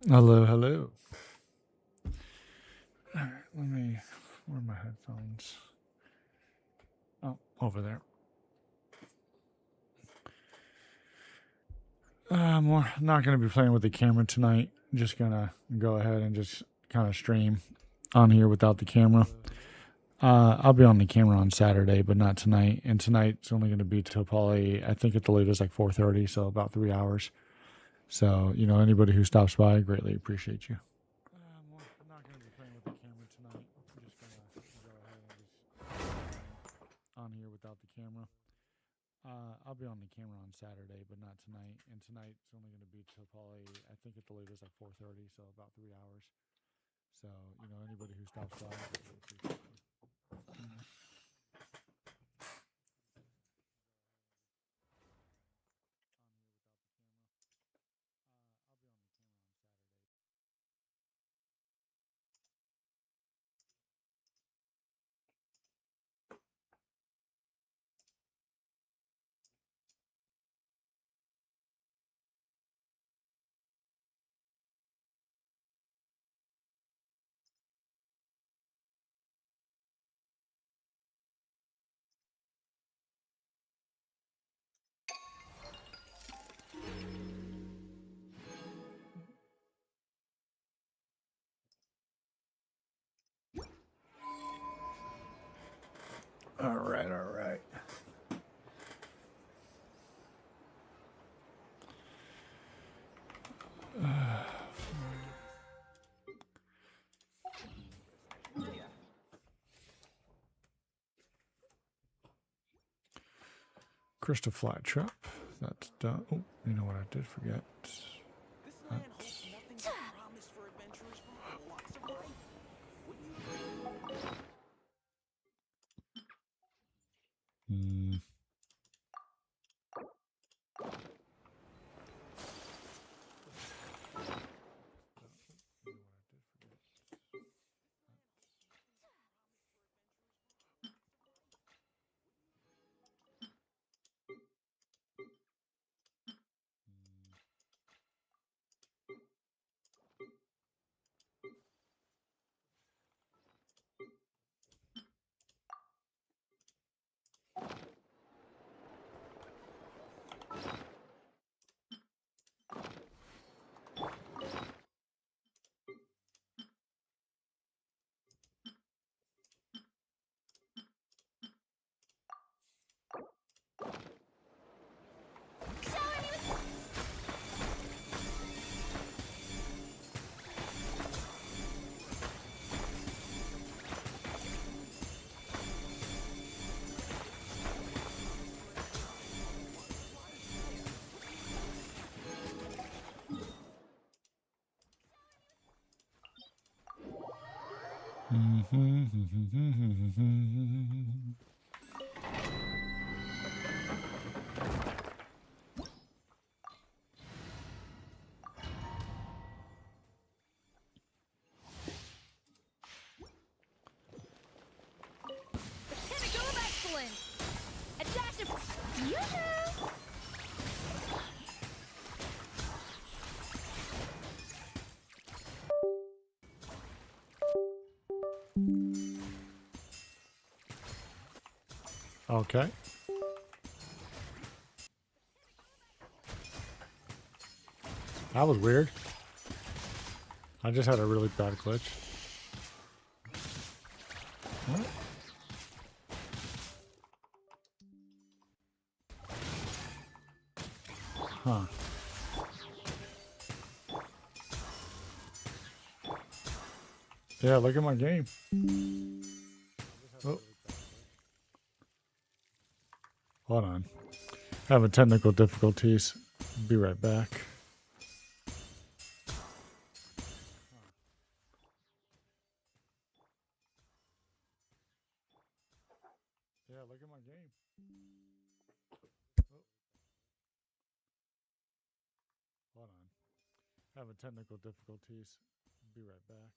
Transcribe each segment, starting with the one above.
Hello, hello. All right, where are my headphones? Oh, over there. We're not going to be playing with the camera tonight. Just going to go ahead and just kind of stream on here without the camera. I'll be on the camera on Saturday, but not tonight. And tonight's only going to be till probably, I think at the latest, like 4:30, so about 3 hours. So, anybody who stops by, I greatly appreciate you. We're not going to be playing with the camera tonight. I'm just going to go ahead and just on here without the camera. I'll be on the camera on Saturday, but not tonight. And tonight's only going to be till probably, I think at the latest, like 4:30, so about 3 hours. So, anybody who stops by, I greatly appreciate you. All right, all right. Crystal Flytrap. That's done. Oh, you know what I did forget? That's... Mm. Okay. That was weird. I just had a really bad glitch. What? Huh. Yeah, look at my game. Oh. Hold on. Having technical difficulties. Be right back. Yeah, look at my game. Oh. Hold on. Having technical difficulties. Be right back.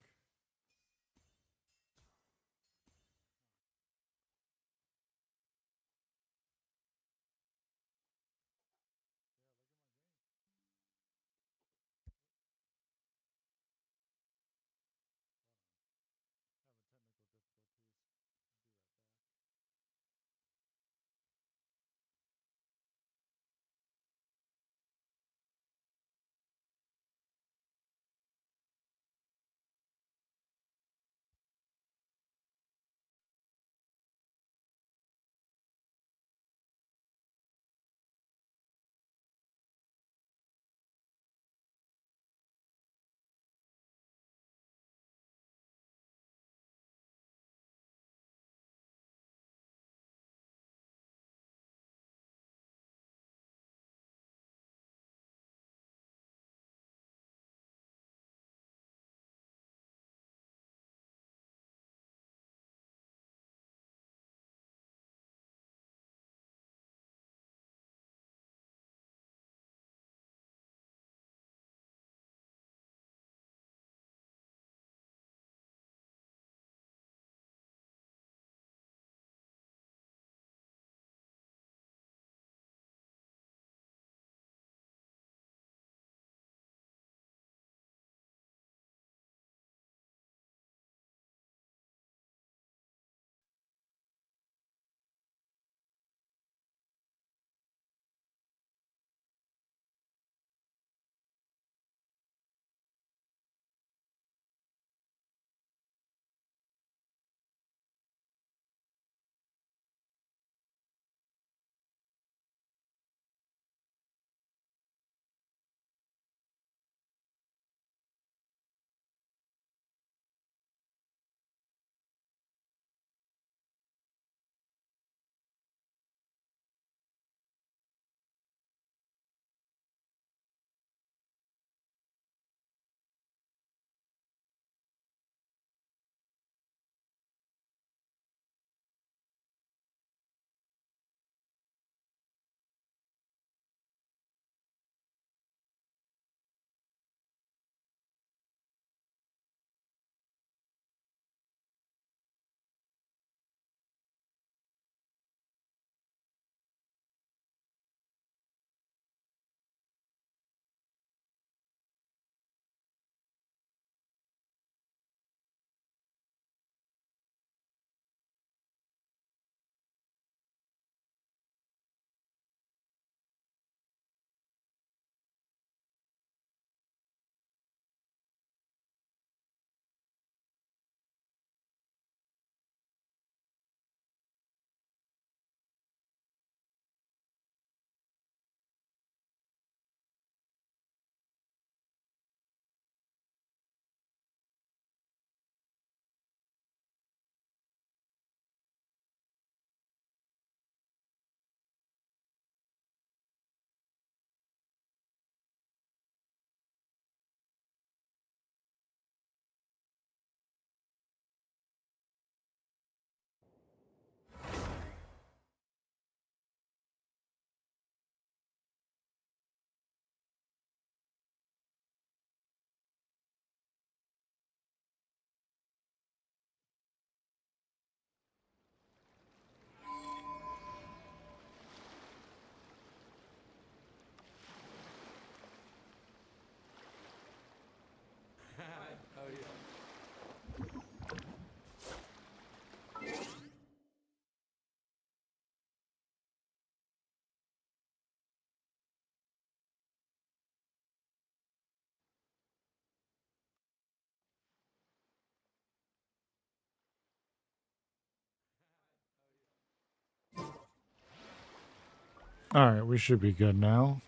All right, we should be good now.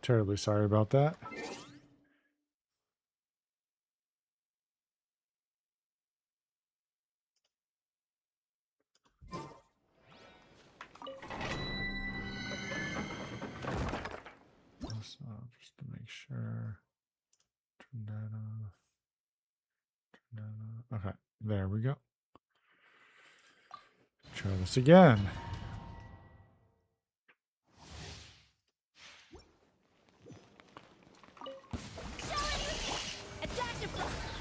Terribly sorry about that. Just to make sure. Turn that off. Turn that off. Okay, there we go. Try this again.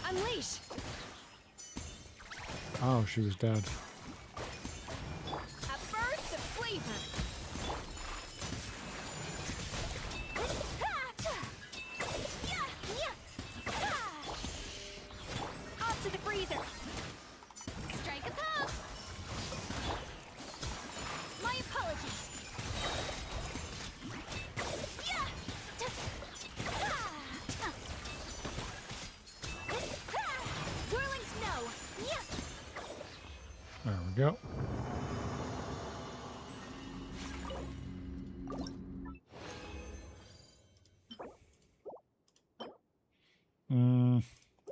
Unleash. Oh, she was dead. A burst of flavor. Off to the freezer. Strike a pose. My apologies. Whirling snow. There we go.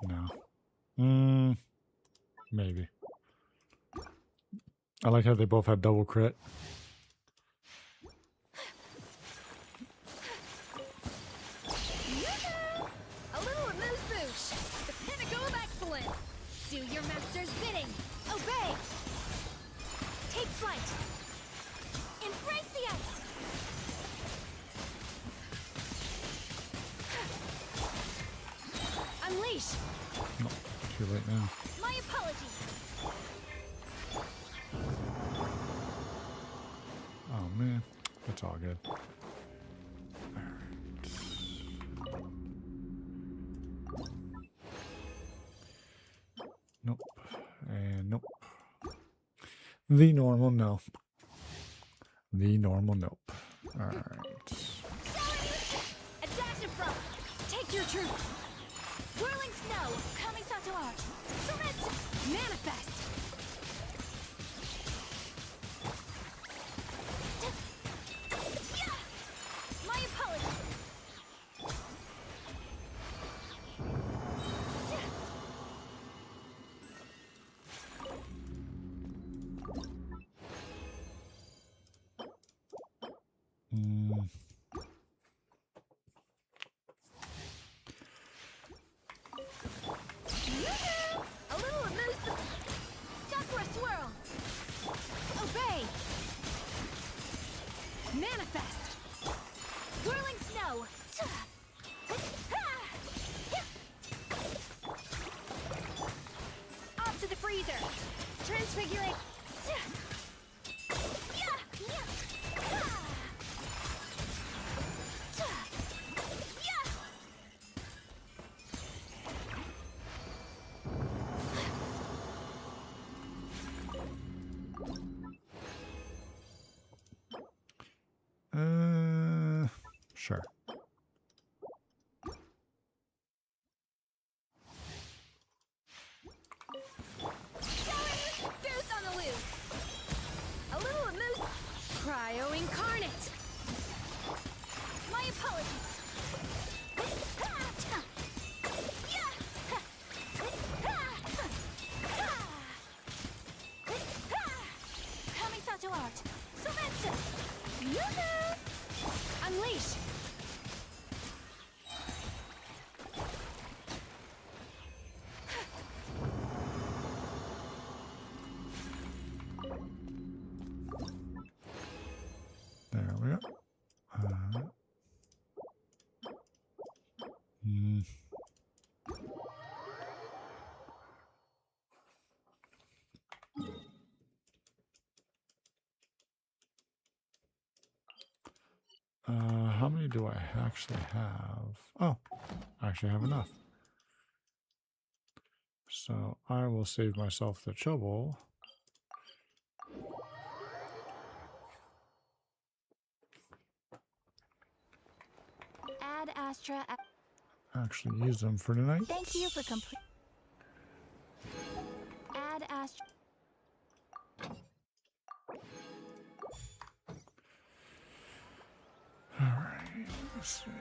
No. Maybe. I like how they both had double crit. A little amuse-bouche. The pinnacle of excellence. Do your master's bidding. Obey. Take flight. Embrace the ice. Unleash. Oh, too late now. My apologies. Oh man, it's all good. Nope. And nope. The normal no. The normal nope. Alright. A dash of froth. Take your truth. Whirling snow. Coming to art. Surrender. Manifest. My apologies. A little amuse. Sakura swirl. Obey. Manifest. Whirling snow. Off to the freezer. Transfiguring. Sure. Goose on the loose. A little amuse. Cryo incarnate. My apologies. Coming to art. Surrender. Unleash. There we go. How many do I actually have? Oh, I actually have enough. So I will save myself the trouble. Add Astra. Actually use them for tonight. Thank you for complete. Add Astra. Let's see.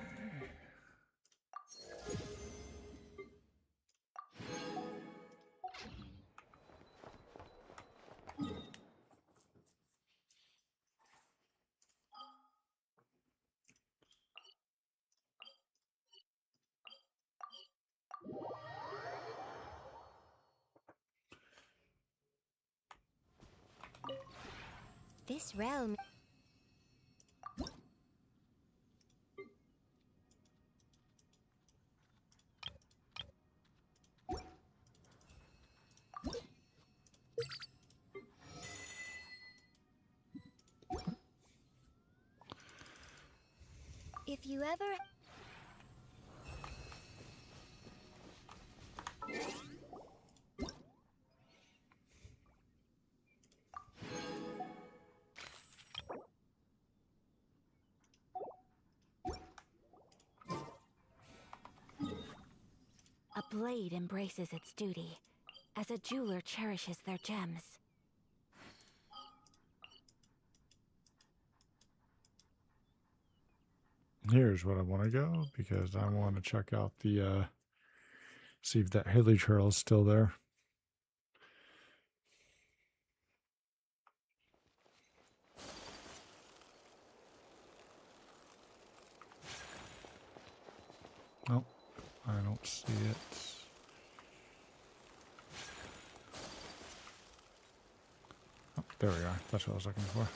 This realm. If you ever. A blade embraces its duty, as a jeweler cherishes their gems. Here's what I want to go, because I want to check out the see if that hilly trail is still there. Nope, I don't see it. Oh, there we are. That's what I was looking for.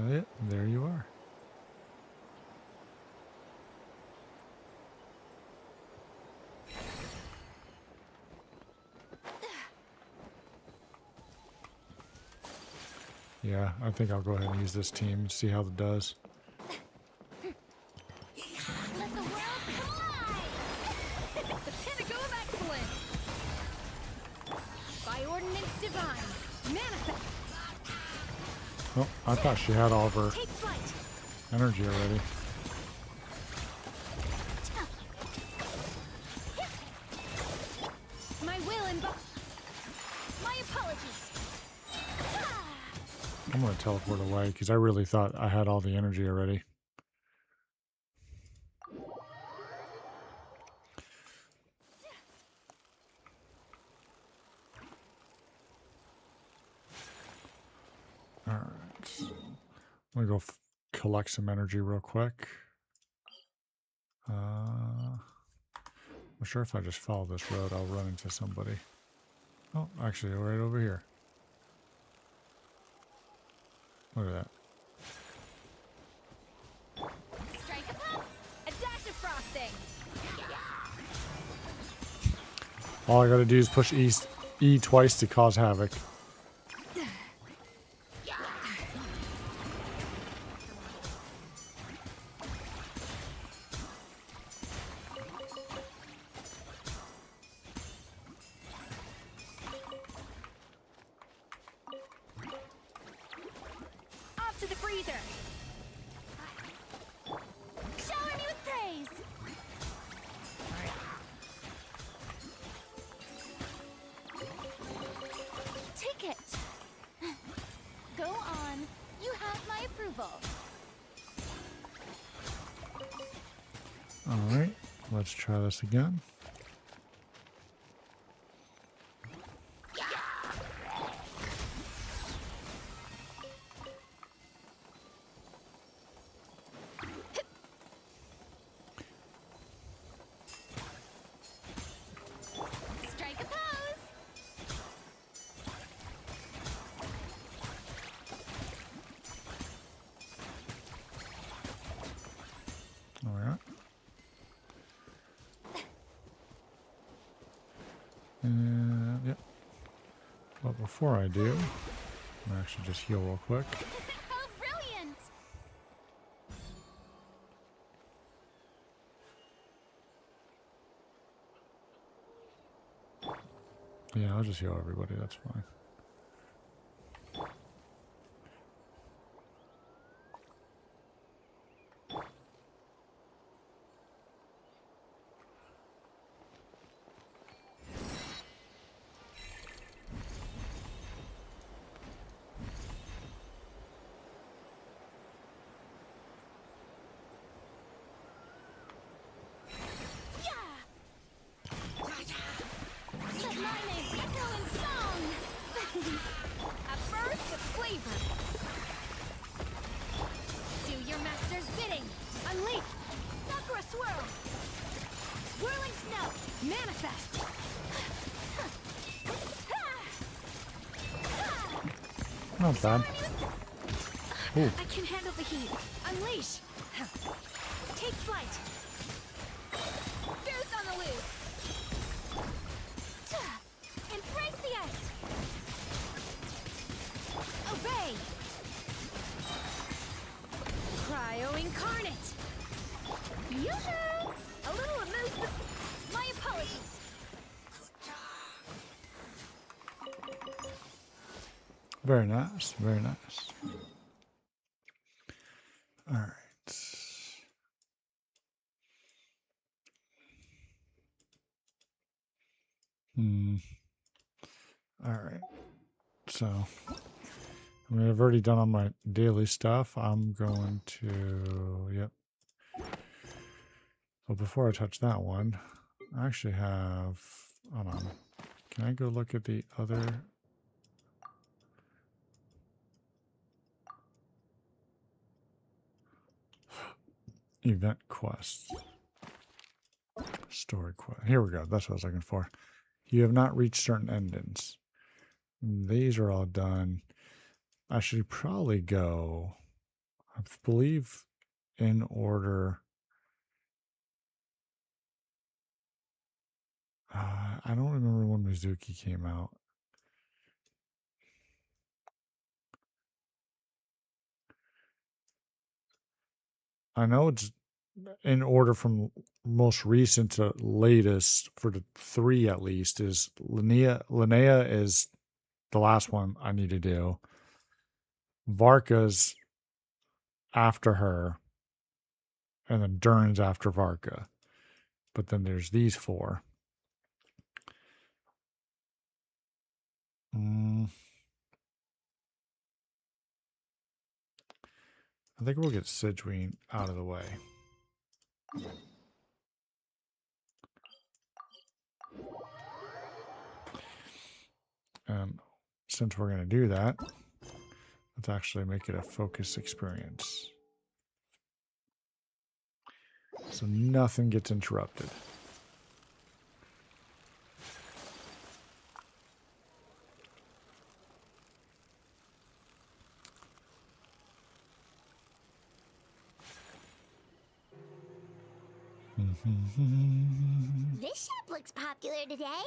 Yeah, there you are. Yeah, I think I'll go ahead and use this team and see how it does. Let the world collide! The pinnacle of excellence! By ordinance divine, manifest! Oh, I thought she had all of her Take flight! energy already. My will and my apologies! I'm going to teleport away because I really thought I had all the energy already. Alright. I'm going to go collect some energy real quick. I'm sure if I just follow this road, I'll run into somebody. Oh, actually, right over here. Look at that. Strike a pop! A dash of frosting! All I gotta do is push E twice to cause havoc. Off to the freezer! Shower me with praise! Take it! Go on. You have my approval. Alright, let's try this again. Strike a pose! Alright. And, yep. But before I do, I'm actually just heal real quick. How brilliant! Yeah, I'll just heal everybody, that's fine. Manifest! Not bad. Ooh. I can handle the heat. Unleash! Take flight! Goose on the loose! Embrace the ice! Obey! Cryo incarnate! Yoo-hoo! A little amuse. My apologies! Very nice. Very nice. All right. All right. So, I mean, I've already done all my daily stuff. I'm going to, yep. But before I touch that one, I actually have, hold on. Can I go look at the other? Event quest. Story quest. Here we go. That's what I was looking for. You have not reached certain endings. These are all done. I should probably go, I believe, in order. I don't remember when Mizuki came out. I know it's in order from most recent to latest for the three at least is Linnea is the last one I need to do. Varka's after her, and then Dern's after Varka. But then there's these four. I think we'll get Sidgeween out of the way. And since we're going to do that, let's actually make it a focus experience. So nothing gets interrupted. This shop looks popular today.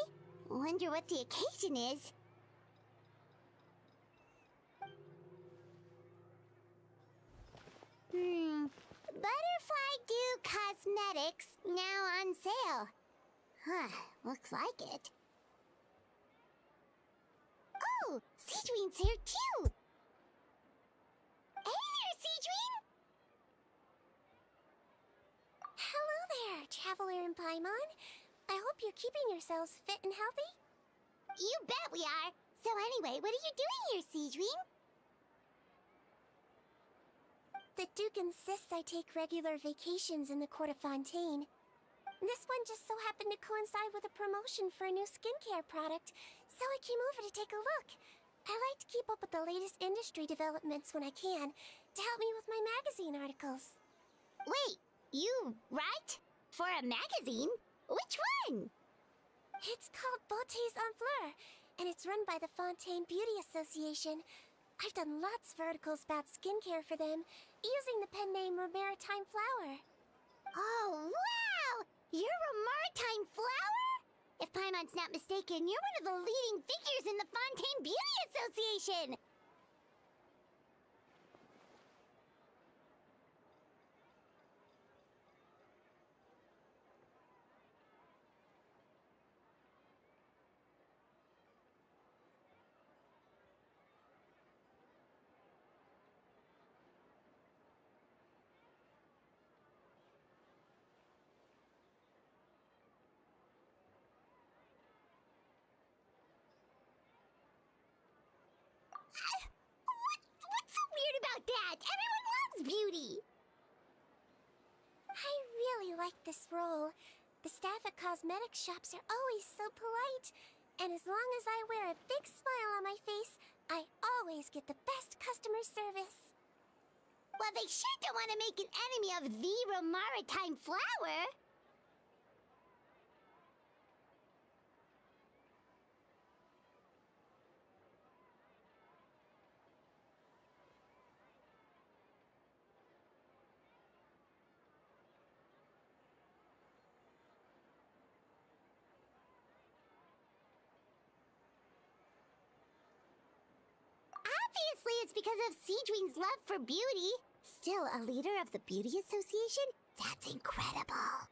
Wonder what the occasion is. Butterfly Dew Cosmetics now on sale. Huh, looks like it. Oh, Sidgeween's here too. Hey there, Sidgeween! Hello there, Traveler and Paimon. I hope you're keeping yourselves fit and healthy. You bet we are. So anyway, what are you doing here, Sidgeween? The Duke insists I take regular vacations in the Court of Fontaine. This one just so happened to coincide with a promotion for a new skincare product, so I came over to take a look. I like to keep up with the latest industry developments when I can, to help me with my magazine articles. Wait, you write? For a magazine? Which one? It's called Beautés en Fleur, and it's run by the Fontaine Beauty Association. I've done lots of articles about skincare for them, using the pen name Maritime Flower. Oh, wow! You're a Maritime Flower? If Paimon's not mistaken, you're one of the leading figures in the Fontaine Beauty Association! What's so weird about that? Everyone loves beauty! I really like this role. The staff at cosmetic shops are always so polite. And as long as I wear a big smile on my face, I always get the best customer service. Well, they sure don't want to make an enemy of the Maritime Flower. Obviously, it's because of Cedrine's love for beauty. Still, a leader of the Beauty Association? That's incredible.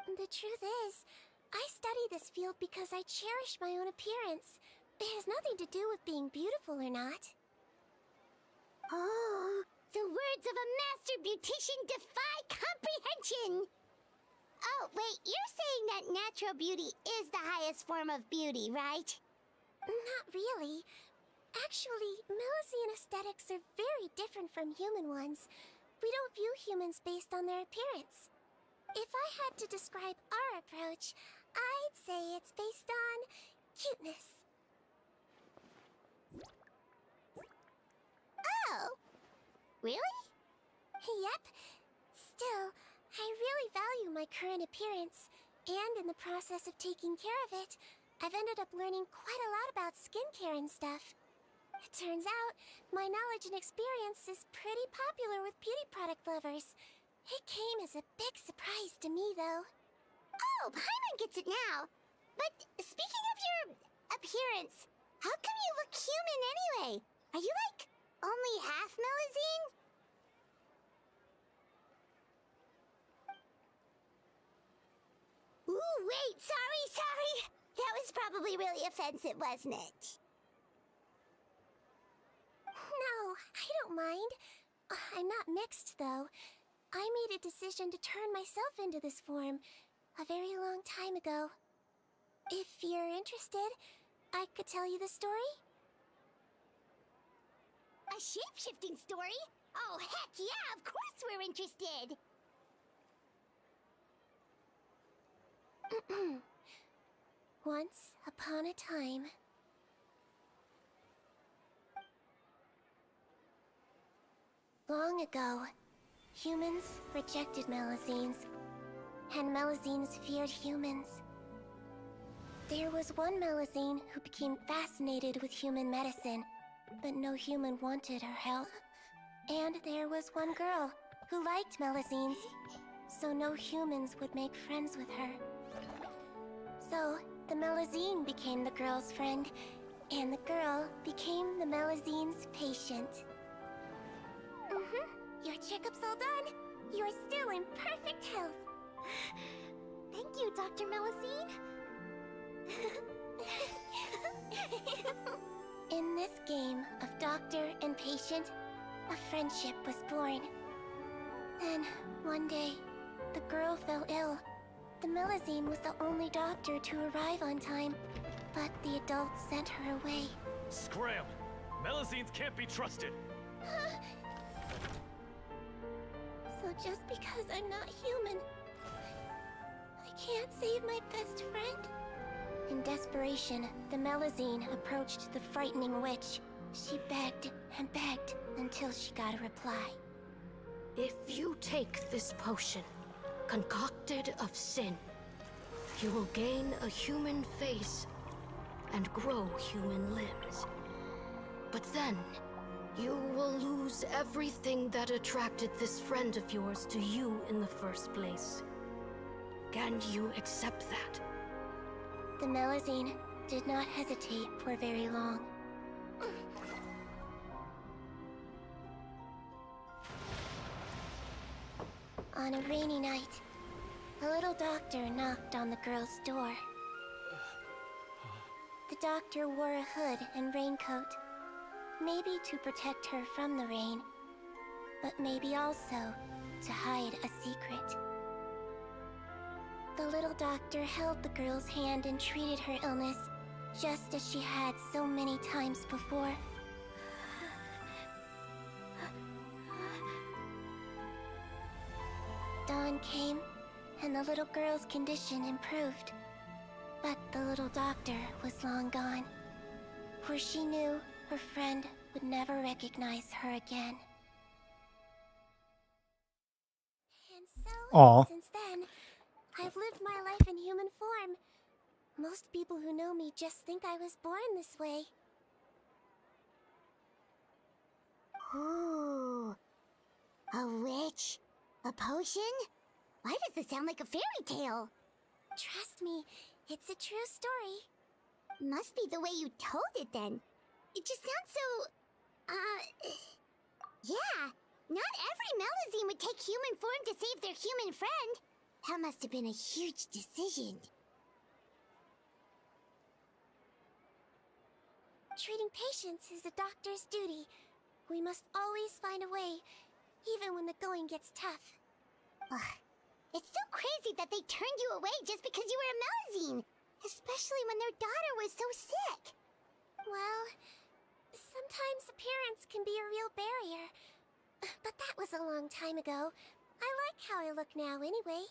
The truth is, I study this field because I cherish my own appearance. It has nothing to do with being beautiful or not. Oh, the words of a master beautician defy comprehension! Oh, wait, you're saying that natural beauty is the highest form of beauty, right? Not really. Actually, Melusine aesthetics are very different from human ones. We don't view humans based on their appearance. If I had to describe our approach, I'd say it's based on cuteness. Oh! Really? Yep. Still, I really value my current appearance, and in the process of taking care of it, I've ended up learning quite a lot about skincare and stuff. It turns out, my knowledge and experience is pretty popular with beauty product lovers. It came as a big surprise to me, though. Oh, Paimon gets it now. But speaking of your appearance, how come you look human anyway? Are you like only half Melusine? Ooh, wait, sorry. That was probably really offensive, wasn't it? No, I don't mind. I'm not mixed, though. I made a decision to turn myself into this form a very long time ago. If you're interested, I could tell you the story. A shape-shifting story? Oh, heck yeah, of course we're interested! Once upon a time... Long ago, humans rejected Melusines, and Melusines feared humans. There was one Melusine who became fascinated with human medicine, but no human wanted her help. And there was one girl who liked Melusines, so no humans would make friends with her. So, the Melusine became the girl's friend, and the girl became the Melusine's patient. Your checkup's all done. You are still in perfect health. Thank you, Dr. Melusine. In this game of doctor and patient, a friendship was born. Then, one day, the girl fell ill. The Melusine was the only doctor to arrive on time, but the adults sent her away. Scram! Melusines can't be trusted! So just because I'm not human, I can't save my best friend? In desperation, the Melusine approached the frightening witch. She begged and begged until she got a reply. If you take this potion, concocted of sin, you will gain a human face and grow human limbs. But then, you will lose everything that attracted this friend of yours to you in the first place. Can you accept that? The Melusine did not hesitate for very long. On a rainy night, a little doctor knocked on the girl's door. The doctor wore a hood and raincoat, maybe to protect her from the rain, but maybe also to hide a secret. The little doctor held the girl's hand and treated her illness, just as she had so many times before. Dawn came, and the little girl's condition improved. But the little doctor was long gone, for she knew her friend would never recognize her again. And so, Aw. since then, I've lived my life in human form. Most people who know me just think I was born this way. Ooh. A witch? A potion? Why does this sound like a fairy tale? Trust me, it's a true story. Must be the way you told it then. It just sounds so... Yeah, not every Melazine would take human form to save their human friend. That must have been a huge decision. Treating patients is a doctor's duty. We must always find a way, even when the going gets tough. Ugh. It's so crazy that they turned you away just because you were a Melazine, especially when their daughter was so sick. Well, sometimes appearance can be a real barrier. But that was a long time ago. I like how I look now anyway.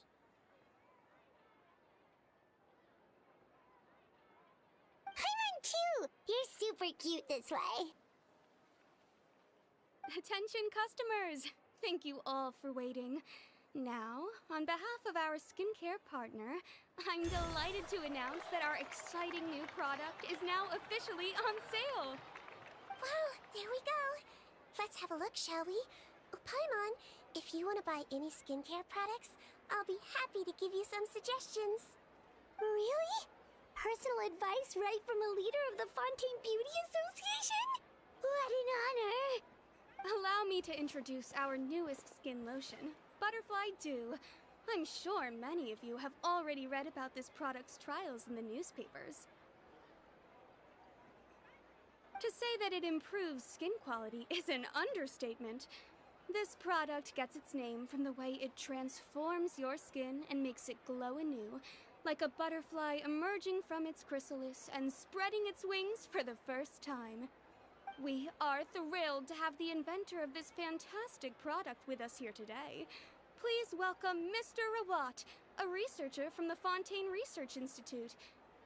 Paimon too! You're super cute this way. Attention customers! Thank you all for waiting. Now, on behalf of our skincare partner, I'm delighted to announce that our exciting new product is now officially on sale! Well, there we go. Let's have a look, shall we? Oh, Paimon, if you want to buy any skincare products, I'll be happy to give you some suggestions. Really? Personal advice right from a leader of the Fontaine Beauty Association? What an honor! Allow me to introduce our newest skin lotion, Butterfly Dew. I'm sure many of you have already read about this product's trials in the newspapers. To say that it improves skin quality is an understatement. This product gets its name from the way it transforms your skin and makes it glow anew, like a butterfly emerging from its chrysalis and spreading its wings for the first time. We are thrilled to have the inventor of this fantastic product with us here today. Please welcome Mr. Rawat, a researcher from the Fontaine Research Institute.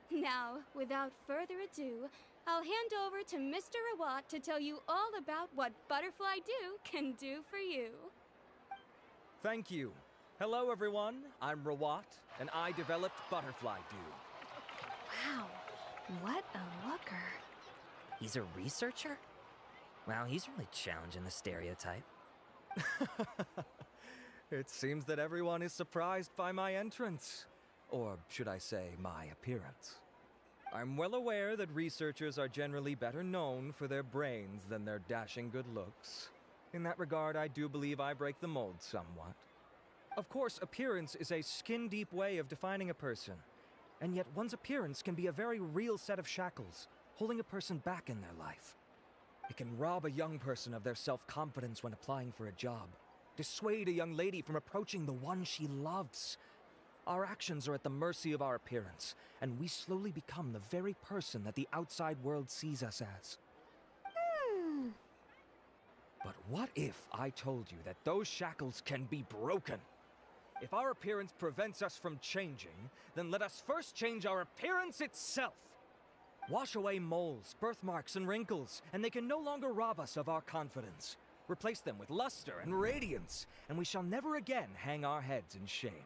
Now, without further ado, I'll hand over to Mr. Rawat to tell you all about what Butterfly Dew can do for you. Thank you. Hello, everyone. I'm Rawat, and I developed Butterfly Dew. Wow, what a looker. He's a researcher? Wow, he's really challenging the stereotype. It seems that everyone is surprised by my entrance. Or should I say, my appearance. I'm well aware that researchers are generally better known for their brains than their dashing good looks. In that regard, I do believe I break the mold somewhat. Of course, appearance is a skin-deep way of defining a person. And yet one's appearance can be a very real set of shackles, holding a person back in their life. It can rob a young person of their self-confidence when applying for a job, dissuade a young lady from approaching the one she loves. Our actions are at the mercy of our appearance, and we slowly become the very person that the outside world sees us as. But what if I told you that those shackles can be broken? If our appearance prevents us from changing, then let us first change our appearance itself. Wash away moles, birthmarks, and wrinkles, and they can no longer rob us of our confidence. Replace them with luster and radiance, and we shall never again hang our heads in shame.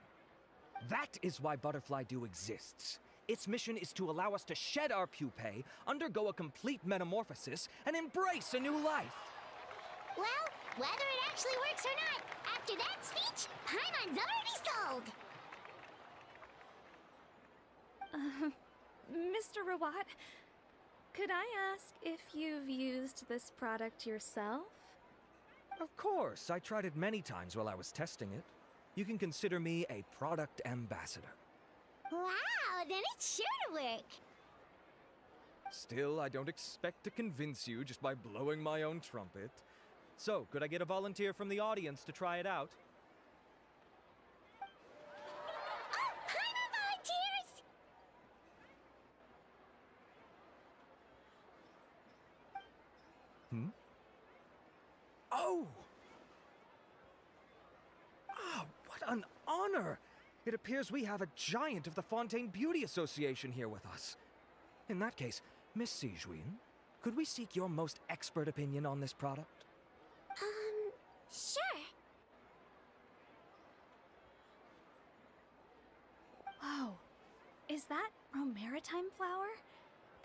That is why Butterfly Dew exists. Its mission is to allow us to shed our pupae, undergo a complete metamorphosis, and embrace a new life. Well, whether it actually works or not, after that speech, Paimon's already sold! Mr. Rawat, could I ask if you've used this product yourself? Of course, I tried it many times while I was testing it. You can consider me a product ambassador. Wow, then it's sure to work! Still, I don't expect to convince you just by blowing my own trumpet. So, could I get a volunteer from the audience to try it out? Oh, Paimon volunteers! Oh! Ah, what an honor! It appears we have a giant of the Fontaine Beauty Association here with us. In that case, Miss Sijuin, could we seek your most expert opinion on this product? Sure. Whoa, is that Romaritime flower?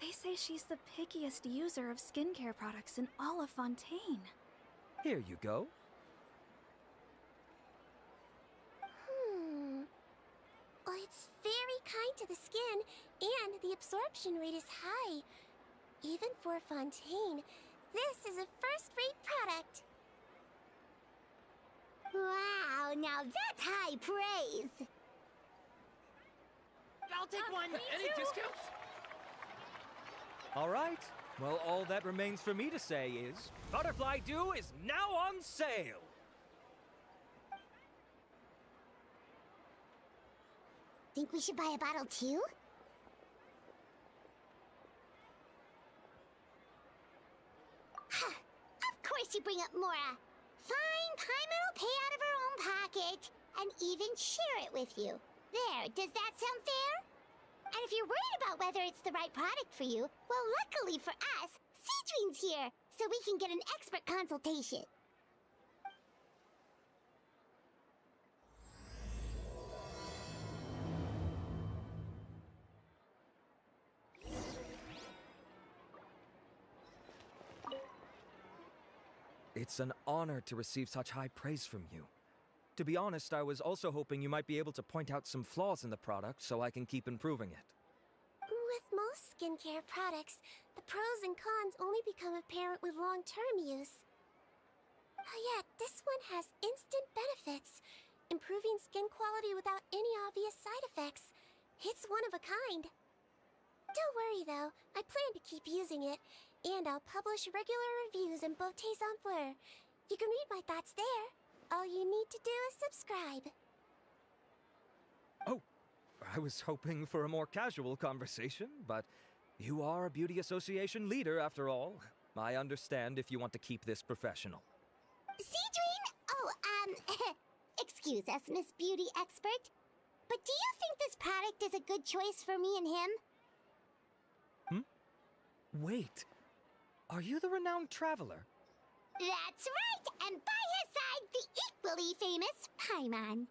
They say she's the pickiest user of skincare products in all of Fontaine. Here you go. Well, it's very kind to the skin, and the absorption rate is high. Even for Fontaine, this is a first-rate product. Wow, now that's high praise! I'll take one. Any discounts? All right. Well, all that remains for me to say is Butterfly Dew is now on sale. Think we should buy a bottle too? Of course you bring up Mora. Fine, Paimon will pay out of her own pocket and even share it with you. There, does that sound fair? And if you're worried about whether it's the right product for you, well, luckily for us, Cedrine's here, so we can get an expert consultation. It's an honor to receive such high praise from you. To be honest, I was also hoping you might be able to point out some flaws in the product so I can keep improving it. With most skincare products, the pros and cons only become apparent with long-term use. Yet, this one has instant benefits, improving skin quality without any obvious side effects. It's one of a kind. Don't worry though, I plan to keep using it, and I'll publish regular reviews in Beautés en Fleur. You can read my thoughts there. All you need to do is subscribe. Oh, I was hoping for a more casual conversation, but you are a beauty association leader after all. I understand if you want to keep this professional. Cedrine? Oh, excuse us, Miss Beauty Expert. But do you think this product is a good choice for me and him? Wait, are you the renowned traveler? That's right, and by his side, the equally famous Paimon.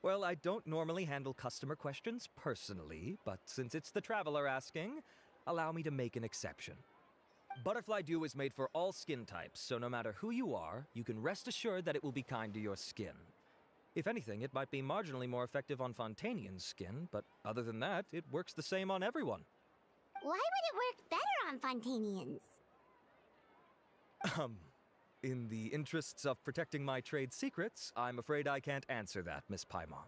Well, I don't normally handle customer questions personally, but since it's the traveler asking, allow me to make an exception. Butterfly Dew is made for all skin types, so no matter who you are, you can rest assured that it will be kind to your skin. If anything, it might be marginally more effective on Fontainian's skin, but other than that, it works the same on everyone. Why would it work better on Fontainians? In the interests of protecting my trade secrets, I'm afraid I can't answer that, Miss Paimon.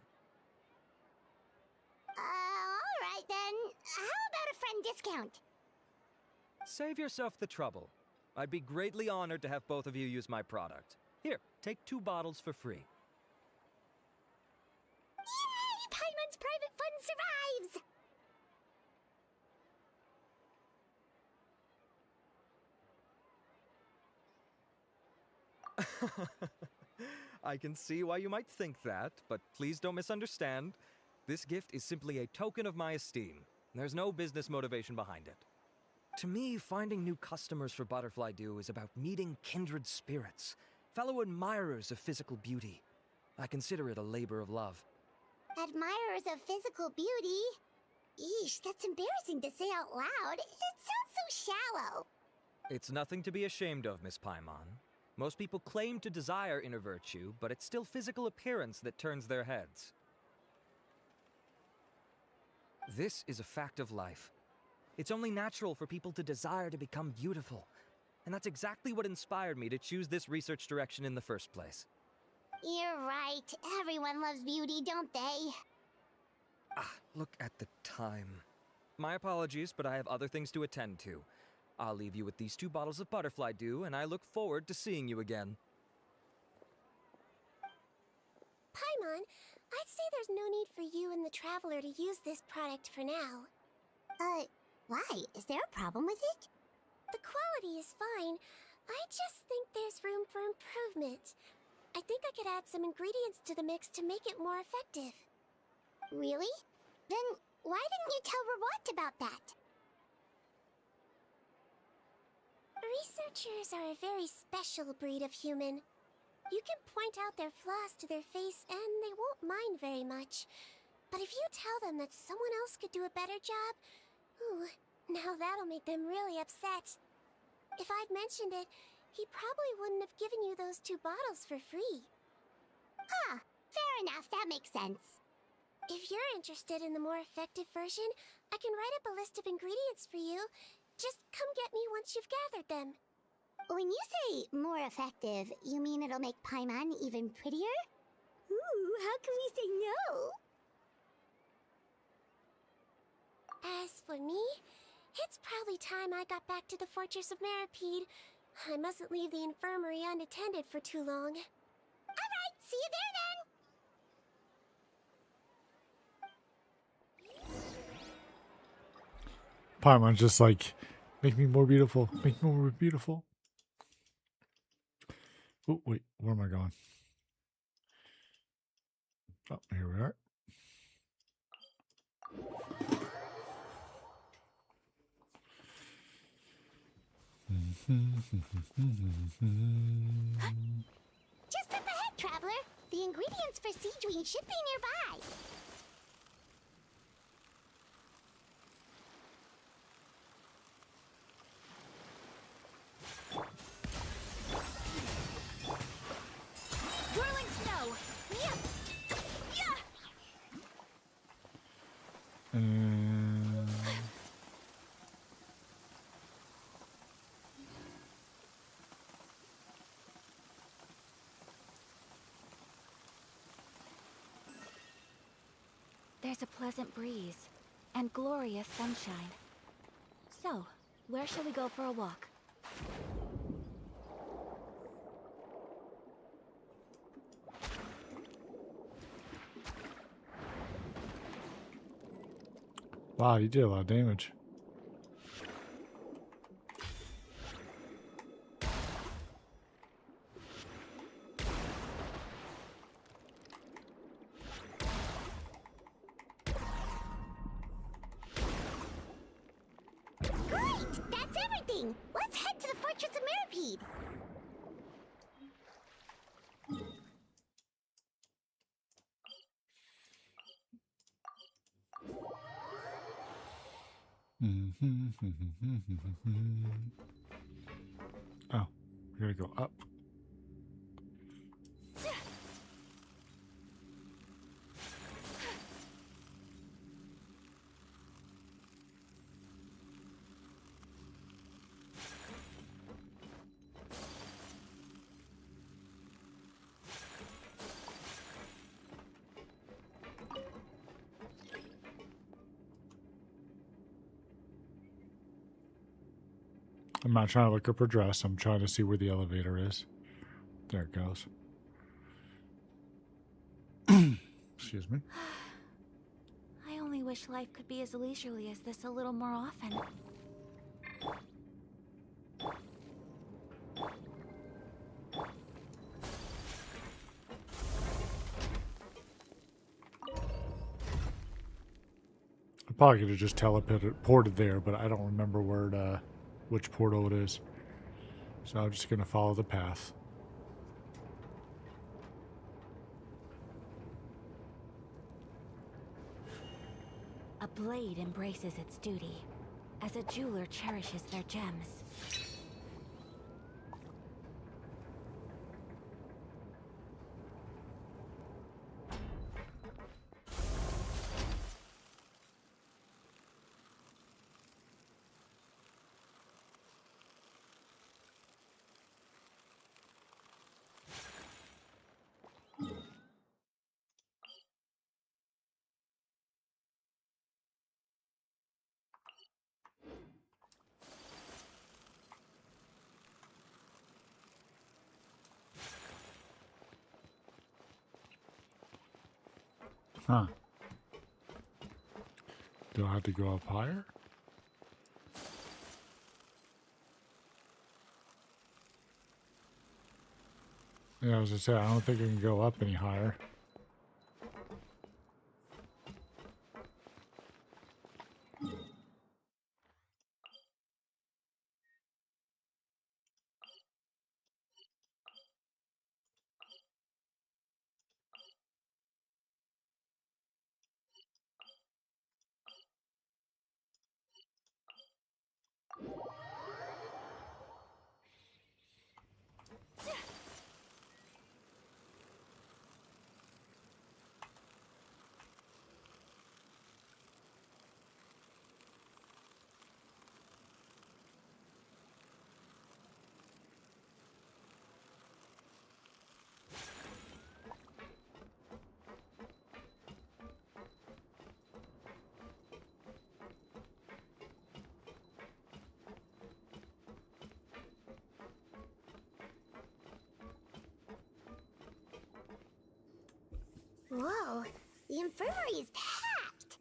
Alright then. How about a friend discount? Save yourself the trouble. I'd be greatly honored to have both of you use my product. Here, take 2 bottles for free. Yay! Paimon's private fund survives! I can see why you might think that, but please don't misunderstand. This gift is simply a token of my esteem. There's no business motivation behind it. To me, finding new customers for Butterfly Dew is about meeting kindred spirits, fellow admirers of physical beauty. I consider it a labor of love. Admirers of physical beauty? Eesh, that's embarrassing to say out loud. It sounds so shallow. It's nothing to be ashamed of, Miss Paimon. Most people claim to desire inner virtue, but it's still physical appearance that turns their heads. This is a fact of life. It's only natural for people to desire to become beautiful. And that's exactly what inspired me to choose this research direction in the first place. You're right. Everyone loves beauty, don't they? Look at the time. My apologies, but I have other things to attend to. I'll leave you with these 2 bottles of Butterfly Dew, and I look forward to seeing you again. Paimon, I'd say there's no need for you and the Traveler to use this product for now. Why? Is there a problem with it? The quality is fine. I just think there's room for improvement. I think I could add some ingredients to the mix to make it more effective. Really? Then why didn't you tell Rawat about that? Researchers are a very special breed of human. You can point out their flaws to their face and they won't mind very much. But if you tell them that someone else could do a better job, ooh, now that'll make them really upset. If I'd mentioned it, he probably wouldn't have given you those 2 bottles for free. Fair enough, that makes sense. If you're interested in the more effective version, I can write up a list of ingredients for you. Just come get me once you've gathered them. When you say more effective, you mean it'll make Paimon even prettier? Ooh, how can we say no? As for me, it's probably time I got back to the Fortress of Maripede. I mustn't leave the infirmary unattended for too long. Alright, see you there then! Paimon's just like, make me more beautiful. Make me more beautiful. Oh, wait. Where am I going? Oh, here we are. Just up ahead, traveler. The ingredients for siege wing should be nearby. Whirling snow! Yeah! Yeah! There's a pleasant breeze and glorious sunshine. So, where shall we go for a walk? Wow, you did a lot of damage. Great! That's everything! Let's head to the Fortress of Maripede! Oh, we're gonna go up. I'm not trying to look up her dress. I'm trying to see where the elevator is. There it goes. Excuse me. I only wish life could be as leisurely as this a little more often. I probably could have just teleported there, but I don't remember where which portal it is. So I'm just gonna follow the path. A blade embraces its duty, as a jeweler cherishes their gems. Huh. Do I have to go up higher? Yeah, as I said, I don't think I can go up any higher. Whoa, the infirmary is packed.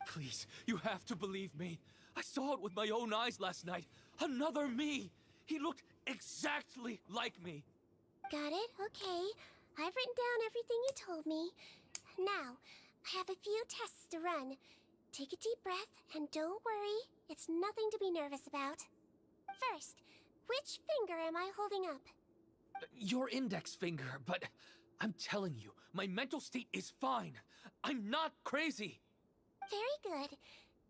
Please, you have to believe me. I saw it with my own eyes last night. Another me. He looked exactly like me. Got it? Okay. I've written down everything you told me. Now, I have a few tests to run. Take a deep breath and don't worry. It's nothing to be nervous about. First, which finger am I holding up? Your index finger, but I'm telling you, my mental state is fine. I'm not crazy. Very good.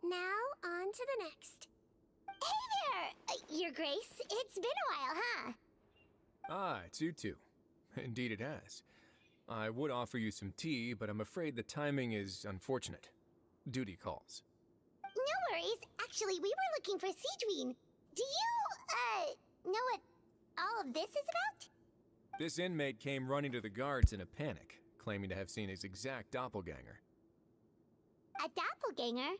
Now, on to the next. Hey there, Your Grace. It's been a while, huh? Ah, it's you two. Indeed it has. I would offer you some tea, but I'm afraid the timing is unfortunate. Duty calls. No worries. Actually, we were looking for Siegeween. Do you, know what all of this is about? This inmate came running to the guards in a panic, claiming to have seen his exact doppelganger. A doppelganger?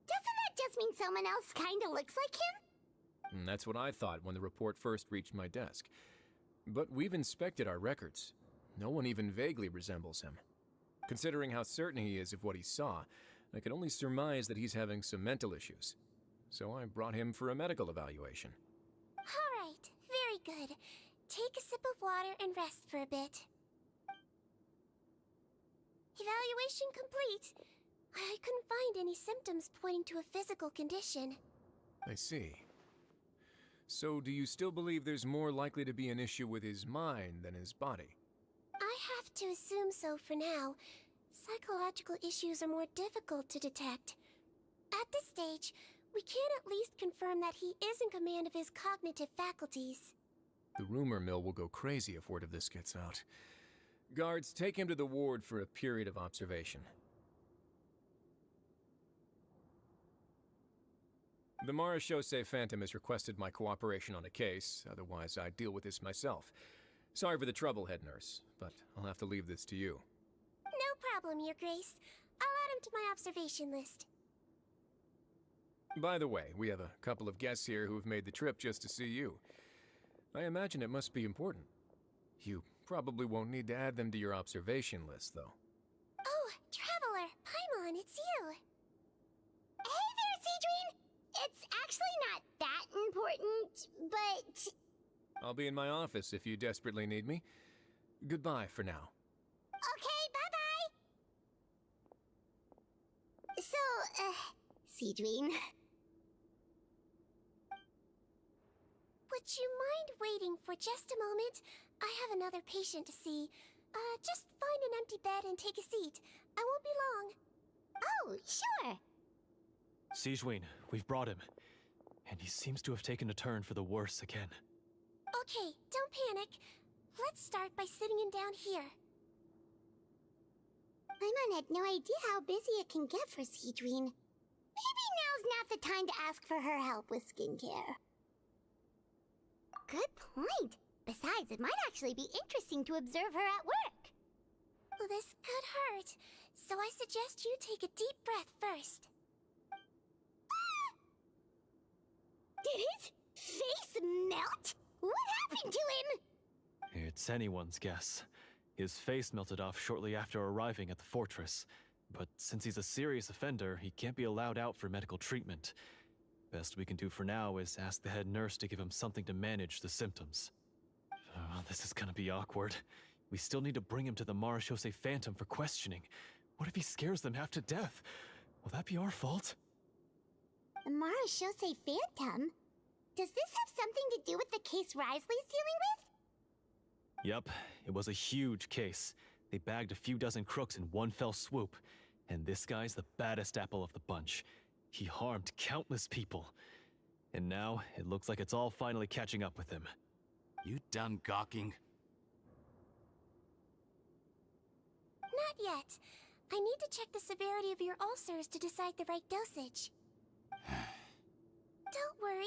Doesn't that just mean someone else kinda looks like him? And that's what I thought when the report first reached my desk. But we've inspected our records. No one even vaguely resembles him. Considering how certain he is of what he saw, I can only surmise that he's having some mental issues. So I brought him for a medical evaluation. All right, very good. Take a sip of water and rest for a bit. Evaluation complete. I couldn't find any symptoms pointing to a physical condition. I see. So do you still believe there's more likely to be an issue with his mind than his body? I have to assume so for now. Psychological issues are more difficult to detect. At this stage, we can at least confirm that he is in command of his cognitive faculties. The rumor mill will go crazy if word of this gets out. Guards, take him to the ward for a period of observation. The Marechaussee Phantom has requested my cooperation on a case, otherwise I'd deal with this myself. Sorry for the trouble, head nurse, but I'll have to leave this to you. No problem, Your Grace. I'll add him to my observation list. By the way, we have a couple of guests here who've made the trip just to see you. I imagine it must be important. You probably won't need to add them to your observation list, though. Oh, Traveler! Paimon, it's you! Hey there, Siegeween! It's actually not that important, but... I'll be in my office if you desperately need me. Goodbye for now. Okay, bye-bye! So, Siegeween... Would you mind waiting for just a moment? I have another patient to see. Just find an empty bed and take a seat. I won't be long. Oh, sure! Siegeween, we've brought him. And he seems to have taken a turn for the worse again. Okay, don't panic. Let's start by sitting him down here. Paimon had no idea how busy it can get for Siegeween. Maybe now's not the time to ask for her help with skincare. Good point. Besides, it might actually be interesting to observe her at work. Well, this could hurt, so I suggest you take a deep breath first. Did his face melt? What happened to him? It's anyone's guess. His face melted off shortly after arriving at the fortress. But since he's a serious offender, he can't be allowed out for medical treatment. Best we can do for now is ask the head nurse to give him something to manage the symptoms. Oh, this is gonna be awkward. We still need to bring him to the Marechaussee Phantom for questioning. What if he scares them half to death? Will that be our fault? The Marechaussee Phantom? Does this have something to do with the case Risley's dealing with? Yep, it was a huge case. They bagged a few dozen crooks in one fell swoop. And this guy's the baddest apple of the bunch. He harmed countless people. And now, it looks like it's all finally catching up with him. You done gawking? Not yet. I need to check the severity of your ulcers to decide the right dosage. Don't worry.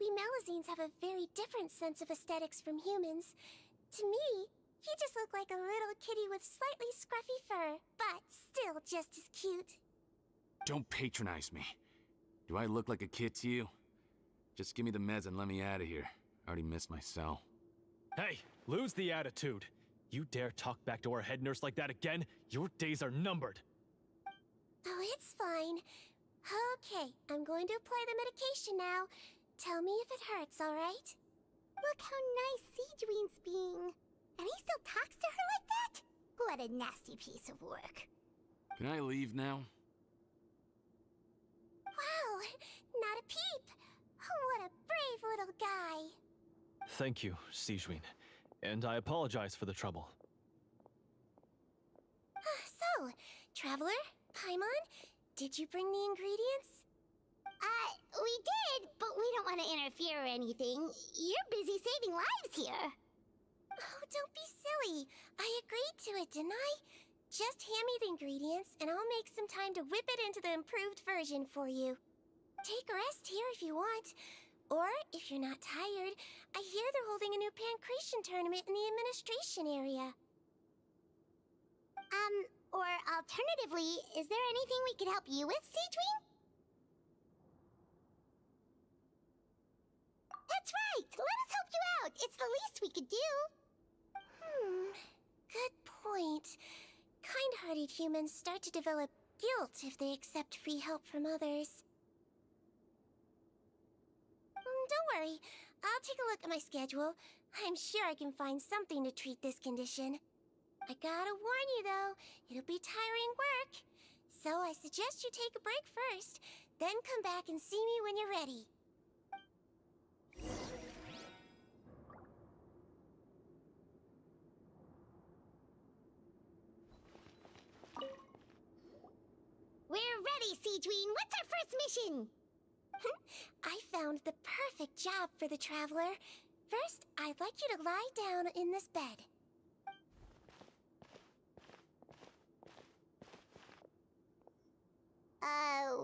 We Melazines have a very different sense of aesthetics from humans. To me, he just looked like a little kitty with slightly scruffy fur, but still just as cute. Don't patronize me. Do I look like a kid to you? Just give me the meds and let me out of here. I already missed my cell. Hey, lose the attitude. You dare talk back to our head nurse like that again? Your days are numbered. Oh, it's fine. Okay, I'm going to apply the medication now. Tell me if it hurts, alright? Look how nice Seedween's being. And he still talks to her like that? What a nasty piece of work. Can I leave now? Wow, not a peep. What a brave little guy. Thank you, Sejuin. And I apologize for the trouble. So, Traveler, Paimon, did you bring the ingredients? We did, but we don't want to interfere or anything. You're busy saving lives here. Oh, don't be silly. I agreed to it, didn't I? Just hand me the ingredients, and I'll make some time to whip it into the improved version for you. Take a rest here if you want. Or, if you're not tired, I hear they're holding a new Pancreation tournament in the administration area. Or alternatively, is there anything we could help you with, Seedween? That's right! Let us help you out! It's the least we could do! Good point. Kind-hearted humans start to develop guilt if they accept free help from others. Don't worry. I'll take a look at my schedule. I'm sure I can find something to treat this condition. I gotta warn you, though, it'll be tiring work. So I suggest you take a break first, then come back and see me when you're ready. We're ready, Seedween! What's our first mission? I found the perfect job for the Traveler. First, I'd like you to lie down in this bed.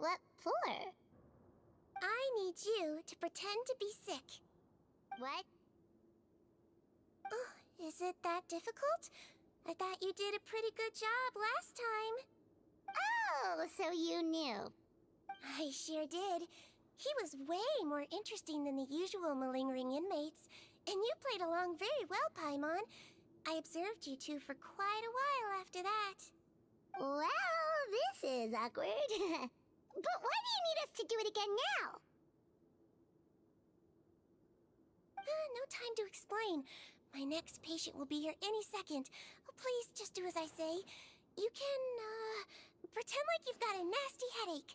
What for? I need you to pretend to be sick. What? Oh, is it that difficult? I thought you did a pretty good job last time. Oh, so you knew. I sure did. He was way more interesting than the usual malingering inmates, and you played along very well, Paimon. I observed you two for quite a while after that. Well, this is awkward. But why do you need us to do it again now? No time to explain. My next patient will be here any second. Oh, please, just do as I say. You can, pretend like you've got a nasty headache,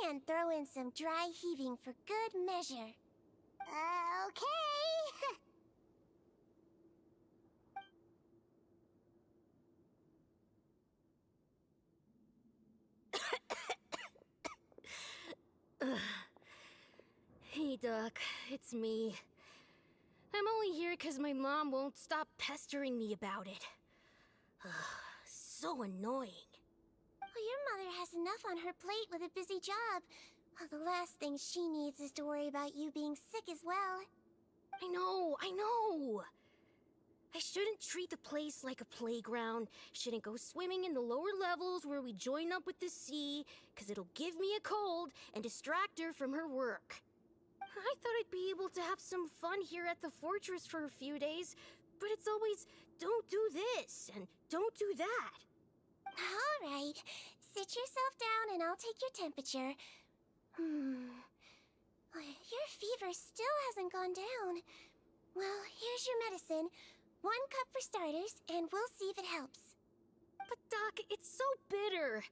and throw in some dry heaving for good measure. Okay. Hey, Doc, it's me. I'm only here because my mom won't stop pestering me about it. So annoying. Well, your mother has enough on her plate with a busy job. Well, the last thing she needs is to worry about you being sick as well. I know. I shouldn't treat the place like a playground. Shouldn't go swimming in the lower levels where we join up with the sea, because it'll give me a cold and distract her from her work. I thought I'd be able to have some fun here at the fortress for a few days, but it's always, don't do this and don't do that. All right. Sit yourself down and I'll take your temperature. Your fever still hasn't gone down. Well, here's your medicine. 1 cup for starters, and we'll see if it helps. But Doc, it's so bitter.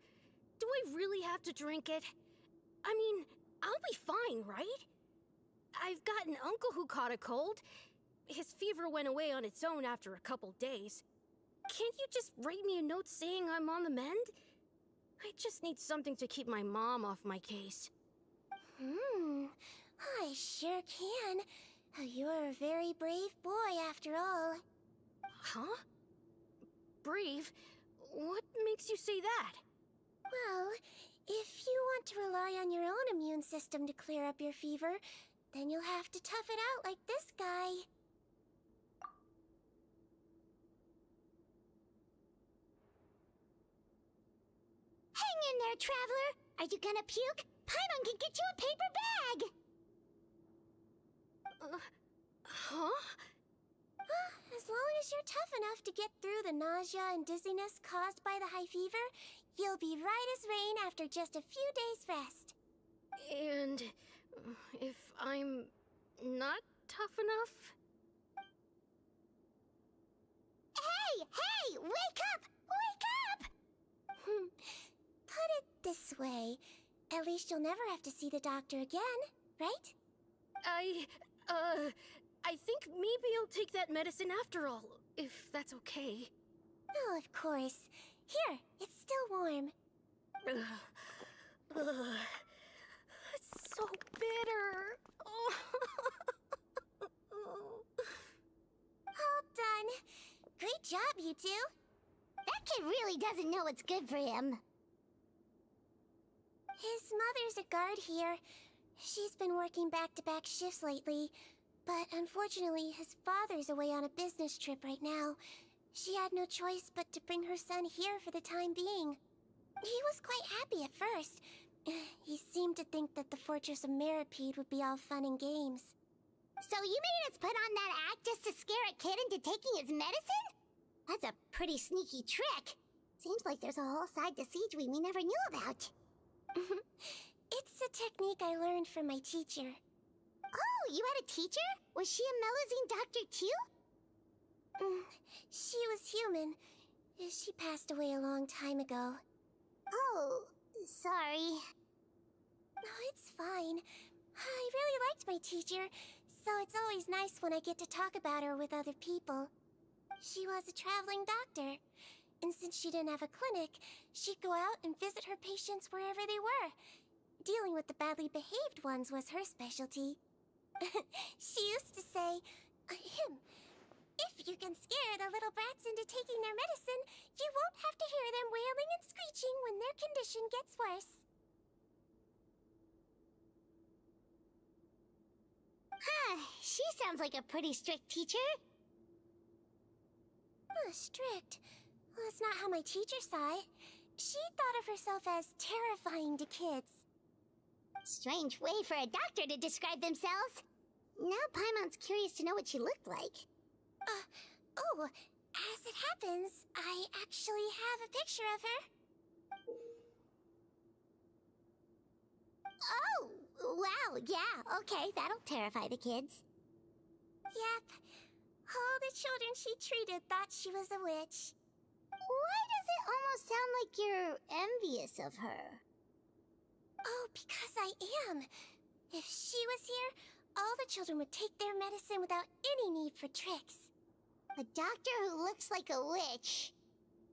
Do I really have to drink it? I mean, I'll be fine, right? I've got an uncle who caught a cold. His fever went away on its own after a couple days. Can't you just write me a note saying I'm on the mend? I just need something to keep my mom off my case. I sure can. You're a very brave boy, after all. Huh? Brave? What makes you say that? Well, if you want to rely on your own immune system to clear up your fever, then you'll have to tough it out like this guy. Hang in there, Traveler! Are you gonna puke? Paimon can get you a paper bag! Huh? As long as you're tough enough to get through the nausea and dizziness caused by the high fever, you'll be right as rain after just a few days' rest. And if I'm not tough enough? Hey! Wake up! Wake up! Put it this way. At least you'll never have to see the doctor again, right? I think maybe I'll take that medicine after all, if that's okay. Oh, of course. Here, it's still warm. It's so bitter. All done. Great job, you two. That kid really doesn't know what's good for him. His mother's a guard here. She's been working back-to-back shifts lately, but unfortunately his father's away on a business trip right now. She had no choice but to bring her son here for the time being. He was quite happy at first. He seemed to think that the Fortress of Meripede would be all fun and games. So you made us put on that act just to scare a kid into taking his medicine? That's a pretty sneaky trick. Seems like there's a whole side to Siegeween we never knew about. It's a technique I learned from my teacher. Oh, you had a teacher? Was she a Melusine doctor too? She was human. She passed away a long time ago. Oh, sorry. No, it's fine. I really liked my teacher, so it's always nice when I get to talk about her with other people. She was a traveling doctor, and since she didn't have a clinic, she'd go out and visit her patients wherever they were. Dealing with the badly behaved ones was her specialty. She used to say, if you can scare the little brats into taking their medicine, you won't have to hear them wailing and screeching when their condition gets worse. She sounds like a pretty strict teacher. Strict? Well, that's not how my teacher saw it. She thought of herself as terrifying to kids. Strange way for a doctor to describe themselves. Now Paimon's curious to know what she looked like. As it happens, I actually have a picture of her. Oh, wow, yeah, okay, that'll terrify the kids. Yep. All the children she treated thought she was a witch. Why does it almost sound like you're envious of her? Oh, because I am. If she was here, all the children would take their medicine without any need for tricks. A doctor who looks like a witch.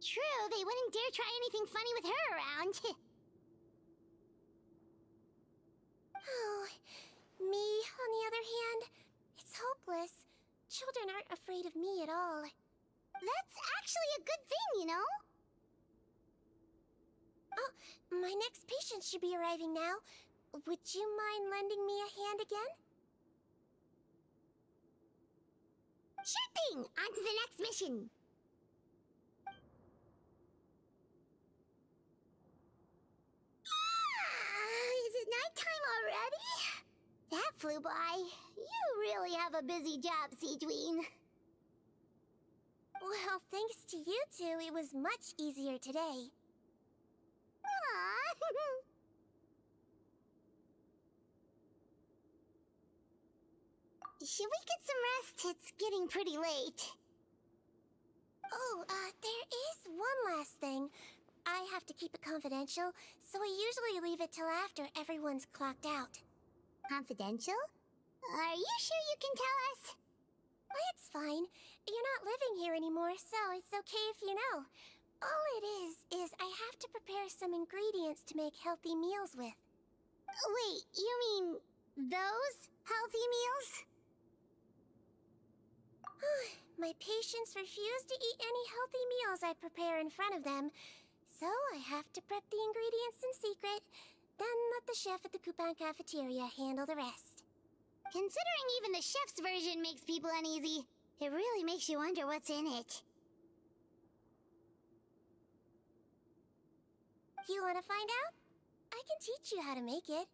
True, they wouldn't dare try anything funny with her around. Oh, me, on the other hand, it's hopeless. Children aren't afraid of me at all. That's actually a good thing, you know? Oh, my next patient should be arriving now. Would you mind lending me a hand again? Sure thing! On to the next mission! Is it nighttime already? That flew by. You really have a busy job, Siegeween. Well, thanks to you two, it was much easier today. Aww. Should we get some rest? It's getting pretty late. Oh, there is one last thing. I have to keep it confidential, so I usually leave it till after everyone's clocked out. Confidential? Are you sure you can tell us? It's fine. You're not living here anymore, so it's okay if you know. All it is I have to prepare some ingredients to make healthy meals with. Wait, you mean those healthy meals? My patients refuse to eat any healthy meals I prepare in front of them, so I have to prep the ingredients in secret, then let the chef at the Coupon cafeteria handle the rest. Considering even the chef's version makes people uneasy, it really makes you wonder what's in it. You want to find out? I can teach you how to make it.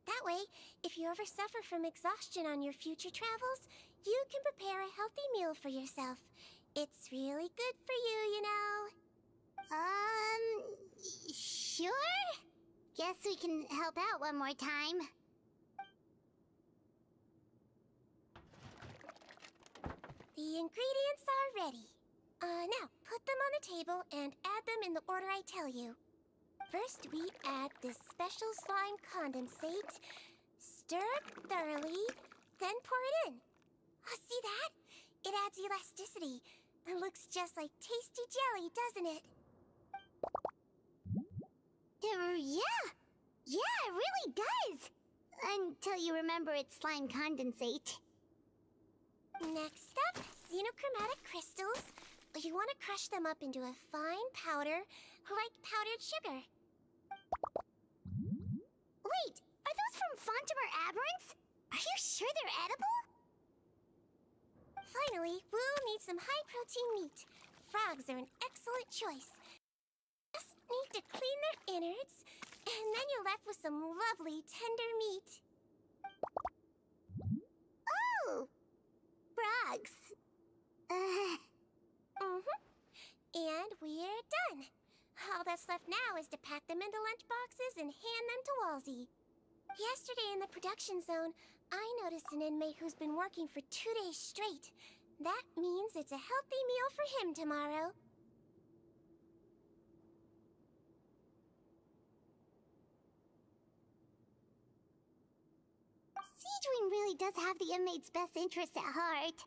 That way, if you ever suffer from exhaustion on your future travels, you can prepare a healthy meal for yourself. It's really good for you, you know. Sure? Guess we can help out one more time. The ingredients are ready. Now, put them on the table and add them in the order I tell you. First, we add this special slime condensate, stir it thoroughly, then pour it in. Oh, see that? It adds elasticity. It looks just like tasty jelly, doesn't it? Yeah, it really does. Until you remember it's slime condensate. Next up, xenochromatic crystals. You want to crush them up into a fine powder, like powdered sugar. Wait, are those from Fontimer aberrants? Are you sure they're edible? Finally, we'll need some high-protein meat. Frogs are an excellent choice. Just need to clean their innards, and then you're left with some lovely, tender meat. Oh! Frogs. And we're done. All that's left now is to pack them into lunchboxes and hand them to Walsey. Yesterday in the production zone, I noticed an inmate who's been working for 2 days straight. That means it's a healthy meal for him tomorrow. Siegewing really does have the inmate's best interests at heart.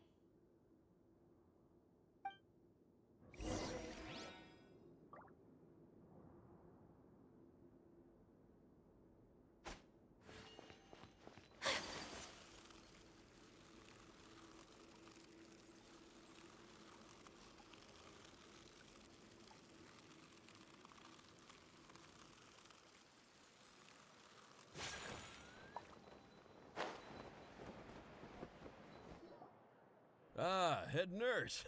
Ah, head nurse.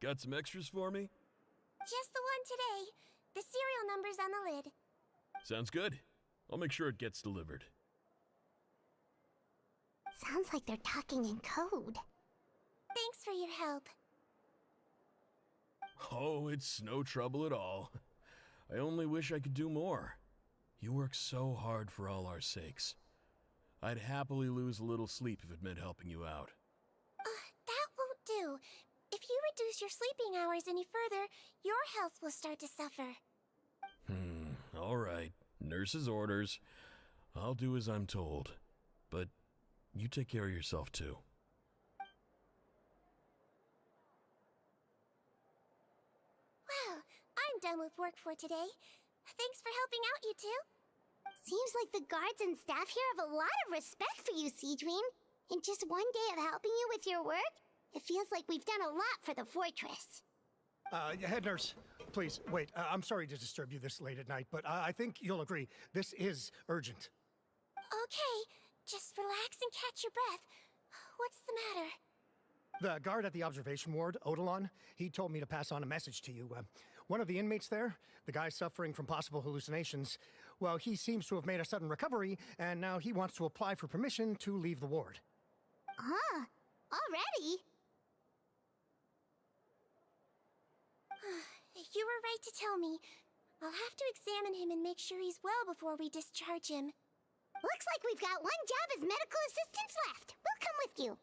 Got some extras for me? Just the one today. The serial number's on the lid. Sounds good. I'll make sure it gets delivered. Sounds like they're talking in code. Thanks for your help. Oh, it's no trouble at all. I only wish I could do more. You work so hard for all our sakes. I'd happily lose a little sleep if it meant helping you out. That won't do. If you reduce your sleeping hours any further, your health will start to suffer. All right. Nurse's orders. I'll do as I'm told. But you take care of yourself too. Well, I'm done with work for today. Thanks for helping out, you two. Seems like the guards and staff here have a lot of respect for you, Siegewing. In just one day of helping you with your work, it feels like we've done a lot for the fortress. Head nurse, please, wait. I'm sorry to disturb you this late at night, but I think you'll agree, this is urgent. Okay, just relax and catch your breath. What's the matter? The guard at the observation ward, Odilon, he told me to pass on a message to you. One of the inmates there, the guy suffering from possible hallucinations, well, he seems to have made a sudden recovery, and now he wants to apply for permission to leave the ward. Huh? Already? You were right to tell me. I'll have to examine him and make sure he's well before we discharge him. Looks like we've got one job as medical assistants left. We'll come with you.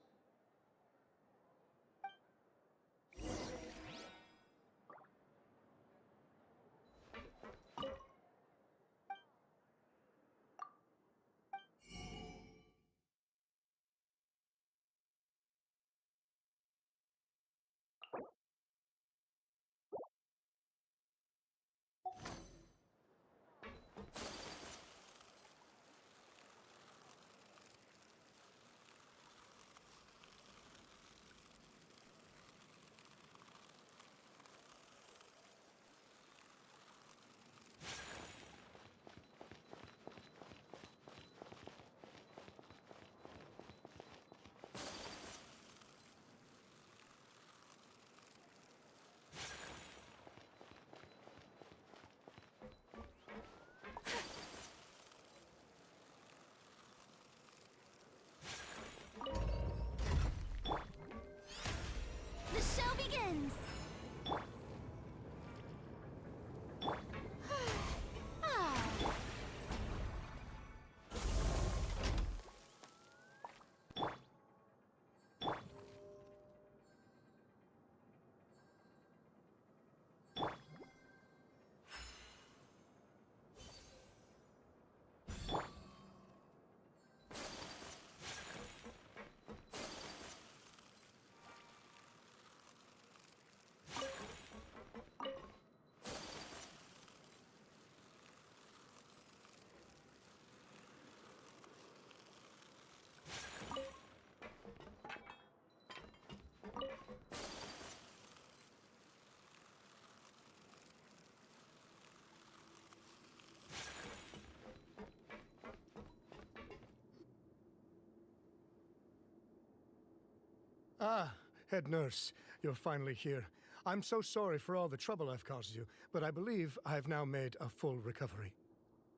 Ah, head nurse, you're finally here. I'm so sorry for all the trouble I've caused you, but I believe I've now made a full recovery.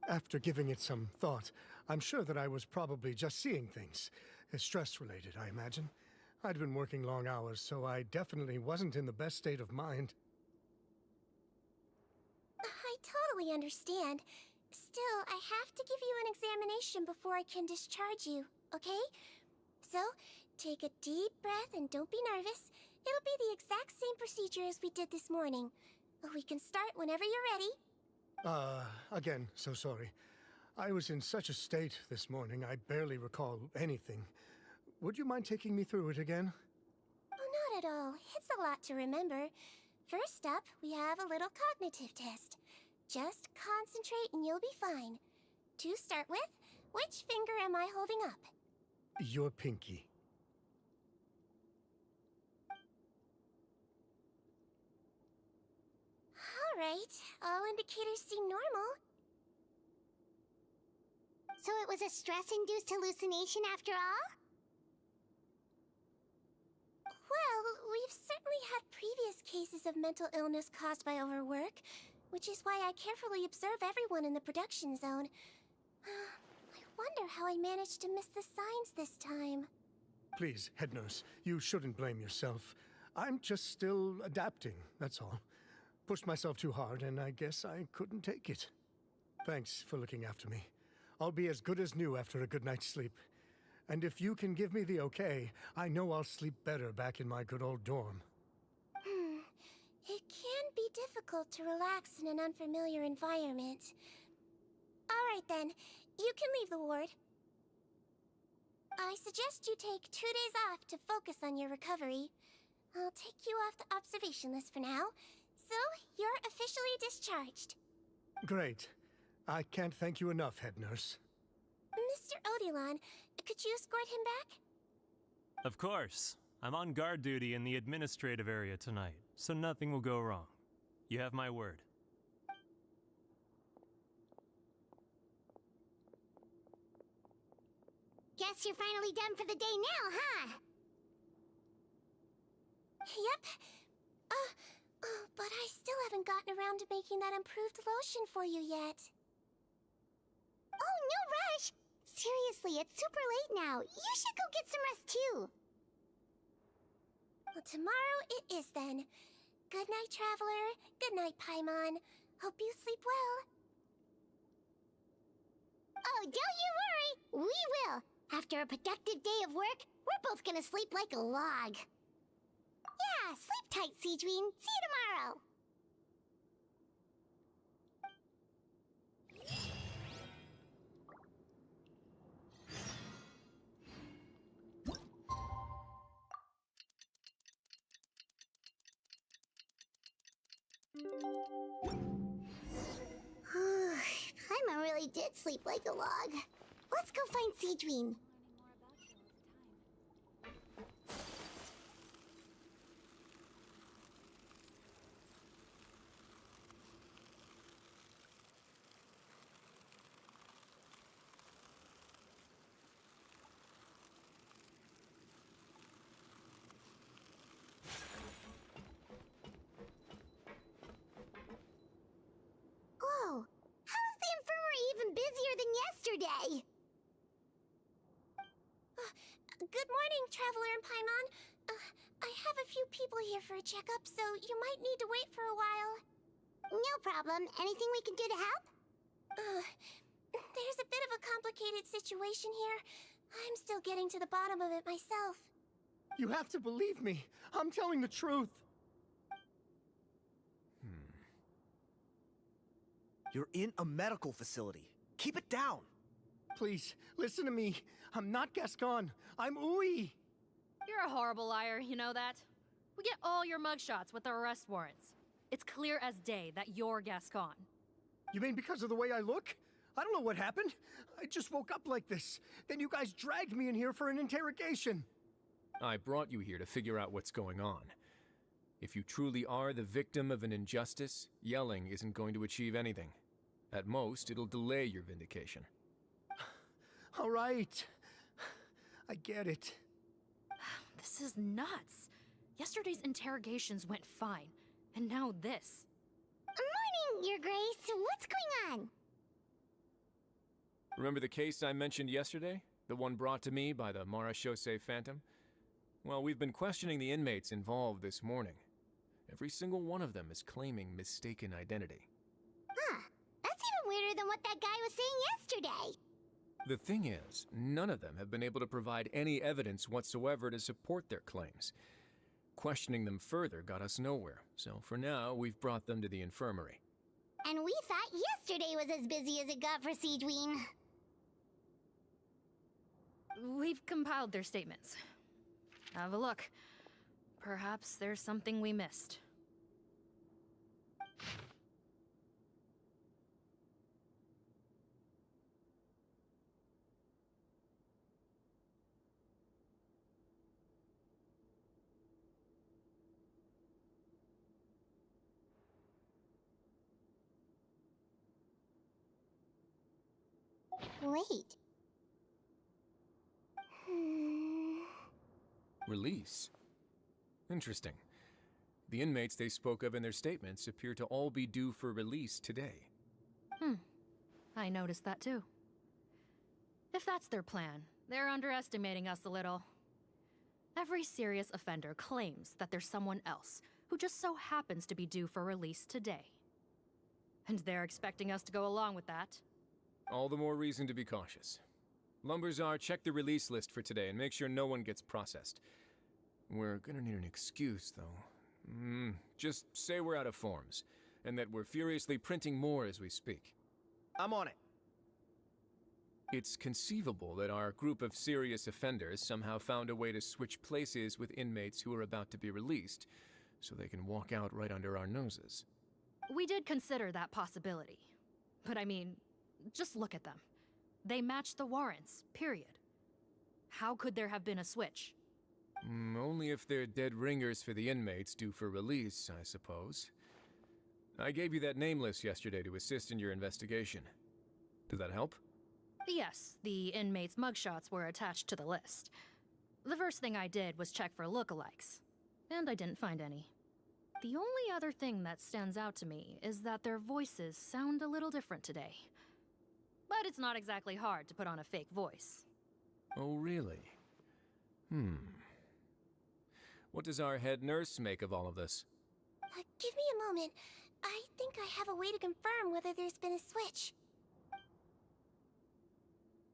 After giving it some thought, I'm sure that I was probably just seeing things. Stress-related, I imagine. I'd been working long hours, so I definitely wasn't in the best state of mind. I totally understand. Still, I have to give you an examination before I can discharge you, okay? So, take a deep breath and don't be nervous. It'll be the exact same procedure as we did this morning. We can start whenever you're ready. Again, so sorry. I was in such a state this morning, I barely recall anything. Would you mind taking me through it again? Oh, not at all. It's a lot to remember. First up, we have a little cognitive test. Just concentrate and you'll be fine. To start with, which finger am I holding up? Your pinky. Alright, all indicators seem normal. So it was a stress-induced hallucination after all? Well, we've certainly had previous cases of mental illness caused by overwork, which is why I carefully observe everyone in the production zone. I wonder how I managed to miss the signs this time. Please, head nurse, you shouldn't blame yourself. I'm just still adapting, that's all. Pushed myself too hard, and I guess I couldn't take it. Thanks for looking after me. I'll be as good as new after a good night's sleep. And if you can give me the okay, I know I'll sleep better back in my good old dorm. It can be difficult to relax in an unfamiliar environment. Alright then, you can leave the ward. I suggest you take 2 days off to focus on your recovery. I'll take you off the observation list for now. So, you're officially discharged. Great. I can't thank you enough, head nurse. Mr. Odilon, could you escort him back? Of course. I'm on guard duty in the administrative area tonight, so nothing will go wrong. You have my word. Guess you're finally done for the day now, huh? Yep. But I still haven't gotten around to making that improved lotion for you yet. Oh, no rush! Seriously, it's super late now. You should go get some rest too. Well, tomorrow it is then. Good night, Traveler. Good night, Paimon. Hope you sleep well. Oh, don't you worry. We will. After a productive day of work, we're both gonna sleep like a log. Yeah, sleep tight, Seedween. See you tomorrow. Paimon really did sleep like a log. Let's go find Seedween. Whoa! How is the infirmary even busier than yesterday? Good morning, Traveler and Paimon. I have a few people here for a checkup, so you might need to wait for a while. No problem. Anything we can do to help? There's a bit of a complicated situation here. I'm still getting to the bottom of it myself. You have to believe me. I'm telling the truth. You're in a medical facility. Keep it down. Please, listen to me. I'm not Gascon. I'm Uwe. You're a horrible liar, you know that? We get all your mugshots with the arrest warrants. It's clear as day that you're Gascon. You mean because of the way I look? I don't know what happened. I just woke up like this. Then you guys dragged me in here for an interrogation. I brought you here to figure out what's going on. If you truly are the victim of an injustice, yelling isn't going to achieve anything. At most, it'll delay your vindication. All right. I get it. This is nuts. Yesterday's interrogations went fine, and now this. Morning, Your Grace. What's going on? Remember the case I mentioned yesterday? The one brought to me by the Marachose Phantom? Well, we've been questioning the inmates involved this morning. Every single one of them is claiming mistaken identity. Huh. That's even weirder than what that guy was saying yesterday. The thing is, none of them have been able to provide any evidence whatsoever to support their claims. Questioning them further got us nowhere, so for now, we've brought them to the infirmary. And we thought yesterday was as busy as it got for Siegeween. We've compiled their statements. Have a look. Perhaps there's something we missed. Wait. Release? Interesting. The inmates they spoke of in their statements appear to all be due for release today. I noticed that too. If that's their plan, they're underestimating us a little. Every serious offender claims that there's someone else who just so happens to be due for release today. And they're expecting us to go along with that. All the more reason to be cautious. Lumberzar, check the release list for today and make sure no one gets processed. We're gonna need an excuse, though. Just say we're out of forms, and that we're furiously printing more as we speak. I'm on it. It's conceivable that our group of serious offenders somehow found a way to switch places with inmates who are about to be released, so they can walk out right under our noses. We did consider that possibility. But I mean, just look at them. They match the warrants, period. How could there have been a switch? Only if they're dead ringers for the inmates due for release, I suppose. I gave you that name list yesterday to assist in your investigation. Did that help? Yes, the inmates' mugshots were attached to the list. The first thing I did was check for lookalikes, and I didn't find any. The only other thing that stands out to me is that their voices sound a little different today. But it's not exactly hard to put on a fake voice. Oh, really? What does our head nurse make of all of this? Give me a moment. I think I have a way to confirm whether there's been a switch.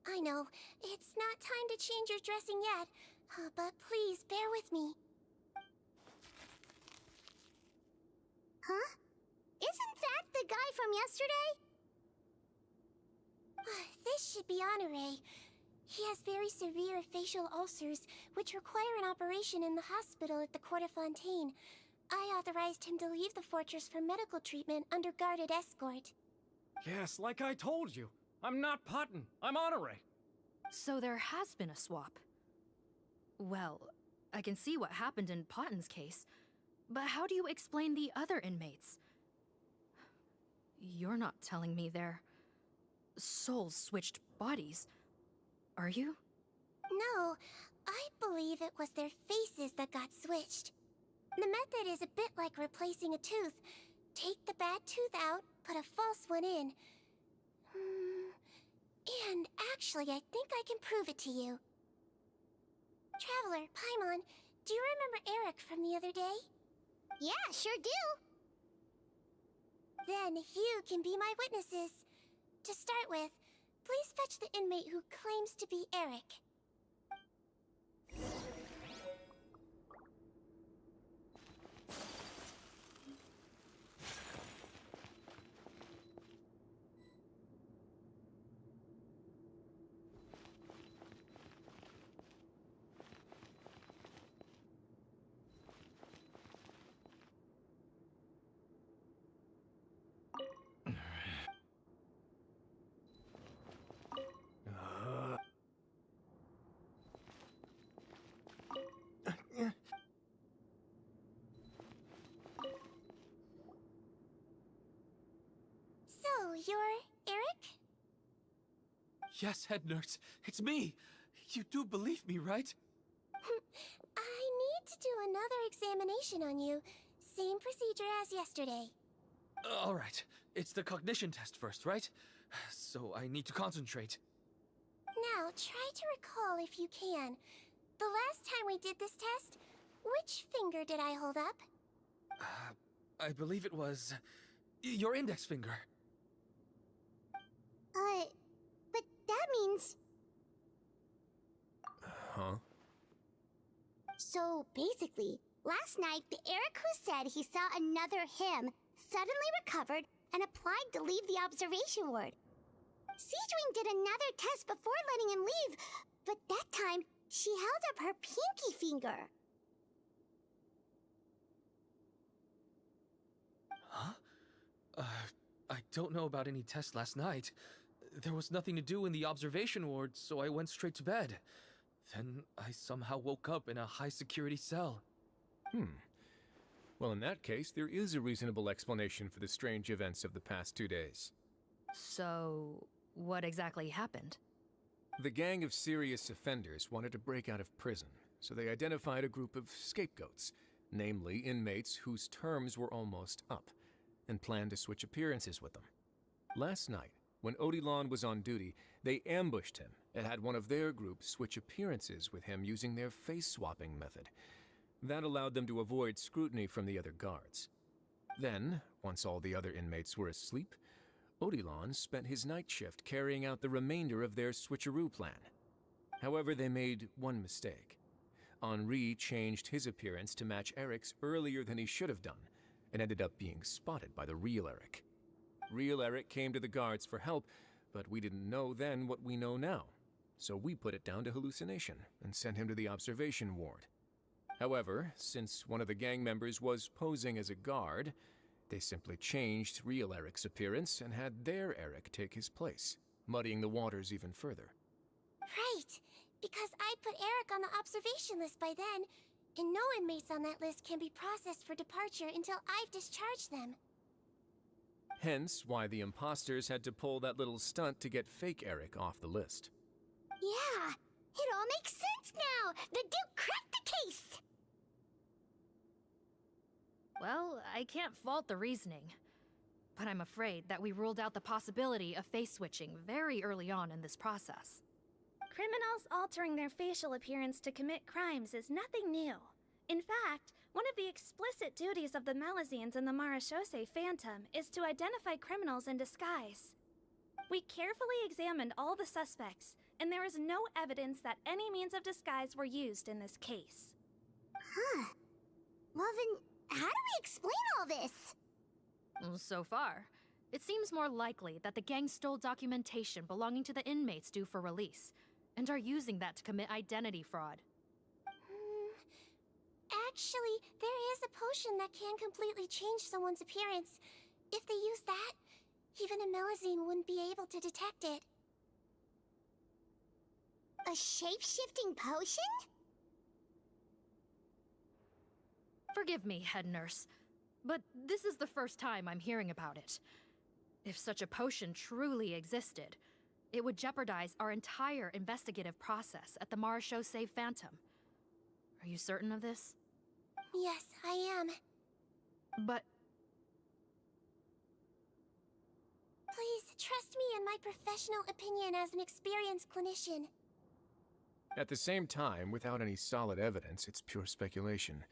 I know, it's not time to change your dressing yet, but please bear with me. Huh? Isn't that the guy from yesterday? This should be Honore. He has very severe facial ulcers, which require an operation in the hospital at the Court of Fontaine. I authorized him to leave the fortress for medical treatment under guarded escort. Yes, like I told you. I'm not Putton. I'm Honore. So there has been a swap. Well, I can see what happened in Potton's case, but how do you explain the other inmates? You're not telling me their souls switched bodies, are you? No, I believe it was their faces that got switched. The method is a bit like replacing a tooth. Take the bad tooth out, put a false one in. And actually, I think I can prove it to you. Traveler, Paimon, do you remember Eric from the other day? Yeah, sure do. Then you can be my witnesses. To start with, please fetch the inmate who claims to be Eric. So, you're Eric? Yes, head nurse. It's me. You do believe me, right? I do another examination on you. Same procedure as yesterday. Alright, it's the cognition test first, right? So I need to concentrate. Now, try to recall if you can. The last time we did this test, which finger did I hold up? I believe it was your index finger. But that means... Huh? So, basically, last night, the Eric who said he saw another him suddenly recovered and applied to leave the observation ward. Seadwing did another test before letting him leave, but that time, she held up her pinky finger. Huh? I don't know about any test last night. There was nothing to do in the observation ward, so I went straight to bed. Then I somehow woke up in a high-security cell. Well, in that case, there is a reasonable explanation for the strange events of the past 2 days. So, what exactly happened? The gang of serious offenders wanted to break out of prison, so they identified a group of scapegoats, namely inmates whose terms were almost up, and planned to switch appearances with them. Last night, when Odilon was on duty, they ambushed him and had one of their group switch appearances with him using their face-swapping method. That allowed them to avoid scrutiny from the other guards. Then, once all the other inmates were asleep, Odilon spent his night shift carrying out the remainder of their switcheroo plan. However, they made one mistake. Henri changed his appearance to match Eric's earlier than he should have done, and ended up being spotted by the real Eric. Real Eric came to the guards for help, but we didn't know then what we know now, so we put it down to hallucination and sent him to the observation ward. However, since one of the gang members was posing as a guard, they simply changed real Eric's appearance and had their Eric take his place, muddying the waters even further. Right, because I put Eric on the observation list by then, and no inmates on that list can be processed for departure until I've discharged them. Hence why the imposters had to pull that little stunt to get fake Eric off the list. Yeah, it all makes sense now! The Duke cracked the case! Well, I can't fault the reasoning. But I'm afraid that we ruled out the possibility of face switching very early on in this process. Criminals altering their facial appearance to commit crimes is nothing new. In fact, one of the explicit duties of the Malazines in the Marachose Phantom is to identify criminals in disguise. We carefully examined all the suspects, and there is no evidence that any means of disguise were used in this case. Huh. Well then, how do we explain all this? So far, it seems more likely that the gang stole documentation belonging to the inmates due for release, and are using that to commit identity fraud. Actually, there is a potion that can completely change someone's appearance. If they use that, even a Melazine wouldn't be able to detect it. A shape-shifting potion? Forgive me, head nurse, but this is the first time I'm hearing about it. If such a potion truly existed, it would jeopardize our entire investigative process at the Marachose Phantom. Are you certain of this? Yes, I am. But... Please, trust me in my professional opinion as an experienced clinician. At the same time, without any solid evidence, it's pure speculation.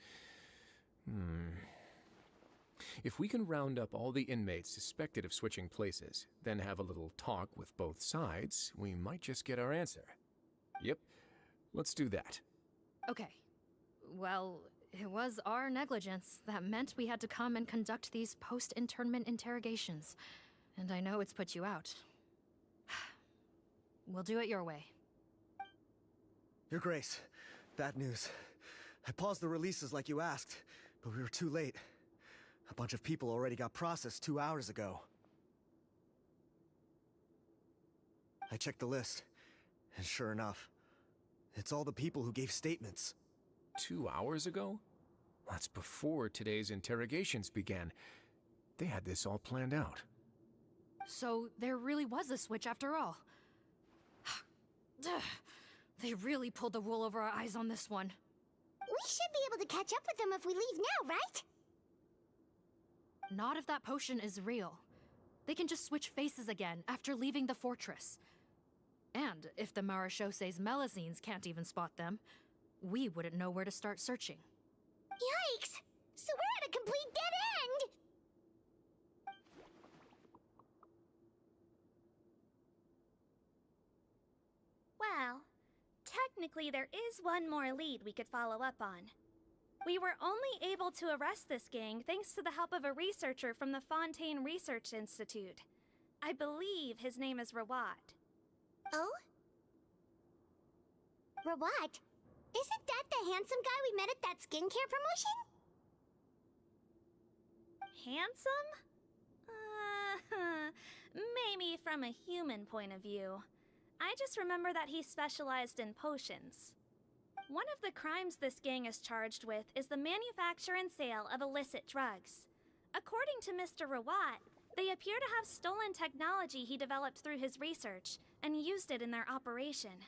If we can round up all the inmates suspected of switching places, then have a little talk with both sides, we might just get our answer. Yep, let's do that. Okay. Well, it was our negligence that meant we had to come and conduct these post-internment interrogations. And I know it's put you out. We'll do it your way. Your Grace, bad news. I paused the releases like you asked, but we were too late. A bunch of people already got processed 2 hours ago. I checked the list, and sure enough, it's all the people who gave statements. 2 hours ago? That's before today's interrogations began. They had this all planned out. So there really was a switch after all. They really pulled the wool over our eyes on this one. We should be able to catch up with them if we leave now, right? Not if that potion is real. They can just switch faces again after leaving the fortress. And if the Marishose's Melazines can't even spot them, we wouldn't know where to start searching. Yikes! So we're at a complete dead end! Well, technically there is one more lead we could follow up on. We were only able to arrest this gang thanks to the help of a researcher from the Fontaine Research Institute. I believe his name is Rawat. Oh? Rawat? Isn't that the handsome guy we met at that skincare promotion? Handsome? Maybe from a human point of view. I just remember that he specialized in potions. One of the crimes this gang is charged with is the manufacture and sale of illicit drugs. According to Mr. Rawat, they appear to have stolen technology he developed through his research and used it in their operation.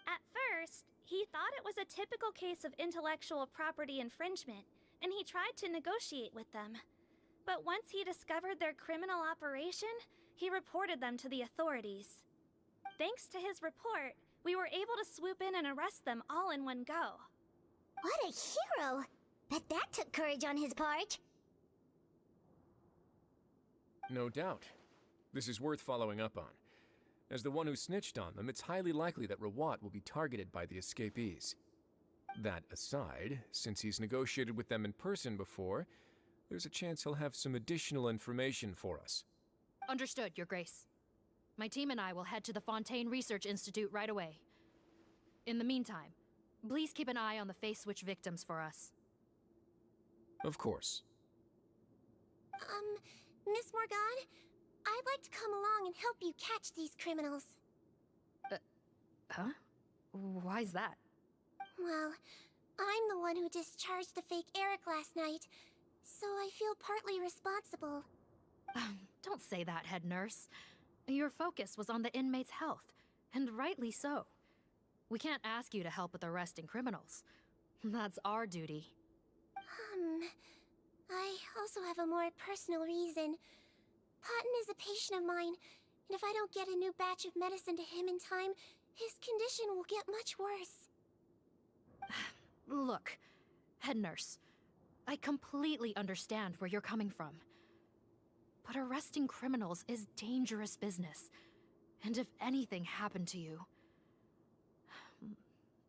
At first, he thought it was a typical case of intellectual property infringement, and he tried to negotiate with them. But once he discovered their criminal operation, he reported them to the authorities. Thanks to his report, we were able to swoop in and arrest them all in one go. What a hero! Bet that took courage on his part. No doubt. This is worth following up on. As the one who snitched on them, it's highly likely that Rawat will be targeted by the escapees. That aside, since he's negotiated with them in person before, there's a chance he'll have some additional information for us. Understood, Your Grace. My team and I will head to the Fontaine Research Institute right away. In the meantime, please keep an eye on the face switch victims for us. Of course. Miss Morgan, I'd like to come along and help you catch these criminals. Huh? Why's that? Well, I'm the one who discharged the fake Eric last night, so I feel partly responsible. Don't say that, head nurse. Your focus was on the inmates' health, and rightly so. We can't ask you to help with arresting criminals. That's our duty. I also have a more personal reason. Cotton is a patient of mine, and if I don't get a new batch of medicine to him in time, his condition will get much worse. Look, head nurse, I completely understand where you're coming from. But arresting criminals is dangerous business. And if anything happened to you,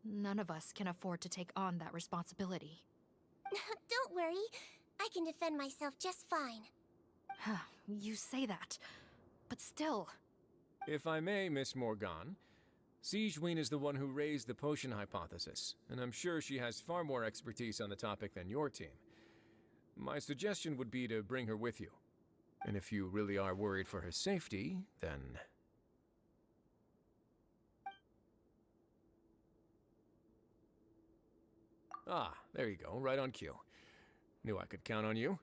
none of us can afford to take on that responsibility. Don't worry, I can defend myself just fine. You say that, but still. If I may, Miss Morgan, Siegeween is the one who raised the potion hypothesis, and I'm sure she has far more expertise on the topic than your team. My suggestion would be to bring her with you. And if you really are worried for her safety, then... Ah, there you go, right on cue. Knew I could count on you.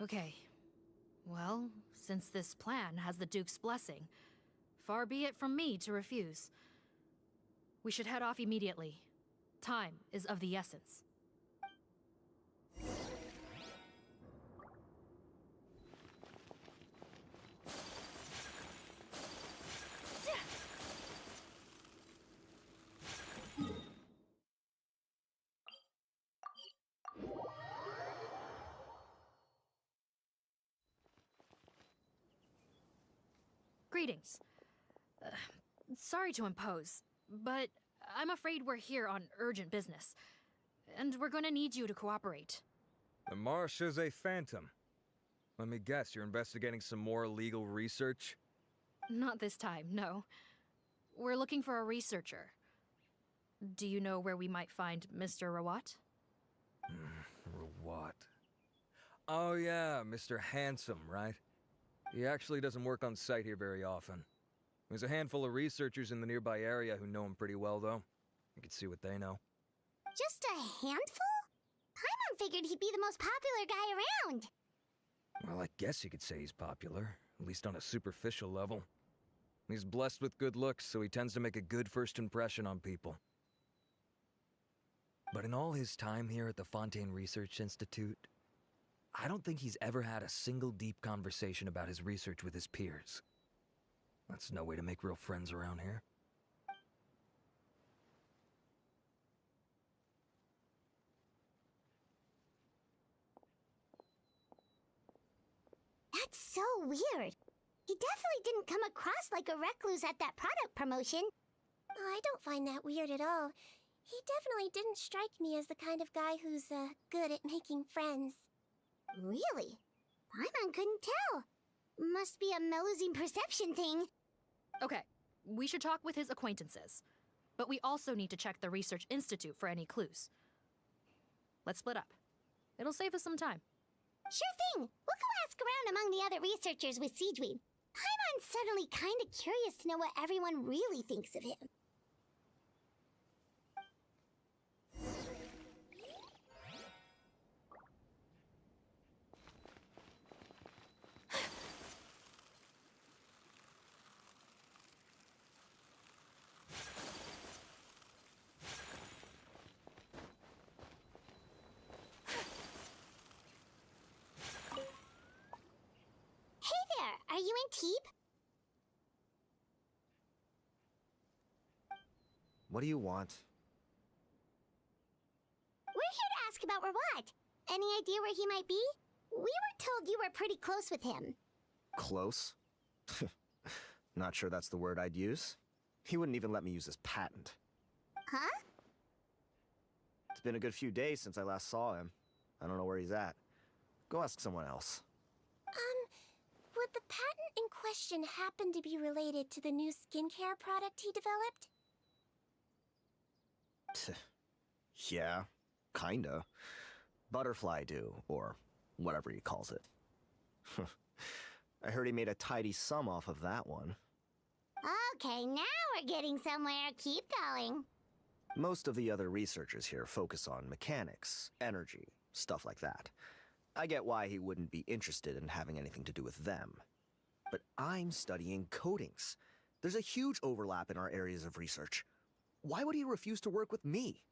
Okay. Well, since this plan has the Duke's blessing, far be it from me to refuse. We should head off immediately. Time is of the essence. Greetings. Sorry to impose, but I'm afraid we're here on urgent business, and we're gonna need you to cooperate. The Marche Phantom. Let me guess, you're investigating some more illegal research? Not this time, no. We're looking for a researcher. Do you know where we might find Mr. Rawat? Rawat. Oh yeah, Mr. Handsome, right? He actually doesn't work on site here very often. There's a handful of researchers in the nearby area who know him pretty well, though. You can see what they know. Just a handful? Paimon figured he'd be the most popular guy around. Well, I guess you could say he's popular, at least on a superficial level. He's blessed with good looks, so he tends to make a good first impression on people. But in all his time here at the Fontaine Research Institute, I don't think he's ever had a single deep conversation about his research with his peers. That's no way to make real friends around here. That's so weird. He definitely didn't come across like a recluse at that product promotion. Oh, I don't find that weird at all. He definitely didn't strike me as the kind of guy who's, good at making friends. Really? Paimon couldn't tell. Must be a Melusine perception thing. Okay, we should talk with his acquaintances. But we also need to check the Research Institute for any clues. Let's split up. It'll save us some time. Sure thing. We'll go ask around among the other researchers with Siegeweed. Paimon's suddenly kind of curious to know what everyone really thinks of him. Are you in Teep? What do you want? We're here to ask about Rawat. Any idea where he might be? We were told you were pretty close with him. Close? Not sure that's the word I'd use. He wouldn't even let me use his patent. Huh? It's been a good few days since I last saw him. I don't know where he's at. Go ask someone else. Would the patent in question happen to be related to the new skincare product he developed? Yeah, kinda. Butterfly dew, or whatever he calls it. I heard he made a tidy sum off of that one. Okay, now we're getting somewhere. Keep going. Most of the other researchers here focus on mechanics, energy, stuff like that. I get why he wouldn't be interested in having anything to do with them. But I'm studying coatings. There's a huge overlap in our areas of research. Why would he refuse to work with me?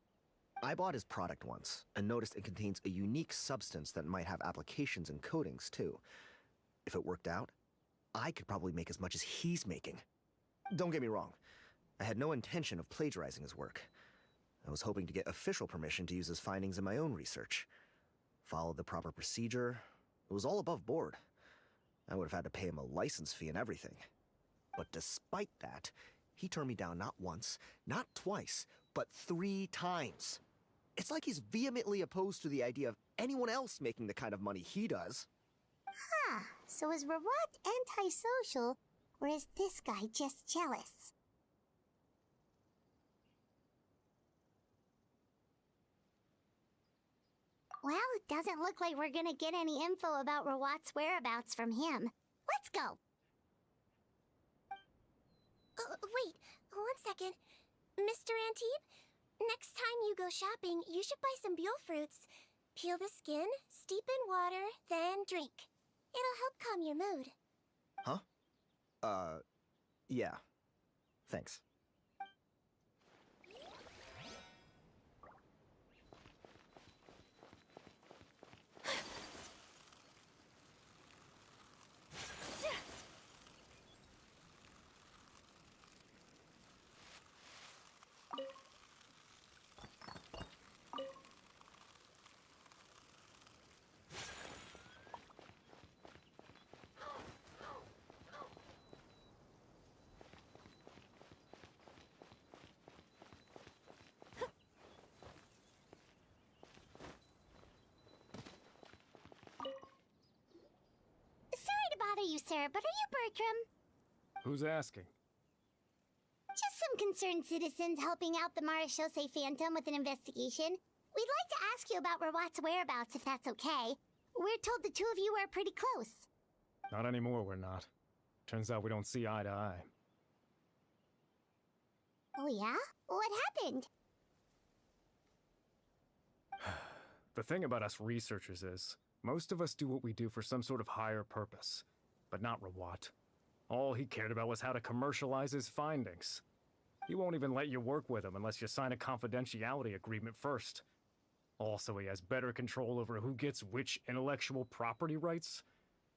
I bought his product once and noticed it contains a unique substance that might have applications in coatings too. If it worked out, I could probably make as much as he's making. Don't get me wrong. I had no intention of plagiarizing his work. I was hoping to get official permission to use his findings in my own research. Followed the proper procedure. It was all above board. I would have had to pay him a license fee and everything. But despite that, he turned me down not once, not twice, but 3 times. It's like he's vehemently opposed to the idea of anyone else making the kind of money he does. Huh, so is Rawat antisocial, or is this guy just jealous? Well, it doesn't look like we're gonna get any info about Rawat's whereabouts from him. Let's go! Wait, 1 second. Mr. Antibes, next time you go shopping, you should buy some Buell fruits. Peel the skin, steep in water, then drink. It'll help calm your mood. Huh? Yeah. Thanks. Sorry to bother you, sir, but are you Bertram? Who's asking? Just some concerned citizens helping out the Marachose Phantom with an investigation. We'd like to ask you about Rawat's whereabouts, if that's okay. We're told the two of you are pretty close. Not anymore, we're not. Turns out we don't see eye to eye. Oh yeah? What happened? The thing about us researchers is, most of us do what we do for some sort of higher purpose, but not Rawat. All he cared about was how to commercialize his findings. He won't even let you work with him unless you sign a confidentiality agreement first. Also, he has better control over who gets which intellectual property rights.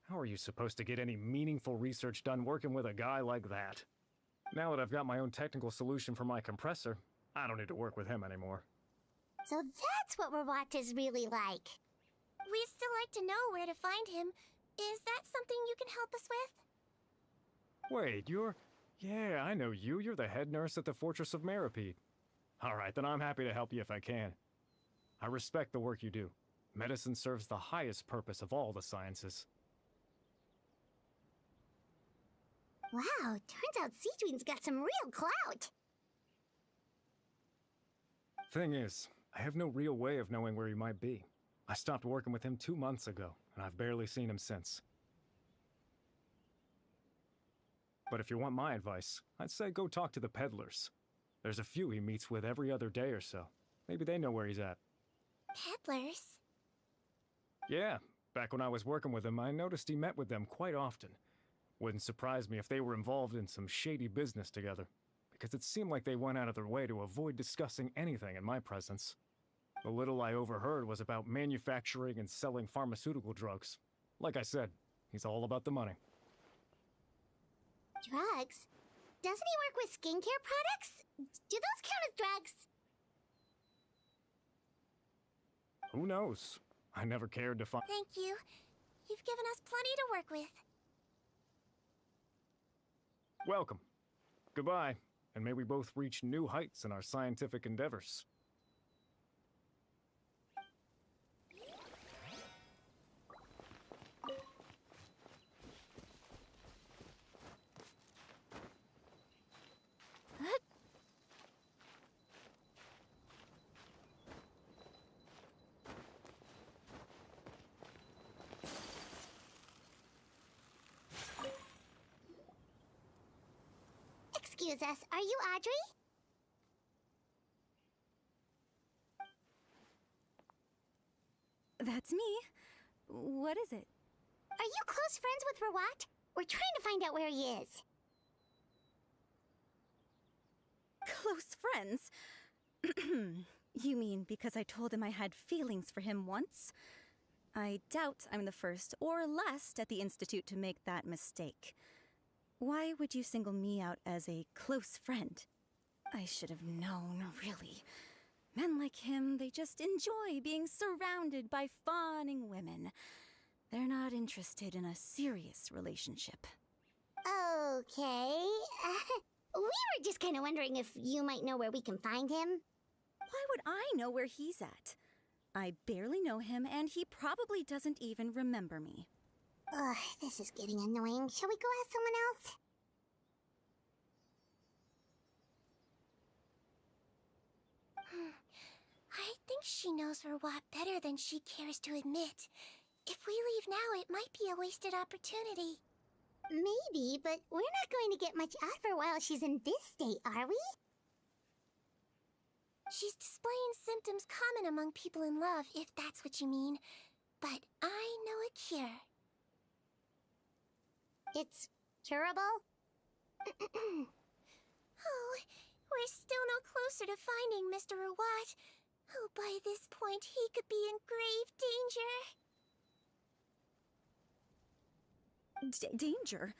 How are you supposed to get any meaningful research done working with a guy like that? Now that I've got my own technical solution for my compressor, I don't need to work with him anymore. So that's what Rawat is really like. We'd still like to know where to find him. Is that something you can help us with? Wait, Yeah, I know you. You're the head nurse at the Fortress of Meripede. Alright, then I'm happy to help you if I can. I respect the work you do. Medicine serves the highest purpose of all the sciences. Wow, turns out Seedween's got some real clout. Thing is, I have no real way of knowing where he might be. I stopped working with him 2 months ago, and I've barely seen him since. But if you want my advice, I'd say go talk to the peddlers. There's a few he meets with every other day or so. Maybe they know where he's at. Peddlers? Yeah, back when I was working with him, I noticed he met with them quite often. Wouldn't surprise me if they were involved in some shady business together, because it seemed like they went out of their way to avoid discussing anything in my presence. The little I overheard was about manufacturing and selling pharmaceutical drugs. Like I said, he's all about the money. Drugs? Doesn't he work with skincare products? Do those count as drugs? Who knows? I never cared to find. Thank you. You've given us plenty to work with. Welcome. Goodbye, and may we both reach new heights in our scientific endeavors. Excuse us, are you Audrey? That's me. What is it? Are you close friends with Rawat? We're trying to find out where he is. Close friends? You mean because I told him I had feelings for him once? I doubt I'm the first or last at the Institute to make that mistake. Why would you single me out as a close friend? I should have known, really. Men like him, they just enjoy being surrounded by fawning women. They're not interested in a serious relationship. Okay. We were just kind of wondering if you might know where we can find him. Why would I know where he's at? I barely know him, and he probably doesn't even remember me. Ugh, this is getting annoying. Shall we go ask someone else? I think she knows Rawat better than she cares to admit. If we leave now, it might be a wasted opportunity. Maybe, but we're not going to get much out of her while she's in this state, are we? She's displaying symptoms common among people in love, if that's what you mean. But I know a cure. It's curable? Oh, we're still no closer to finding Mr. Rawat. Oh, by this point, he could be in grave danger. Danger?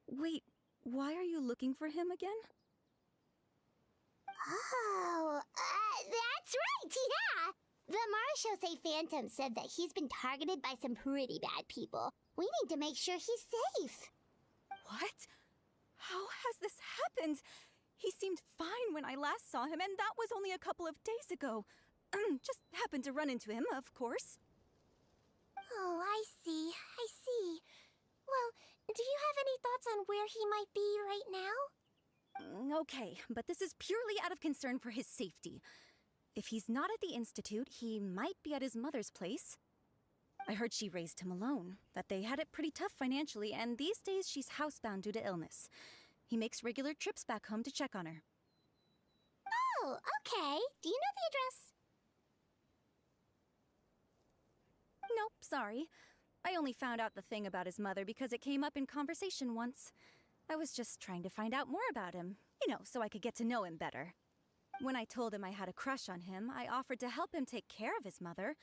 Wait, why are you looking for him again? Oh, that's right, yeah! The Marashose Phantom said that he's been targeted by some pretty bad people. We need to make sure he's safe. What? How has this happened? He seemed fine when I last saw him, and that was only a couple of days ago. Just happened to run into him, of course. Oh, I see. Well, do you have any thoughts on where he might be right now? Okay, but this is purely out of concern for his safety. If he's not at the Institute, he might be at his mother's place. I heard she raised him alone, that they had it pretty tough financially, and these days she's housebound due to illness. He makes regular trips back home to check on her. Oh, okay. Do you know the address? Nope, sorry. I only found out the thing about his mother because it came up in conversation once. I was just trying to find out more about him, you know, so I could get to know him better. When I told him I had a crush on him, I offered to help him take care of his mother.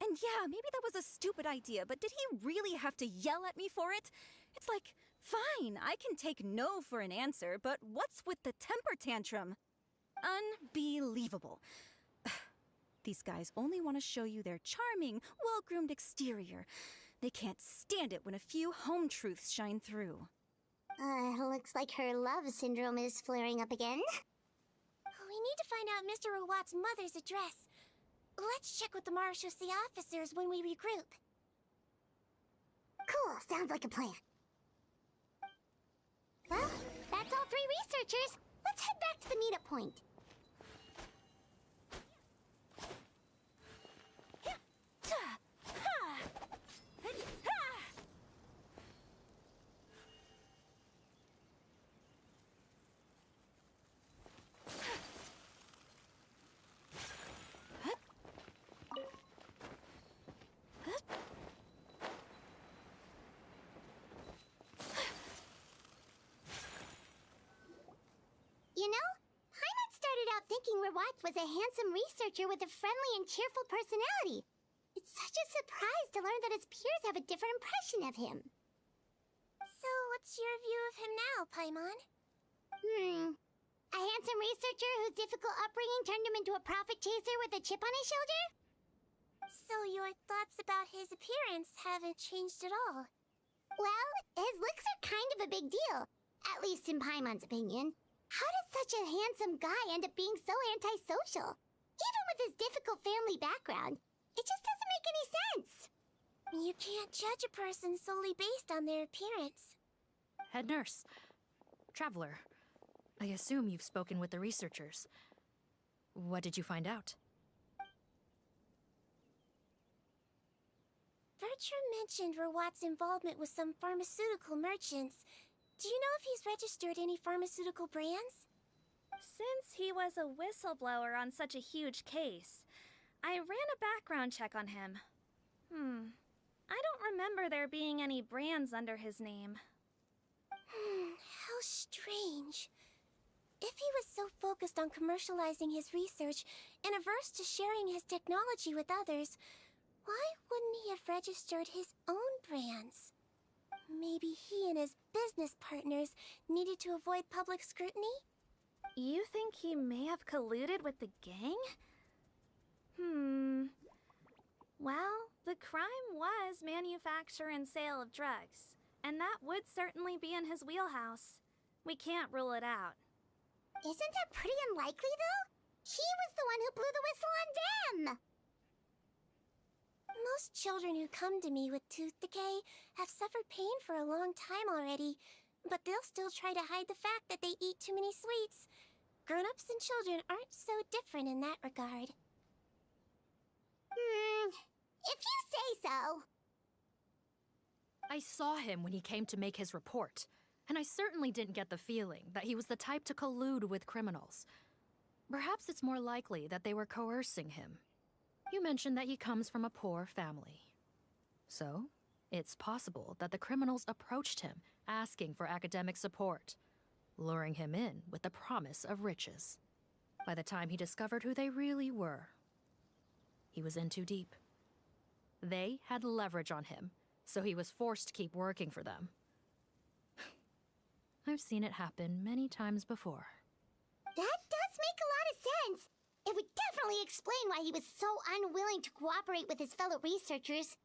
And yeah, maybe that was a stupid idea, but did he really have to yell at me for it? It's like, fine, I can take no for an answer, but what's with the temper tantrum? Unbelievable. These guys only want to show you their charming, well-groomed exterior. They can't stand it when a few home truths shine through. Looks like her love syndrome is flaring up again. We need to find out Mr. Rawat's mother's address. Let's check with the Marechaussee officers when we regroup. Cool, sounds like a plan. Well, that's all 3 researchers. Let's head back to the meetup point. You know, Paimon started out thinking Rawat was a handsome researcher with a friendly and cheerful personality. It's such a surprise to learn that his peers have a different impression of him. So, what's your view of him now, Paimon? A handsome researcher whose difficult upbringing turned him into a profit chaser with a chip on his shoulder? So your thoughts about his appearance haven't changed at all? Well, his looks are kind of a big deal. At least in Paimon's opinion. How did such a handsome guy end up being so antisocial? Even with his difficult family background, it just doesn't make any sense. You can't judge a person solely based on their appearance. Head nurse. Traveler. I assume you've spoken with the researchers. What did you find out? Bertram mentioned Rawat's involvement with some pharmaceutical merchants. Do you know if he's registered any pharmaceutical brands? Since he was a whistleblower on such a huge case, I ran a background check on him. I don't remember there being any brands under his name. How strange. If he was so focused on commercializing his research and averse to sharing his technology with others, why wouldn't he have registered his own brands? Maybe he and his business partners needed to avoid public scrutiny? You think he may have colluded with the gang? Well, the crime was manufacture and sale of drugs, and that would certainly be in his wheelhouse. We can't rule it out. Isn't that pretty unlikely, though? He was the one who blew the whistle on them! Most children who come to me with tooth decay have suffered pain for a long time already, but they'll still try to hide the fact that they eat too many sweets. Grown-ups and children aren't so different in that regard. If you say so. I saw him when he came to make his report, and I certainly didn't get the feeling that he was the type to collude with criminals. Perhaps it's more likely that they were coercing him. You mentioned that he comes from a poor family. So, it's possible that the criminals approached him, asking for academic support, luring him in with the promise of riches. By the time he discovered who they really were, he was in too deep. They had leverage on him, so he was forced to keep working for them. I've seen it happen many times before. That does make a lot of sense. It would definitely explain why he was so unwilling to cooperate with his fellow researchers.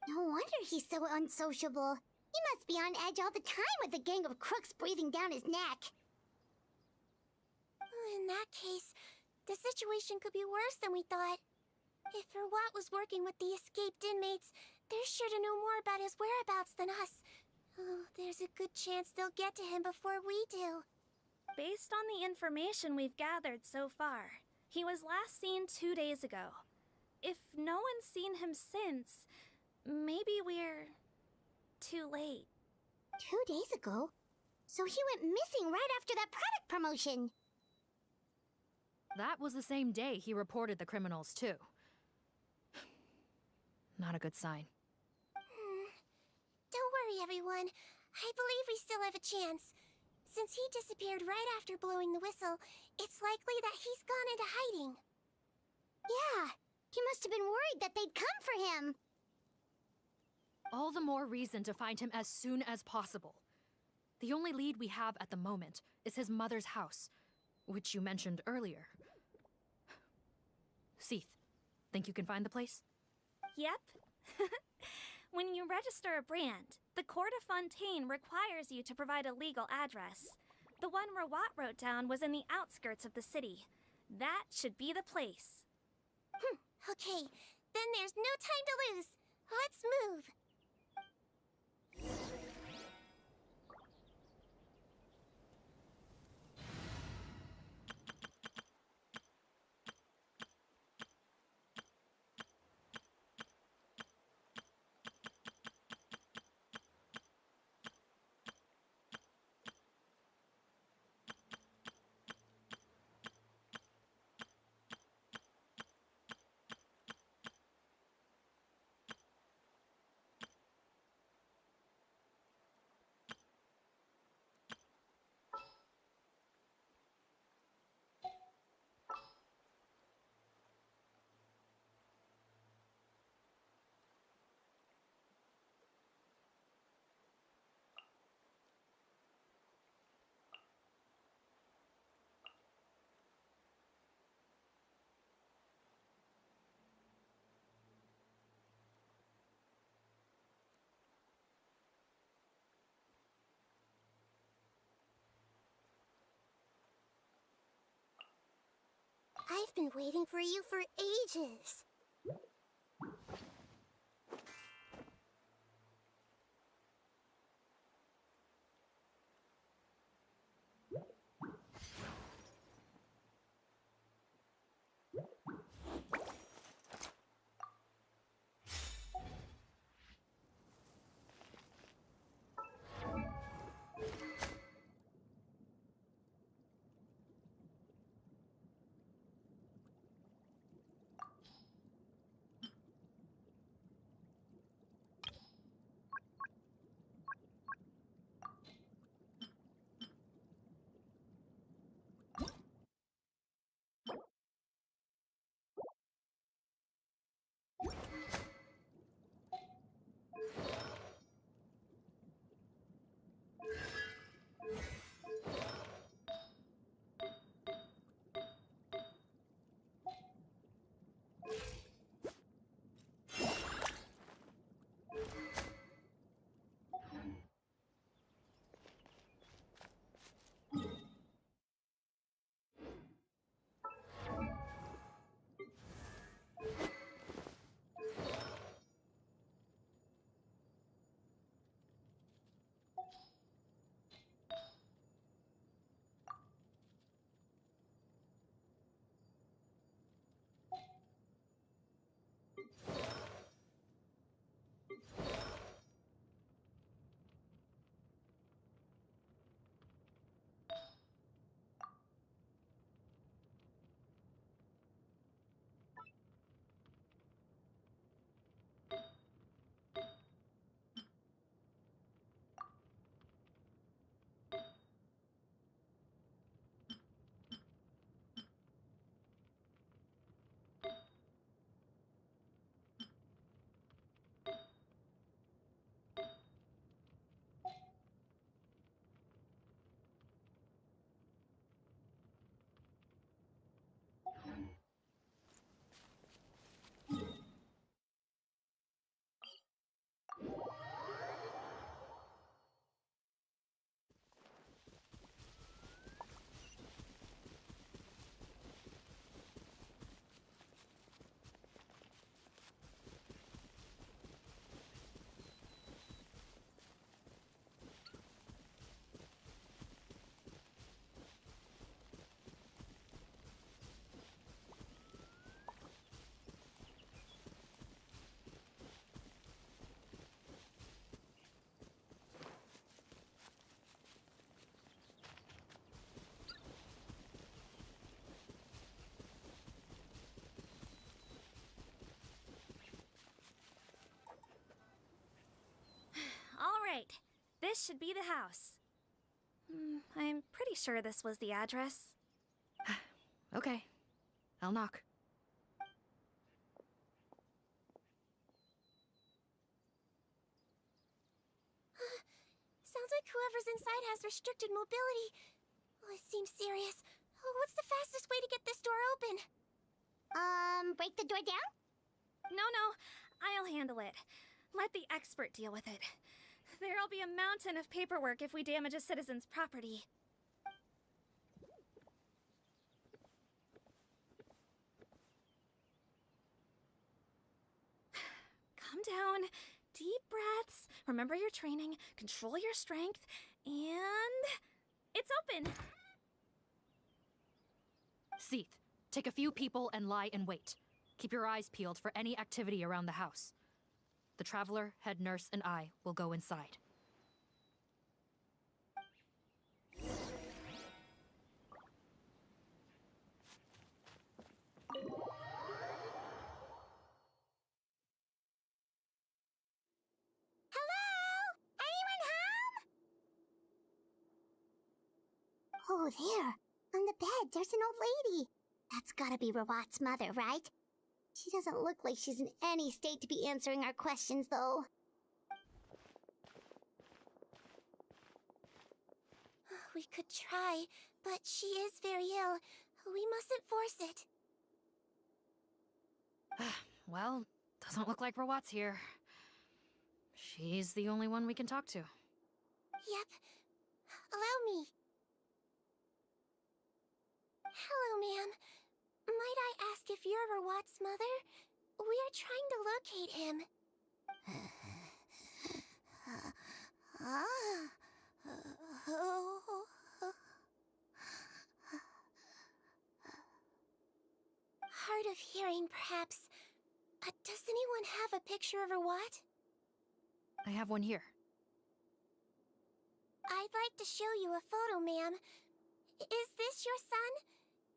No wonder he's so unsociable. He must be on edge all the time with a gang of crooks breathing down his neck. In that case, the situation could be worse than we thought. If Rawat was working with the escaped inmates, they're sure to know more about his whereabouts than us. Oh, there's a good chance they'll get to him before we do. Based on the information we've gathered so far, he was last seen 2 days ago. If no one's seen him since, maybe we're too late. 2 days ago? So he went missing right after that product promotion. That was the same day he reported the criminals, too. not a good sign. Don't worry, everyone. I believe we still have a chance. Since he disappeared right after blowing the whistle, it's likely that he's gone into hiding. Yeah, he must have been worried that they'd come for him. All the more reason to find him as soon as possible. The only lead we have at the moment is his mother's house, which you mentioned earlier. Seath, think you can find the place? Yep. When you register a brand, the Court of Fontaine requires you to provide a legal address. The one Rawat wrote down was in the outskirts of the city. That should be the place. Okay, then there's no time to lose. Let's move. I've been waiting for you for ages. This should be the house. I'm pretty sure this was the address. Okay. I'll knock. Sounds like whoever's inside has restricted mobility. Oh, it seems serious. Oh, what's the fastest way to get this door open? Break the door down? No, I'll handle it. Let the expert deal with it. There'll be a mountain of paperwork if we damage a citizen's property. Calm down. Deep breaths. Remember your training. Control your strength. And... it's open! Seath, take a few people and lie in wait. Keep your eyes peeled for any activity around the house. The Traveler, head nurse, and I will go inside. Oh, there. On the bed, there's an old lady. That's gotta be Rawat's mother, right? She doesn't look like she's in any state to be answering our questions, though. We could try, but she is very ill. We mustn't force it. Well, doesn't look like Rawat's here. She's the only one we can talk to. Yep. Allow me. Hello, ma'am. Might I ask if you're Rawat's mother? We are trying to locate him. Hard of hearing, perhaps. Does anyone have a picture of Rawat? I have one here. I'd like to show you a photo, ma'am. Is this your son?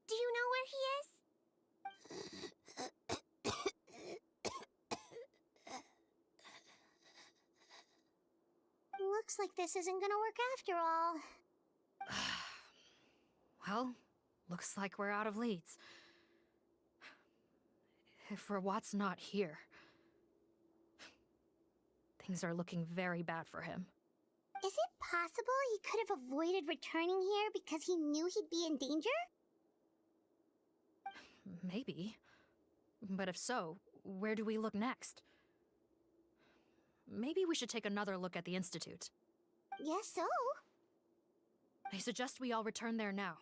Do you know where he is? Looks like this isn't gonna work after all. Well, looks like we're out of leads. If Rawat's not here, things are looking very bad for him. Is it possible he could have avoided returning here because he knew he'd be in danger? Maybe. But if so, where do we look next? Maybe we should take another look at the Institute. Yes, so. I suggest we all return there now.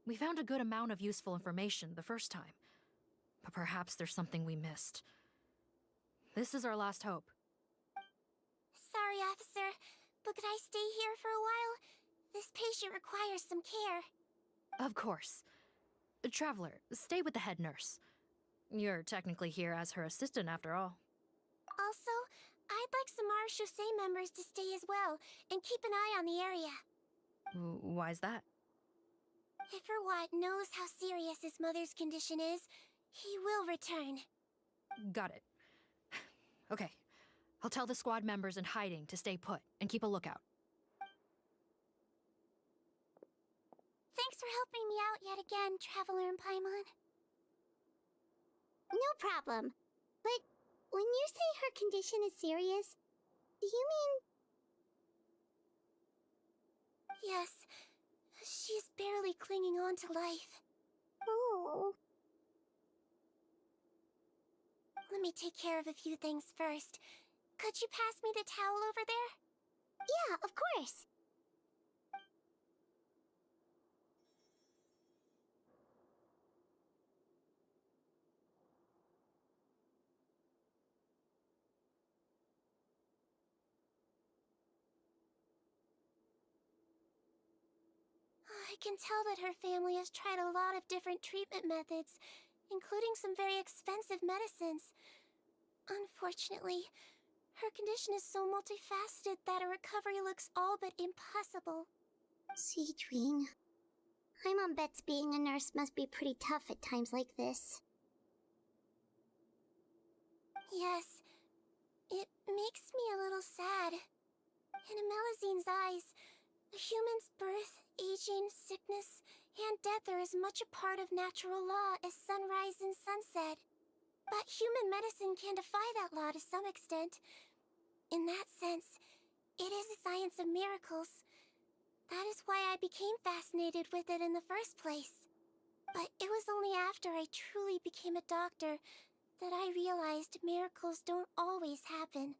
We found a good amount of useful information the first time, but perhaps there's something we missed. This is our last hope. Sorry, officer, but could I stay here for a while? This patient requires some care. Of course. Traveler, stay with the head nurse. You're technically here as her assistant after all. Also, I'd like some Marechaussee members to stay as well, and keep an eye on the area. Why's that? If Rawat knows how serious his mother's condition is, he will return. Got it. Okay. I'll tell the squad members in hiding to stay put and keep a lookout. Thanks for helping me out yet again, Traveler and Paimon. No problem. But when you say her condition is serious, do you mean... Yes. She's barely clinging on to life. Oh. Let me take care of a few things first. Could you pass me the towel over there? Yeah, of course. I can tell that her family has tried a lot of different treatment methods, including some very expensive medicines. Unfortunately, her condition is so multifaceted that a recovery looks all but impossible. Citrine. Paimon bets being a nurse must be pretty tough at times like this. Yes, it makes me a little sad. In a Melizine's eyes, a human's birth, aging, sickness, and death are as much a part of natural law as sunrise and sunset. But human medicine can defy that law to some extent. In that sense, it is a science of miracles. That is why I became fascinated with it in the first place. But it was only after I truly became a doctor that I realized miracles don't always happen.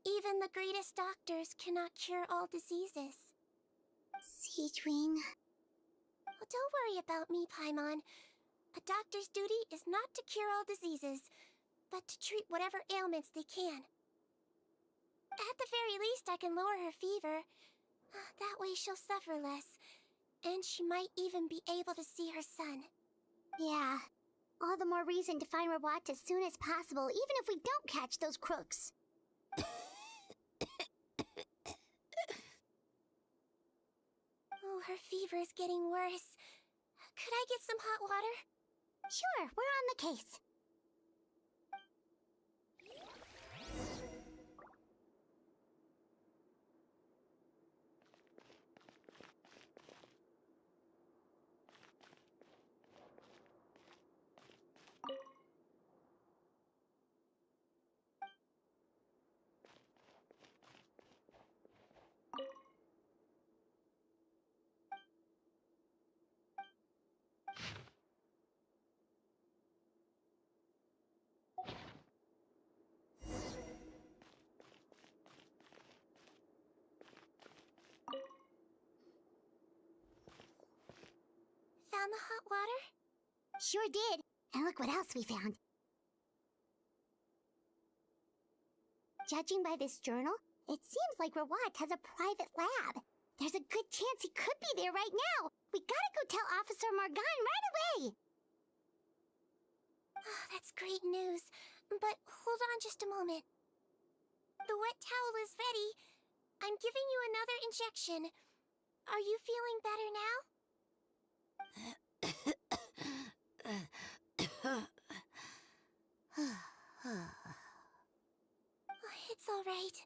Even the greatest doctors cannot cure all diseases. Seedwing. Well, don't worry about me, Paimon. A doctor's duty is not to cure all diseases, but to treat whatever ailments they can. At the very least, I can lower her fever. That way she'll suffer less, and she might even be able to see her son. Yeah. All the more reason to find Rawat as soon as possible, even if we don't catch those crooks. Oh, her fever is getting worse. Could I get some hot water? Sure, we're on the case. Found the hot water? Sure did. And look what else we found. Judging by this journal, it seems like Rawat has a private lab. There's a good chance he could be there right now. We gotta go tell Officer Morgan right away. Oh, that's great news. But hold on just a moment. The wet towel is ready. I'm giving you another injection. Are you feeling better now? It's all right.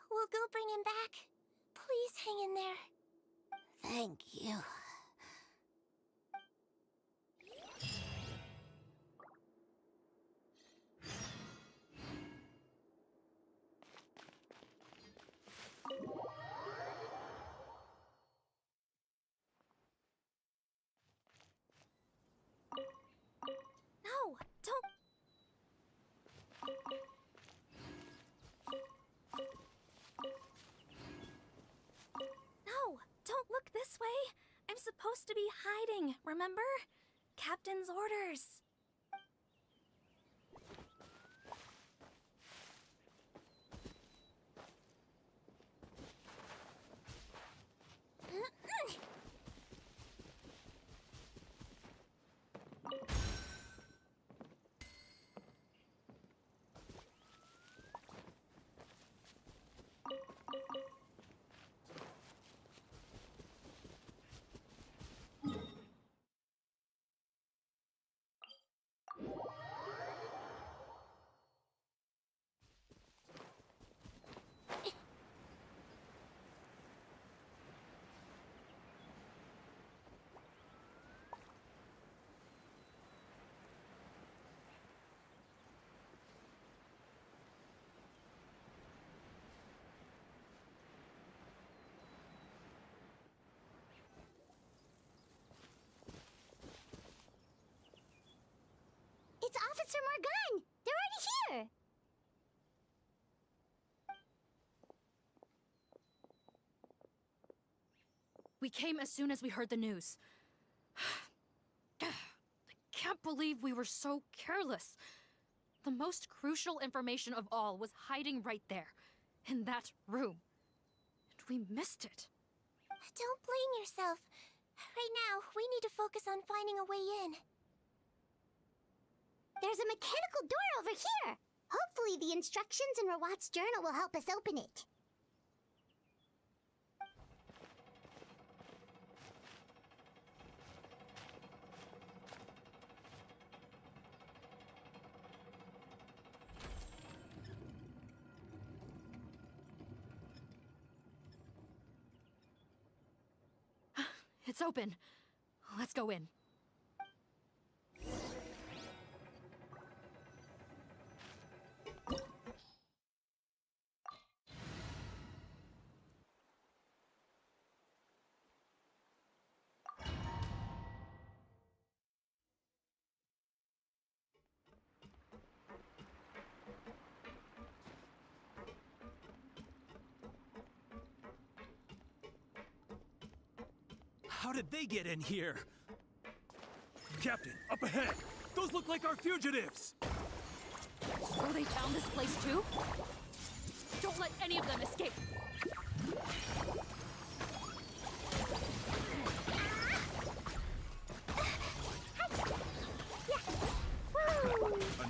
We'll go bring him back. Please hang in there. Thank you. No, don't. No, don't look this way. I'm supposed to be hiding, remember? Captain's orders. It's Officer Morgan! They're already here! We came as soon as we heard the news. I can't believe we were so careless. The most crucial information of all was hiding right there, in that room. And we missed it. Don't blame yourself. Right now, we need to focus on finding a way in. There's a mechanical door over here! Hopefully the instructions in Rawat's journal will help us open it. It's open. Let's go in. How did they get in here? Captain, up ahead! Those look like our fugitives! So they found this place too? Don't let any of them escape!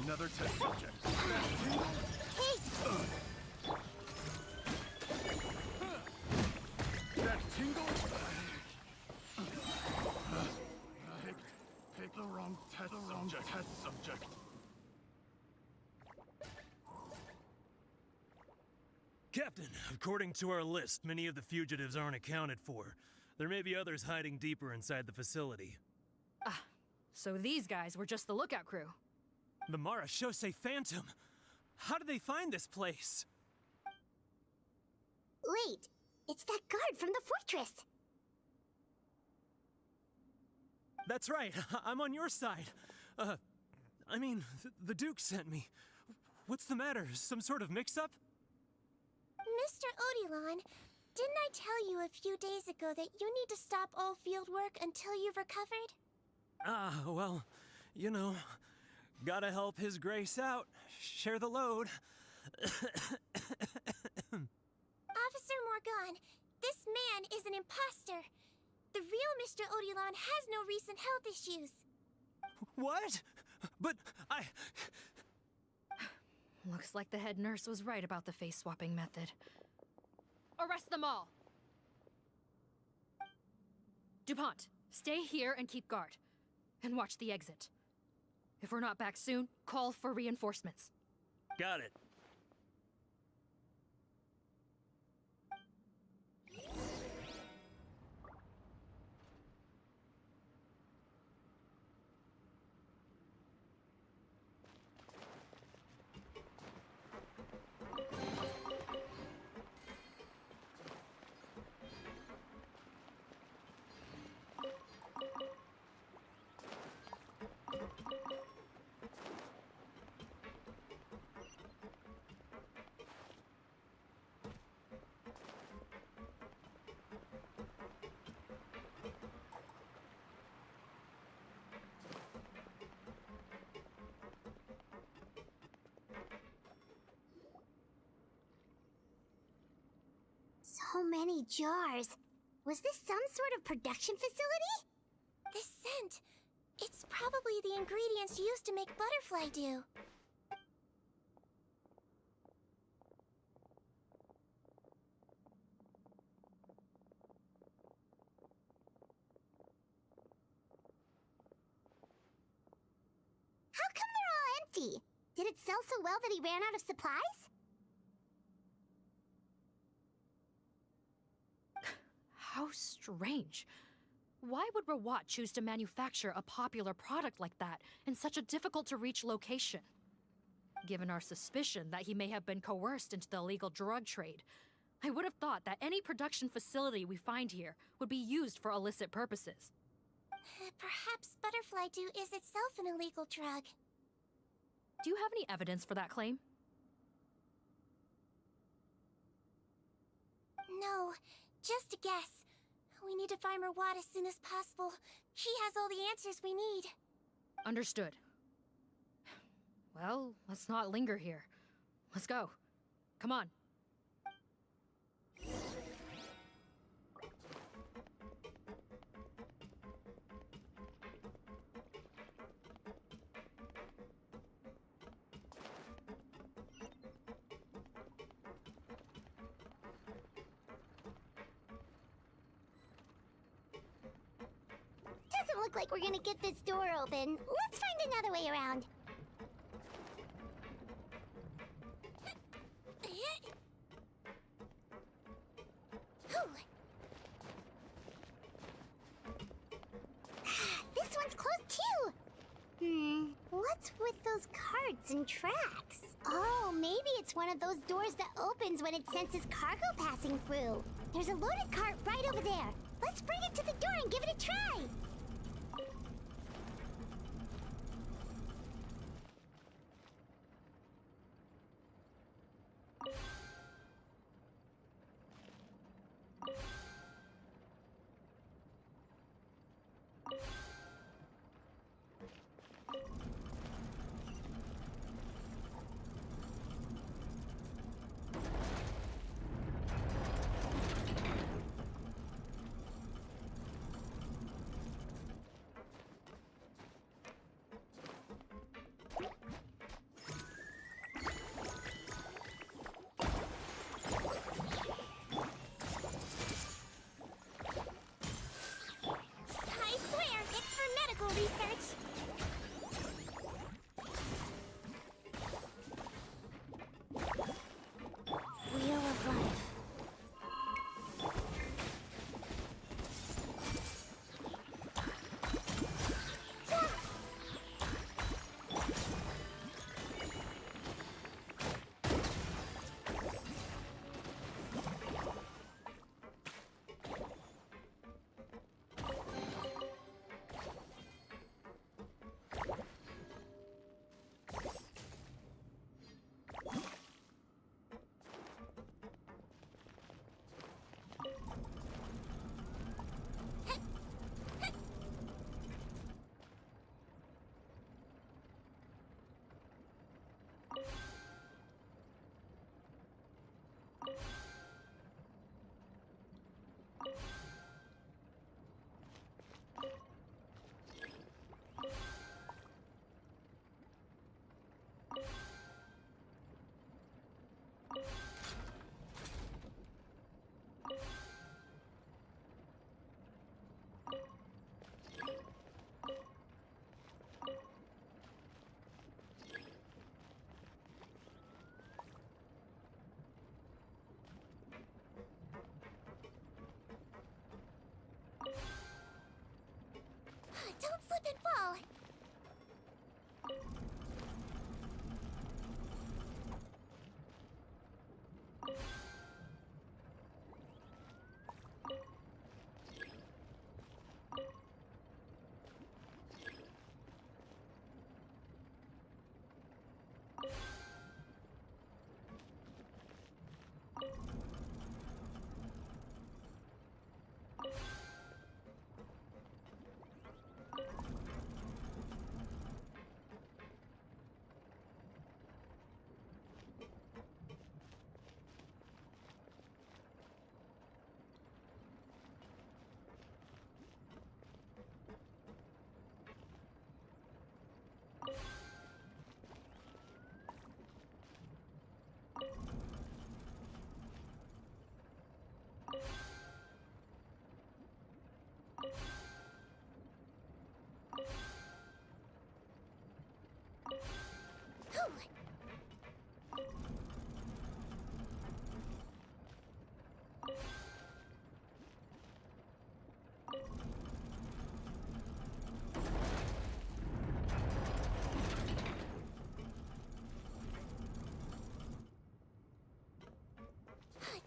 Another test subject. That tingle? Pick the wrong test subject. Captain, according to our list, many of the fugitives aren't accounted for. There may be others hiding deeper inside the facility. Ah, so these guys were just the lookout crew. The Marashose Phantom! How did they find this place? Wait, it's that guard from the fortress. That's right, I'm on your side. I mean, the Duke sent me. What's the matter? Some sort of mix-up? Mr. Odilon, didn't I tell you a few days ago that you need to stop all field work until you've recovered? Ah, well, you know, gotta help His Grace out. Share the load. Officer Morgan, this man is an imposter. The real Mr. Odilon has no recent health issues. What? But I... Looks like the head nurse was right about the face-swapping method. Arrest them all! DuPont, stay here and keep guard. And watch the exit. If we're not back soon, call for reinforcements. Got it. So many jars. Was this some sort of production facility? This scent, it's probably the ingredients used to make butterfly dew. How come they're all empty? Did it sell so well that he ran out of supplies? How strange. Why would Rawat choose to manufacture a popular product like that in such a difficult-to-reach location? Given our suspicion that he may have been coerced into the illegal drug trade, I would have thought that any production facility we find here would be used for illicit purposes. Perhaps butterfly dew is itself an illegal drug. Do you have any evidence for that claim? No, just a guess. We need to find Rawat as soon as possible. He has all the answers we need. Understood. Well, let's not linger here. Let's go. Come on. Doesn't look like we're gonna get this door open. Let's find another way around. What's with those carts and tracks? Oh, maybe it's one of those doors that opens when it senses cargo passing through. There's a loaded cart right over there. Let's bring it to the door and give it a try. I swear, it's for medical research. Wheel of Life. Don't slip and fall.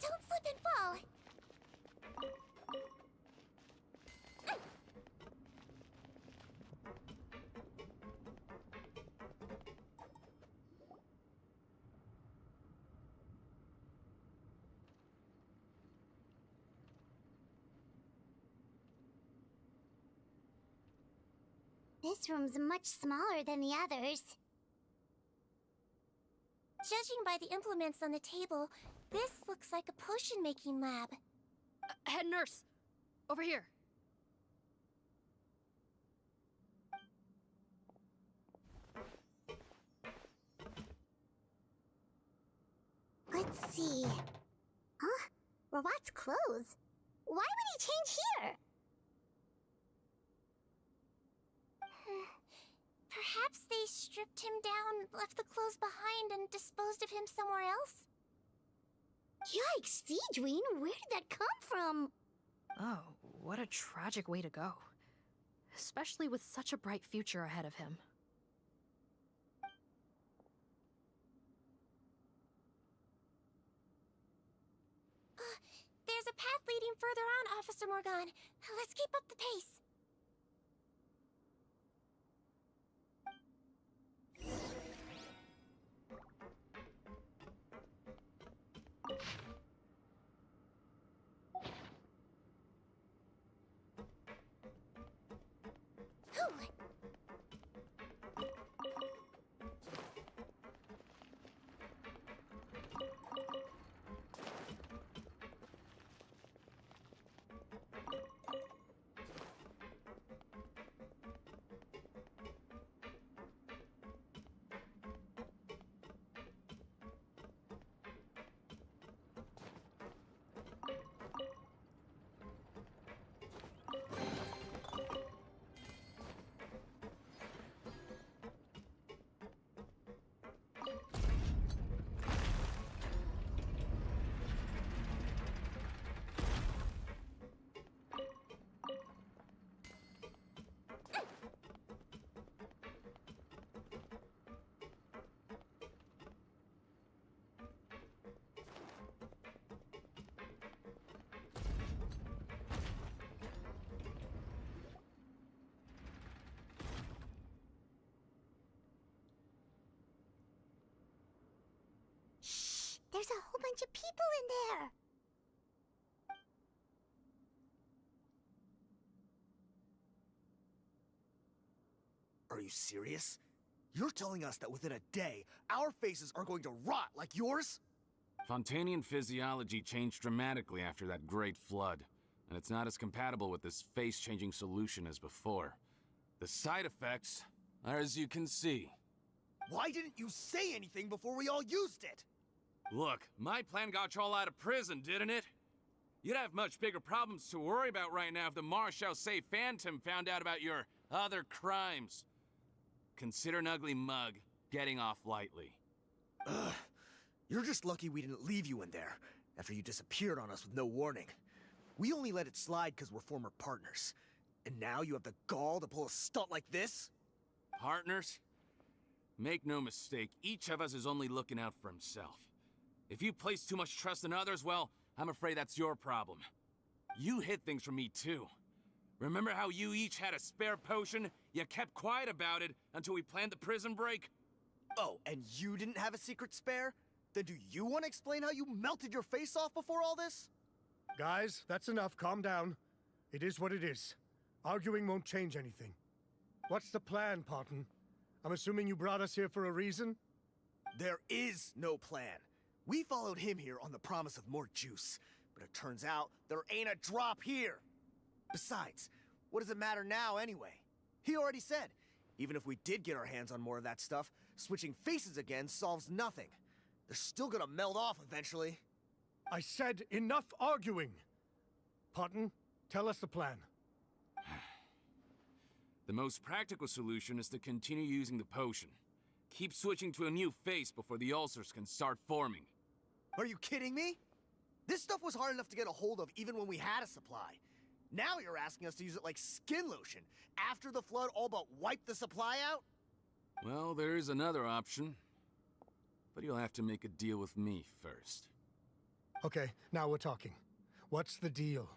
Don't slip and fall. This room's much smaller than the others. Judging by the implements on the table, this looks like a potion-making lab. Head nurse! Over here! Let's see. Huh? Robot's clothes? Why would he change here? Perhaps they stripped him down, left the clothes behind, and disposed of him somewhere else? Yikes, Siegeween, where did that come from? Oh, what a tragic way to go. Especially with such a bright future ahead of him. leading further on, Officer Morgan. Let's keep up the pace. There's a whole bunch of people in there. Are you serious? You're telling us that within a day, our faces are going to rot like yours? Fontanian physiology changed dramatically after that great flood, and it's not as compatible with this face-changing solution as before. The side effects are as you can see. Why didn't you say anything before we all used it? Look, my plan got y'all out of prison, didn't it? You'd have much bigger problems to worry about right now if the Marshal Say Phantom found out about your other crimes. Consider an ugly mug getting off lightly. Ugh. You're just lucky we didn't leave you in there after you disappeared on us with no warning. We only let it slide because we're former partners. And now you have the gall to pull a stunt like this? Partners? Make no mistake, each of us is only looking out for himself. If you place too much trust in others, well, I'm afraid that's your problem. You hid things from me too. Remember how you each had a spare potion? You kept quiet about it until we planned the prison break? Oh, and you didn't have a secret spare? Then do you want to explain how you melted your face off before all this? Guys, that's enough. Calm down. It is what it is. Arguing won't change anything. What's the plan, Parton? I'm assuming you brought us here for a reason? There is no plan. We followed him here on the promise of more juice, but it turns out there ain't a drop here. Besides, what does it matter now anyway? He already said, even if we did get our hands on more of that stuff, switching faces again solves nothing. They're still gonna melt off eventually. I said enough arguing! Parton, tell us the plan. The most practical solution is to continue using the potion. Keep switching to a new face before the ulcers can start forming. Are you kidding me? This stuff was hard enough to get a hold of even when we had a supply. Now you're asking us to use it like skin lotion, after the flood all but wiped the supply out? Well, there is another option. But you'll have to make a deal with me first. Okay, now we're talking. What's the deal?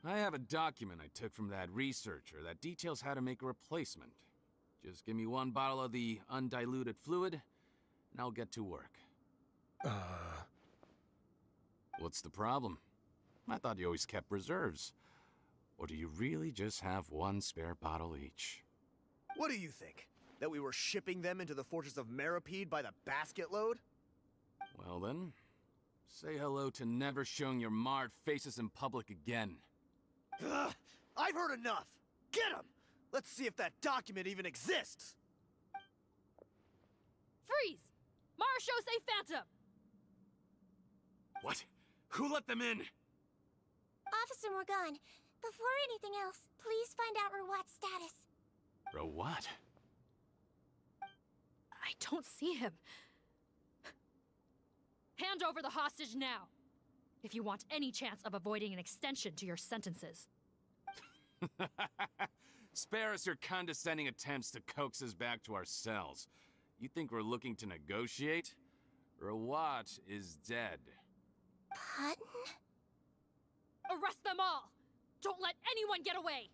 I have a document I took from that researcher that details how to make a replacement. Just give me one bottle of the undiluted fluid, and I'll get to work. What's the problem? I thought you always kept reserves. Or do you really just have one spare bottle each? What do you think? That we were shipping them into the fortress of Meripede by the basket load? Well then, say hello to never showing your marred faces in public again. Ugh, I've heard enough! Get him! Let's see if that document even exists! Freeze! Marshal Say Phantom! What? Who let them in? Officer Morgan, before anything else, please find out Rawat's status. Rawat? I don't see him. Hand over the hostage now, if you want any chance of avoiding an extension to your sentences. Spare us your condescending attempts to coax us back to our cells. You think we're looking to negotiate? Rawat is dead. Parton? Arrest them all! Don't let anyone get away!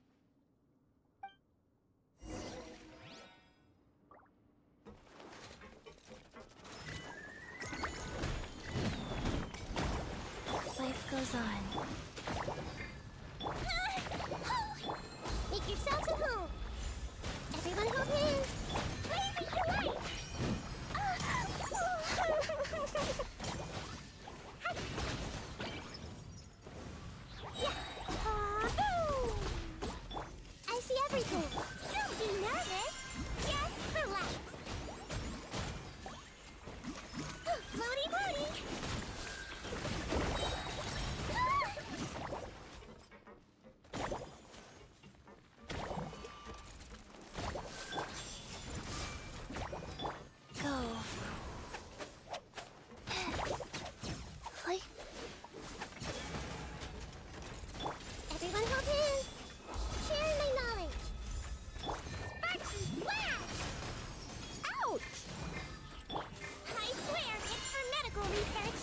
Life goes on. Make yourselves at home. Everyone hold hands. Blazing for life. I see everything. Don't be nervous. Just relax. Floaty floaty. Go. Like, Everyone hold hands. Share my knowledge. Sparky blast! Ouch! I swear it's for medical research.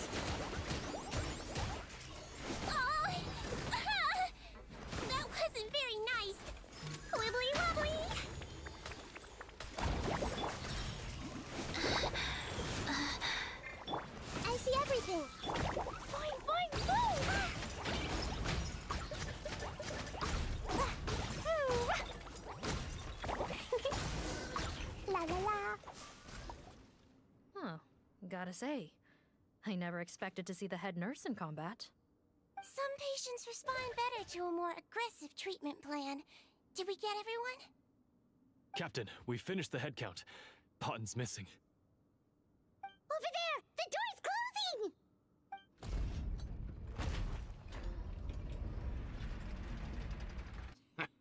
Oh! That wasn't very nice. Wibbly wobbly. I see everything. Boing, boing, boom! La la la. Huh. Gotta say, I never expected to see the head nurse in combat. Some patients respond better to a more aggressive treatment plan. Did we get everyone? Captain, we finished the head count. Potten's missing. Over there! The door's closing!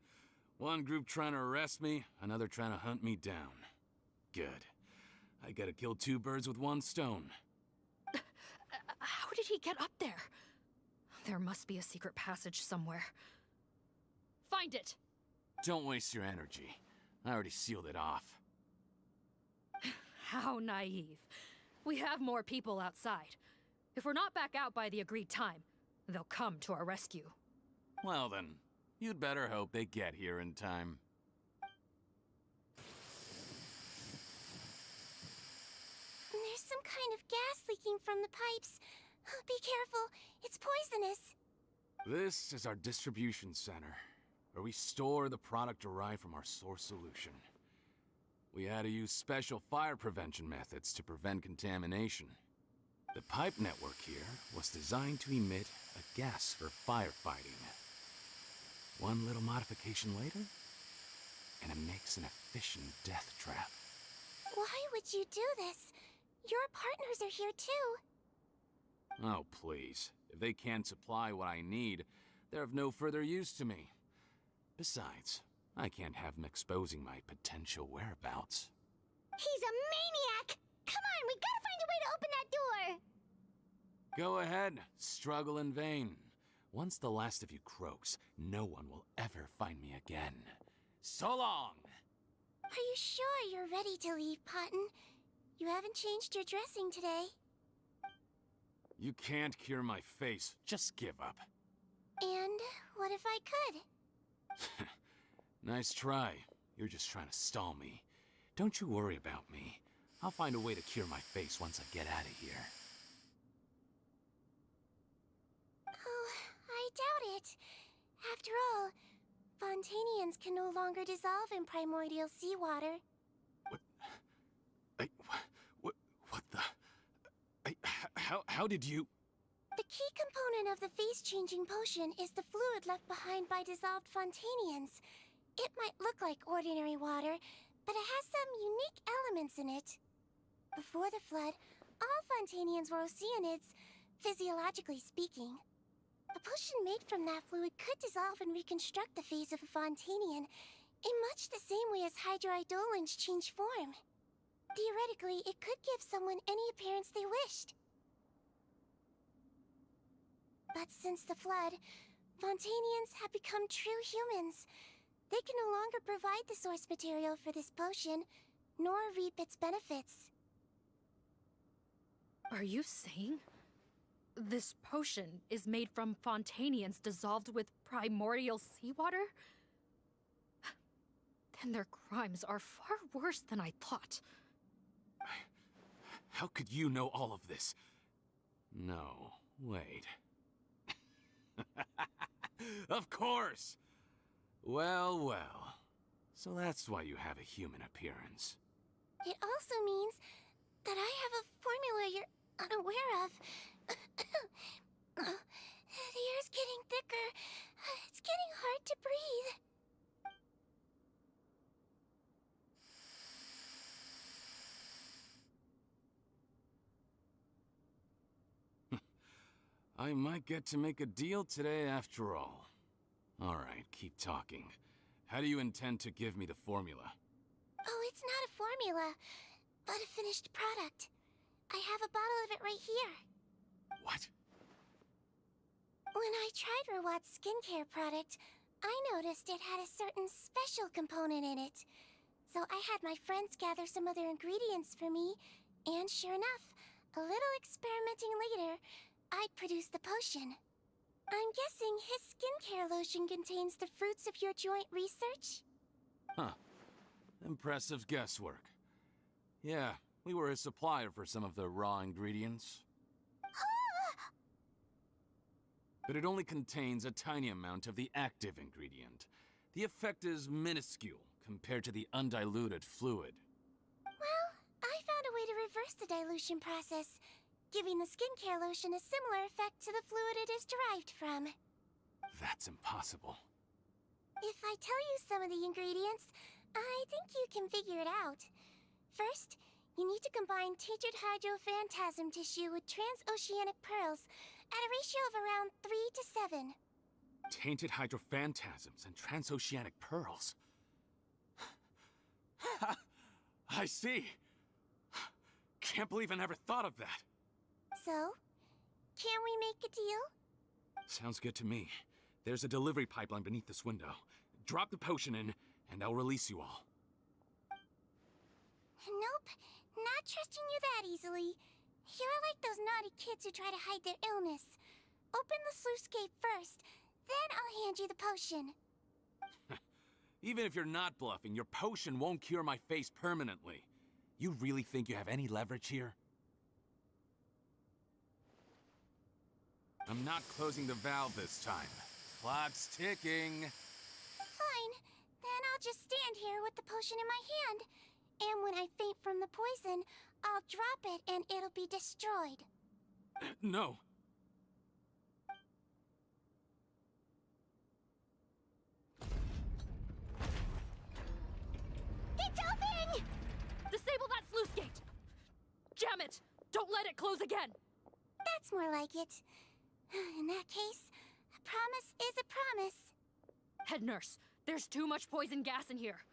One group trying to arrest me, another trying to hunt me down. Good. I gotta kill two birds with one stone. How did he get up there? There must be a secret passage somewhere. Find it! Don't waste your energy. I already sealed it off. How naive. We have more people outside. If we're not back out by the agreed time, they'll come to our rescue. Well then, you'd better hope they get here in time. There's some kind of gas leaking from the pipes. Be careful, it's poisonous. This is our distribution center, where we store the product derived from our source solution. We had to use special fire prevention methods to prevent contamination. The pipe network here was designed to emit a gas for firefighting. One little modification later, and it makes an efficient death trap. Why would you do this? Your partners are here too. Oh, please. If they can't supply what I need, they're of no further use to me. Besides, I can't have them exposing my potential whereabouts. He's a maniac! Come on, we gotta find a way to open that door! Go ahead, struggle in vain. Once the last of you croaks, no one will ever find me again. So long! Are you sure you're ready to leave, Potten? You haven't changed your dressing today. You can't cure my face. Just give up. And what if I could? Nice try. You're just trying to stall me. Don't you worry about me. I'll find a way to cure my face once I get out of here. Oh, I doubt it. After all, Fontanians can no longer dissolve in primordial seawater. What the... How did you... The key component of the face-changing potion is the fluid left behind by dissolved Fontanians. It might look like ordinary water, but it has some unique elements in it. Before the flood, all Fontanians were oceanids, physiologically speaking. A potion made from that fluid could dissolve and reconstruct the face of a Fontanian in much the same way as hydroidolins change form. Theoretically, it could give someone any appearance they wished. But since the flood, Fontanians have become true humans. They can no longer provide the source material for this potion, nor reap its benefits. Are you saying This potion is made from Fontanians dissolved with primordial seawater? Then their crimes are far worse than I thought. How could you know all of this? No, wait. Of course! Well, well. So that's why you have a human appearance. It also means that I have a formula you're unaware of. The air's getting thicker. It's getting hard to breathe. I might get to make a deal today after all. Alright, keep talking. How do you intend to give me the formula? Oh, it's not a formula, but a finished product. I have a bottle of it right here. What? When I tried Rawat's skincare product, I noticed it had a certain special component in it. So I had my friends gather some other ingredients for me, and sure enough, a little experimenting later, I'd produced the potion. I'm guessing his skincare lotion contains the fruits of your joint research? Huh. Impressive guesswork. Yeah, we were his supplier for some of the raw ingredients. But it only contains a tiny amount of the active ingredient. The effect is minuscule compared to the undiluted fluid. Well, I found a way to reverse the dilution process, giving the skincare lotion a similar effect to the fluid it is derived from. That's impossible. If I tell you some of the ingredients, I think you can figure it out. First, you need to combine tainted hydrophantasm tissue with transoceanic pearls at a ratio of around 3 to 7. Tainted hydrophantasms and transoceanic pearls. I see. Can't believe I never thought of that. So, can we make a deal? Sounds good to me. There's a delivery pipeline beneath this window. Drop the potion in, and I'll release you all. Nope, not trusting you that easily. You're like those naughty kids who try to hide their illness. Open the sluice gate first, then I'll hand you the potion. Even if you're not bluffing, your potion won't cure my face permanently. You really think you have any leverage here? I'm not closing the valve this time. Clock's ticking. Fine, then I'll just stand here with the potion in my hand. And when I faint from the poison, I'll drop it and it'll be destroyed. No. It's open! Disable that sluice gate! Jam it! Don't let it close again! That's more like it. In that case, a promise is a promise. Head nurse, there's too much poison gas in here.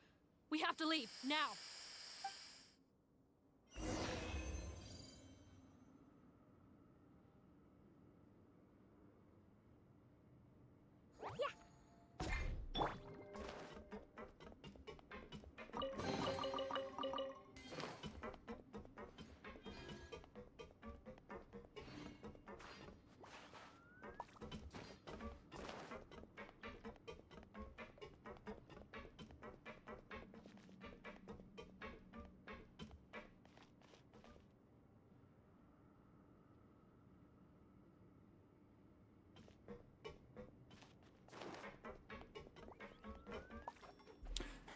We have to leave, now!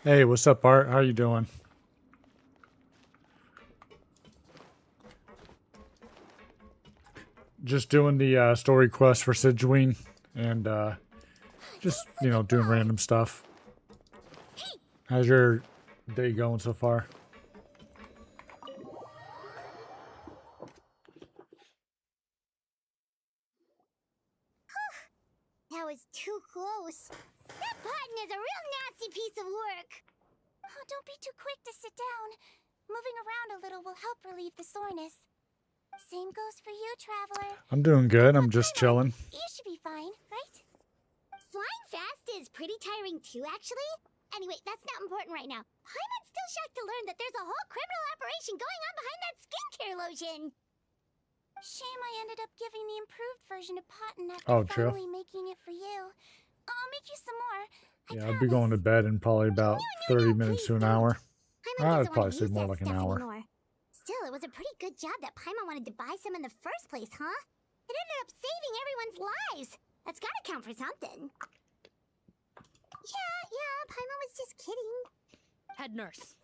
Hey, what's up, Art? How you doing? Just doing the story quest for Sidgeween and just, you know, doing random stuff. How's your day going so far? That was too close. That button is a real nasty piece of work. Oh, don't be too quick to sit down. Moving around a little will help relieve the soreness. Same goes for you, Traveler. I'm doing good. I'm just chilling. You should be fine, right? Flying fast is pretty tiring too, actually. Anyway, that's not important right now. Paimon's still shocked to learn that there's a whole criminal operation going on behind that skincare lotion. Shame I ended up giving the improved version to Potten after Oh, true. finally making it for you. I'll make you some more. Yeah, I'll be going to bed in probably about 30 minutes to an hour. I'd probably say more like an hour. Anymore. Still, it was a pretty good job that Paimon wanted to buy some in the first place, huh? It ended up saving everyone's lives. That's gotta count for something. Yeah, Paimon was just kidding. Head nurse,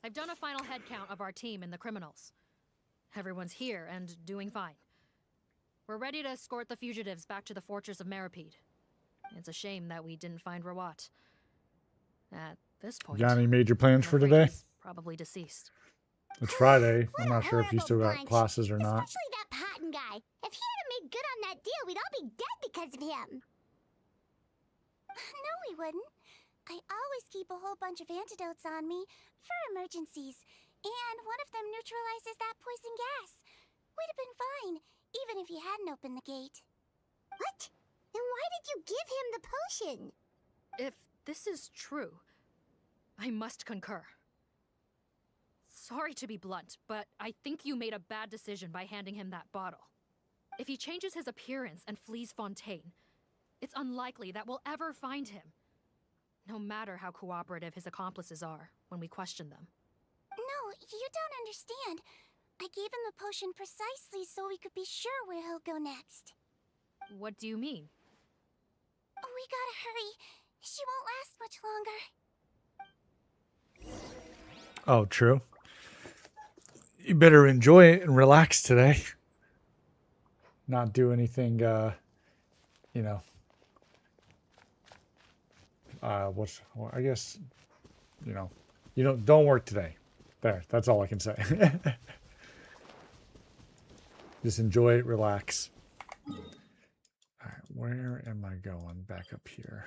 I've done a final head count of our team and the criminals. Everyone's here and doing fine. We're ready to escort the fugitives back to the fortress of Meripede. It's a shame that we didn't find Rawat. At this point, Got any major plans I'm for afraid today? he's probably deceased. It's Friday. I'm not sure if you still got classes or not. Especially that Patten guy. If he hadn't made good on that deal, we'd all be dead because of him. No, we wouldn't. I always keep a whole bunch of antidotes on me for emergencies, and one of them neutralizes that poison gas. We'd have been fine, even if you hadn't opened the gate. What? Then why did you give him the potion? If this is true, I must concur. Sorry to be blunt, but I think you made a bad decision by handing him that bottle. If he changes his appearance and flees Fontaine, it's unlikely that we'll ever find him. No matter how cooperative his accomplices are when we question them. No, you don't understand. I gave him the potion precisely so we could be sure where he'll go next. What do you mean? We gotta hurry. She won't last much longer. Oh, true. You better enjoy it and relax today. Not do anything, you know. I guess, you know, don't work today. There, that's all I can say. Just enjoy it, relax. All right, where am I going? Back up here.